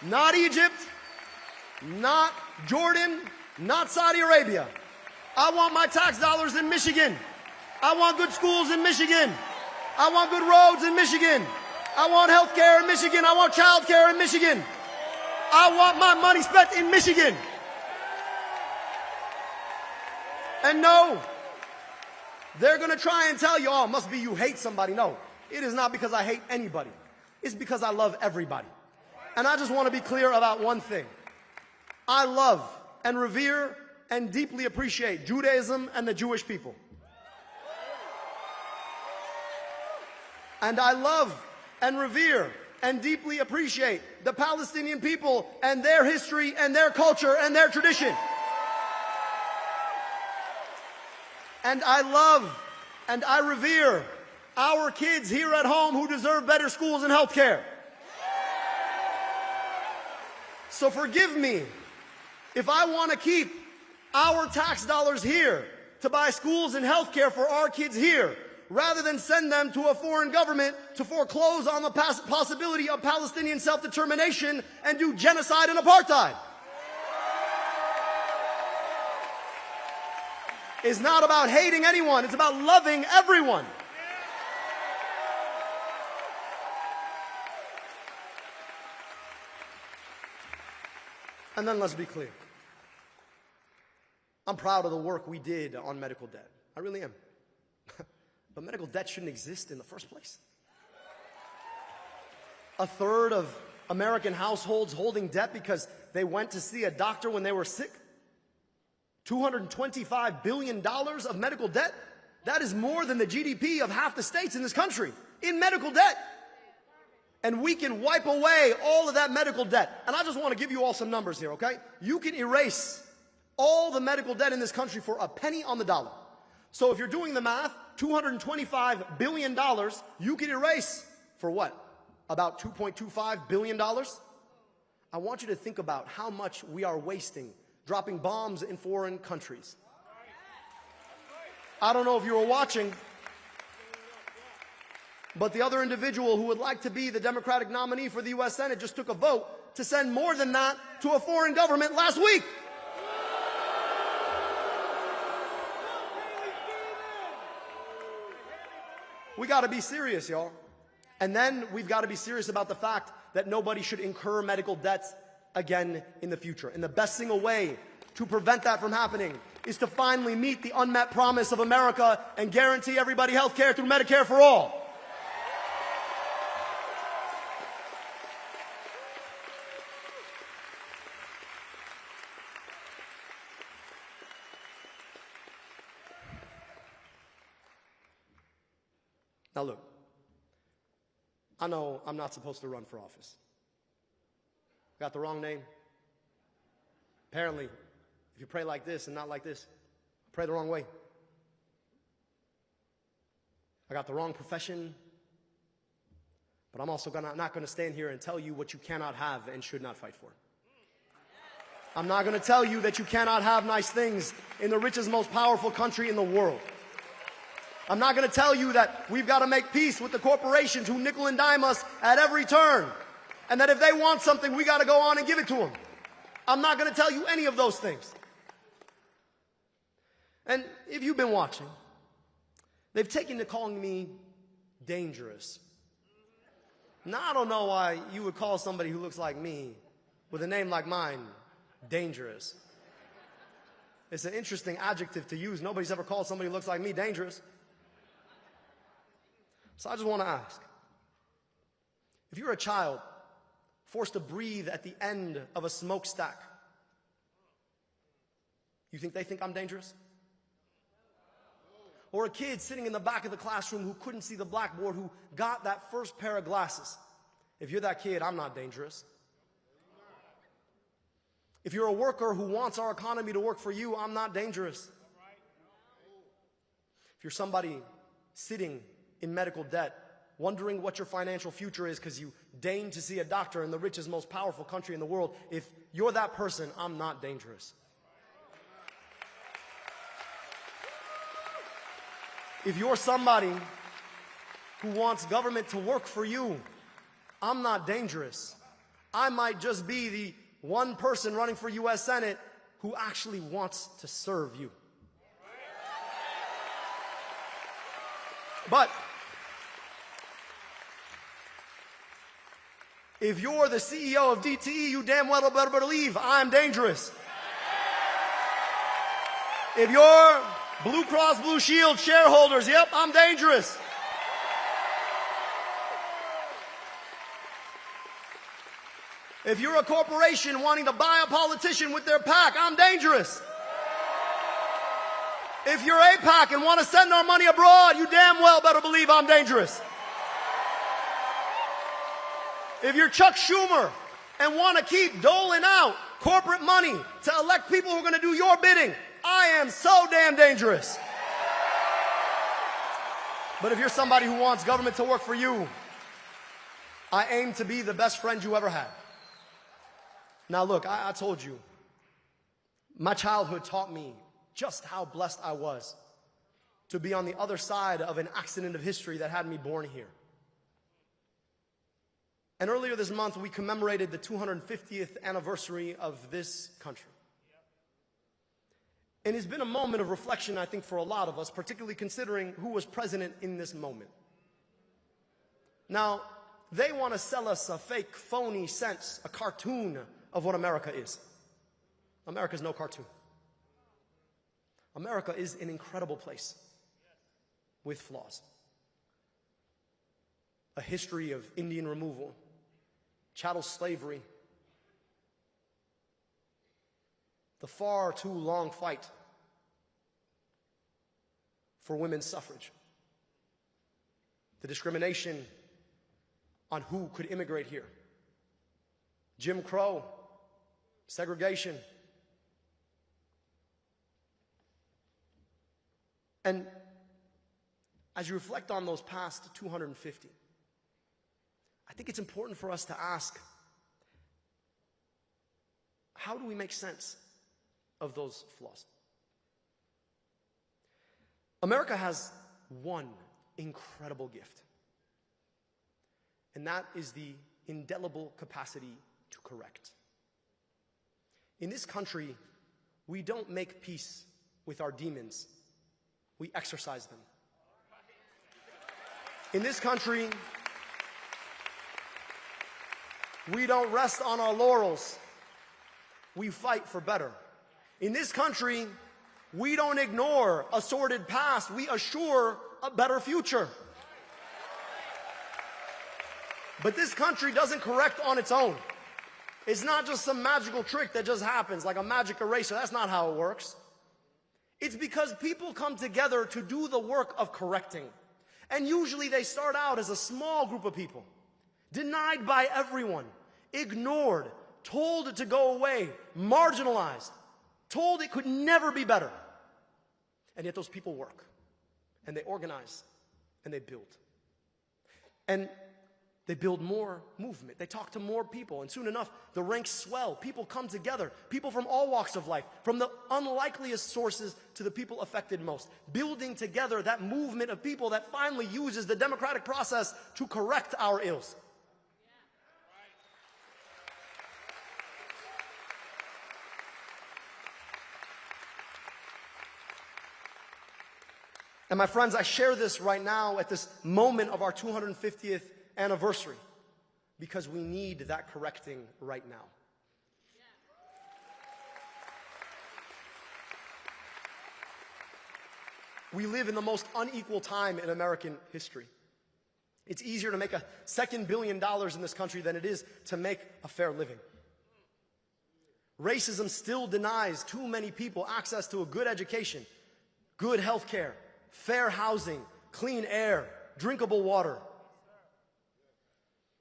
not Egypt, not Jordan, not Saudi Arabia. I want my tax dollars in Michigan. I want good schools in Michigan. I want good roads in Michigan. I want health care in Michigan. I want child care in Michigan. I want my money spent in Michigan. And no, they're going to try and tell you, oh, it must be you hate somebody. No, it is not because I hate anybody. It's because I love everybody. And I just want to be clear about one thing. I love and revere and deeply appreciate Judaism and the Jewish people. And I love and revere and deeply appreciate the Palestinian people and their history and their culture and their tradition. And I love and I revere our kids here at home who deserve better schools and health care. So forgive me if I want to keep our tax dollars here to buy schools and health care for our kids here, rather than send them to a foreign government to foreclose on the possibility of Palestinian self-determination and do genocide and apartheid. It's not about hating anyone, it's about loving everyone. And then let's be clear. I'm proud of the work we did on medical debt. I really am. But medical debt shouldn't exist in the first place. A third of American households holding debt because they went to see a doctor when they were sick. $225 billion of medical debt. That is more than the GDP of half the states in this country in medical debt. And we can wipe away all of that medical debt. And I just want to give you all some numbers here, okay? You can erase all the medical debt in this country for a penny on the dollar. So if you're doing the math, $225 billion, you can erase for what? About $2.25 billion? I want you to think about how much we are wasting dropping bombs in foreign countries. I don't know if you were watching, but the other individual who would like to be the Democratic nominee for the U.S. Senate just took a vote to send more than that to a foreign government last week. We got to be serious, y'all. And then we've got to be serious about the fact that nobody should incur medical debts again in the future. And the best single way to prevent that from happening is to finally meet the unmet promise of America and guarantee everybody health care through Medicare for all. Now look, I know I'm not supposed to run for office. Got the wrong name? Apparently, if you pray like this and not like this, pray the wrong way. I got the wrong profession, but I'm also not going to stand here and tell you what you cannot have and should not fight for. I'm not going to tell you that you cannot have nice things in the richest, most powerful country in the world. I'm not going to tell you that we've got to make peace with the corporations who nickel and dime us at every turn, and that if they want something, we got to go on and give it to them. I'm not going to tell you any of those things. And if you've been watching, they've taken to calling me dangerous. Now, I don't know why you would call somebody who looks like me with a name like mine dangerous. It's an interesting adjective to use. Nobody's ever called somebody who looks like me dangerous. So I just want to ask, if you're a child forced to breathe at the end of a smokestack, you think they think I'm dangerous? Or a kid sitting in the back of the classroom who couldn't see the blackboard, who got that first pair of glasses. If you're that kid, I'm not dangerous. If you're a worker who wants our economy to work for you, I'm not dangerous. If you're somebody sitting in medical debt, wondering what your financial future is because you deign to see a doctor in the richest, most powerful country in the world, if you're that person, I'm not dangerous. If you're somebody who wants government to work for you, I'm not dangerous. I might just be the one person running for U.S. Senate who actually wants to serve you. But if you're the CEO of DTE, you damn well better believe I'm dangerous. If you're Blue Cross Blue Shield shareholders, yep, I'm dangerous. If you're a corporation wanting to buy a politician with their PAC, I'm dangerous. If you're APAC and want to send our money abroad, you damn well better believe I'm dangerous. If you're Chuck Schumer and want to keep doling out corporate money to elect people who are going to do your bidding, I am so damn dangerous. But if you're somebody who wants government to work for you, I aim to be the best friend you ever had. Now look, I told you, my childhood taught me just how blessed I was to be on the other side of an accident of history that had me born here. And earlier this month, we commemorated the 250th anniversary of this country. And it's been a moment of reflection, I think, for a lot of us, particularly considering who was president in this moment. Now, they want to sell us a fake, phony sense, a cartoon of what America is. America's no cartoon. America is an incredible place with flaws. A history of Indian removal, chattel slavery, the far too long fight for women's suffrage, the discrimination on who could immigrate here, Jim Crow, segregation. And as you reflect on those past 250, I think it's important for us to ask, how do we make sense of those flaws. America has one incredible gift, and that is the indelible capacity to correct. In this country, we don't make peace with our demons, we exorcise them. In this country, we don't rest on our laurels, we fight for better. In this country, we don't ignore a sordid past, we assure a better future. But this country doesn't correct on its own. It's not just some magical trick that just happens, like a magic eraser. That's not how it works. It's because people come together to do the work of correcting. And usually they start out as a small group of people, denied by everyone, ignored, told to go away, marginalized, told it could never be better. And yet those people work, and they organize, and they build. And they build more movement. They talk to more people, and soon enough, the ranks swell. People come together, people from all walks of life, from the unlikeliest sources to the people affected most, building together that movement of people that finally uses the democratic process to correct our ills. And my friends, I share this right now at this moment of our 250th anniversary because we need that correcting right now. We live in the most unequal time in American history. It's easier to make a second $2 billion in this country than it is to make a fair living. Racism still denies too many people access to a good education, good health care, fair housing, clean air, drinkable water.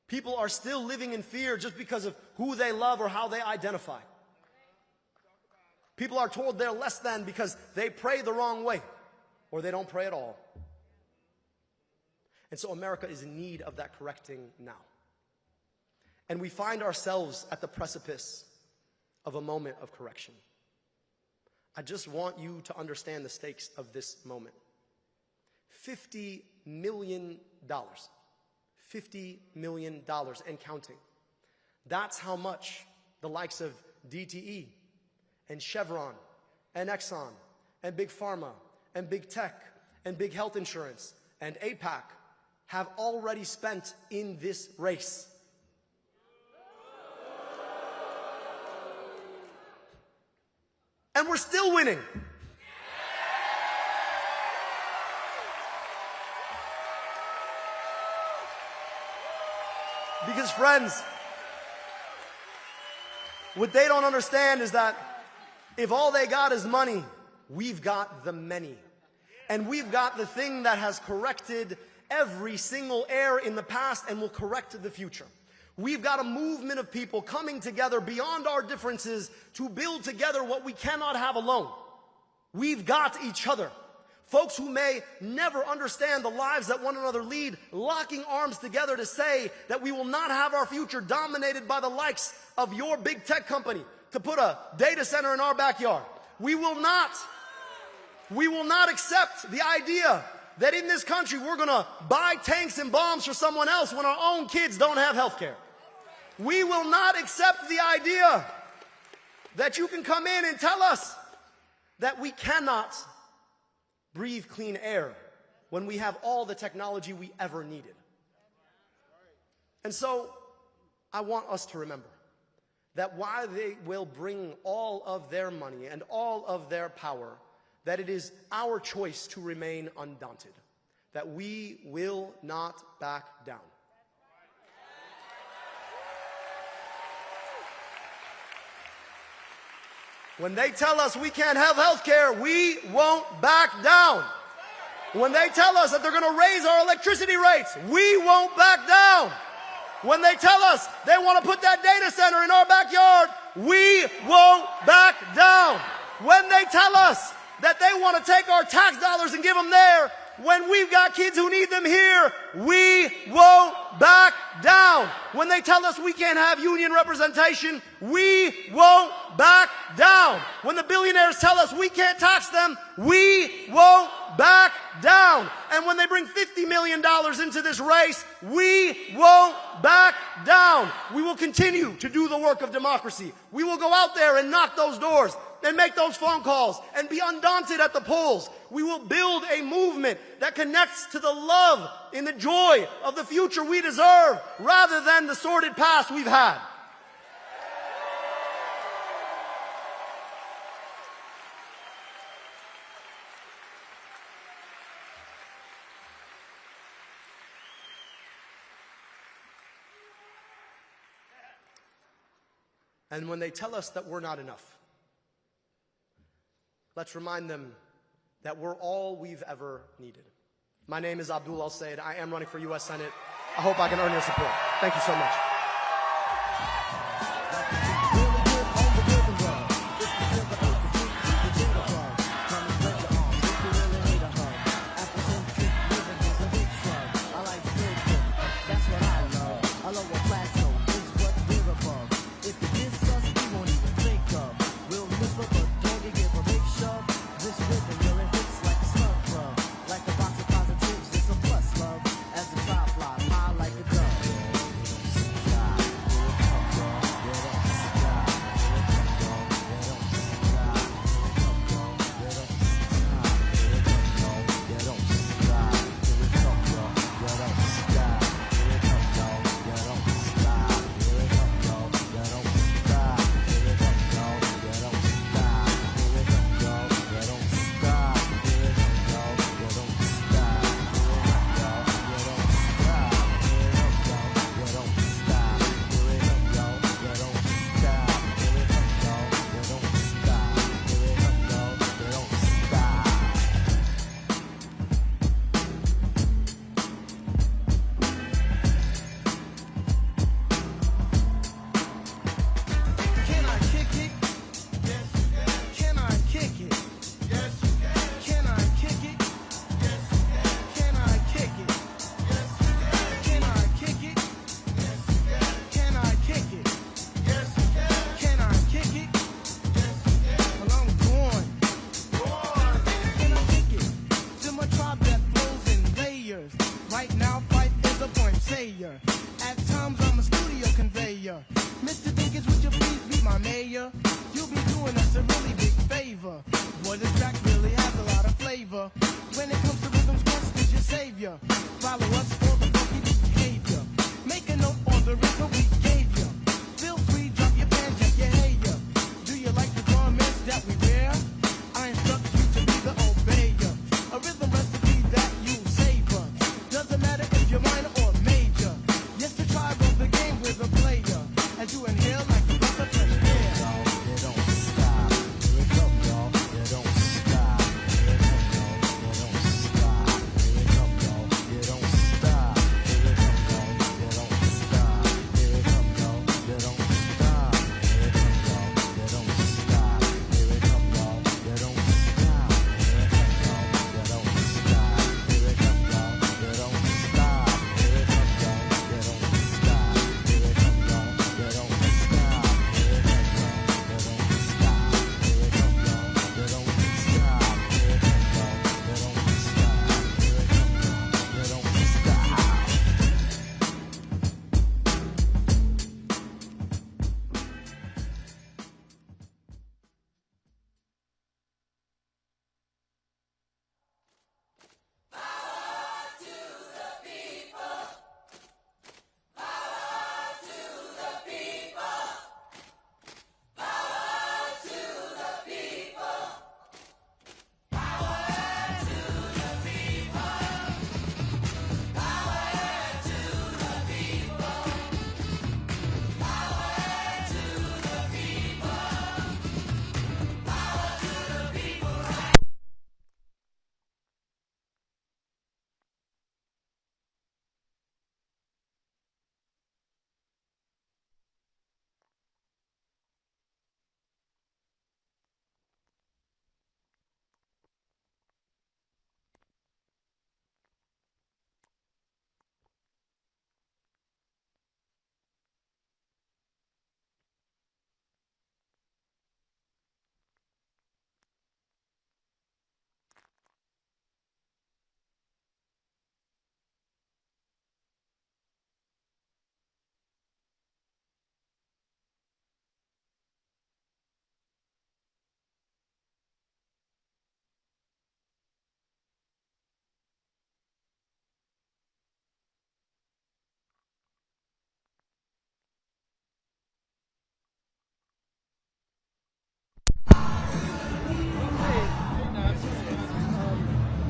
People are still living in fear just because of who they love or how they identify. People are told they're less than because they pray the wrong way or they don't pray at all. And so America is in need of that correcting now. And we find ourselves at the precipice of a moment of correction. I just want you to understand the stakes of this moment. $50 million. $50 million and counting. That's how much the likes of DTE and Chevron and Exxon and Big Pharma and Big Tech and Big Health Insurance and APAC have already spent in this race. And we're still winning. Because friends, what they don't understand is that if all they got is money, we've got the many. And we've got the thing that has corrected every single error in the past and will correct the future. We've got a movement of people coming together beyond our differences to build together what we cannot have alone. We've got each other. Folks who may never understand the lives that one another lead, locking arms together to say that we will not have our future dominated by the likes of your big tech company to put a data center in our backyard. We will not accept the idea that in this country we're going to buy tanks and bombs for someone else when our own kids don't have health care. We will not accept the idea that you can come in and tell us that we cannot breathe clean air when we have all the technology we ever needed. And so I want us to remember that while they will bring all of their money and all of their power, that it is our choice to remain undaunted, that we will not back down. When they tell us we can't have health care, we won't back down. When they tell us that they're going to raise our electricity rates, we won't back down. When they tell us they want to put that data center in our backyard, we won't back down. When they tell us that they want to take our tax dollars and give them there, When we've got kids who need them here, we won't back down. When they tell us we can't have union representation, we won't back down. When the billionaires tell us we can't tax them, we won't back down. And when they bring $50 million into this race, we won't back down. We will continue to do the work of democracy. We will go out there and knock those doors and make those phone calls and be undaunted at the polls. We will build a movement that connects to the love and the joy of the future we deserve rather than the sordid past we've had. And when they tell us that we're not enough, let's remind them that we're all we've ever needed. My name is Abdul El-Sayed. I am running for U.S. Senate. I hope I can earn your support. Thank you so much.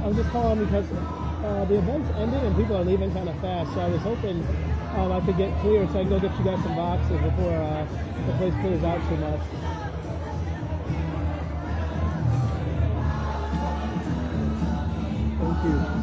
I'm just calling because the event's ended and people are leaving kind of fast, so I was hoping I could get cleared so I can go get you guys some boxes before the place clears out too much. Thank you.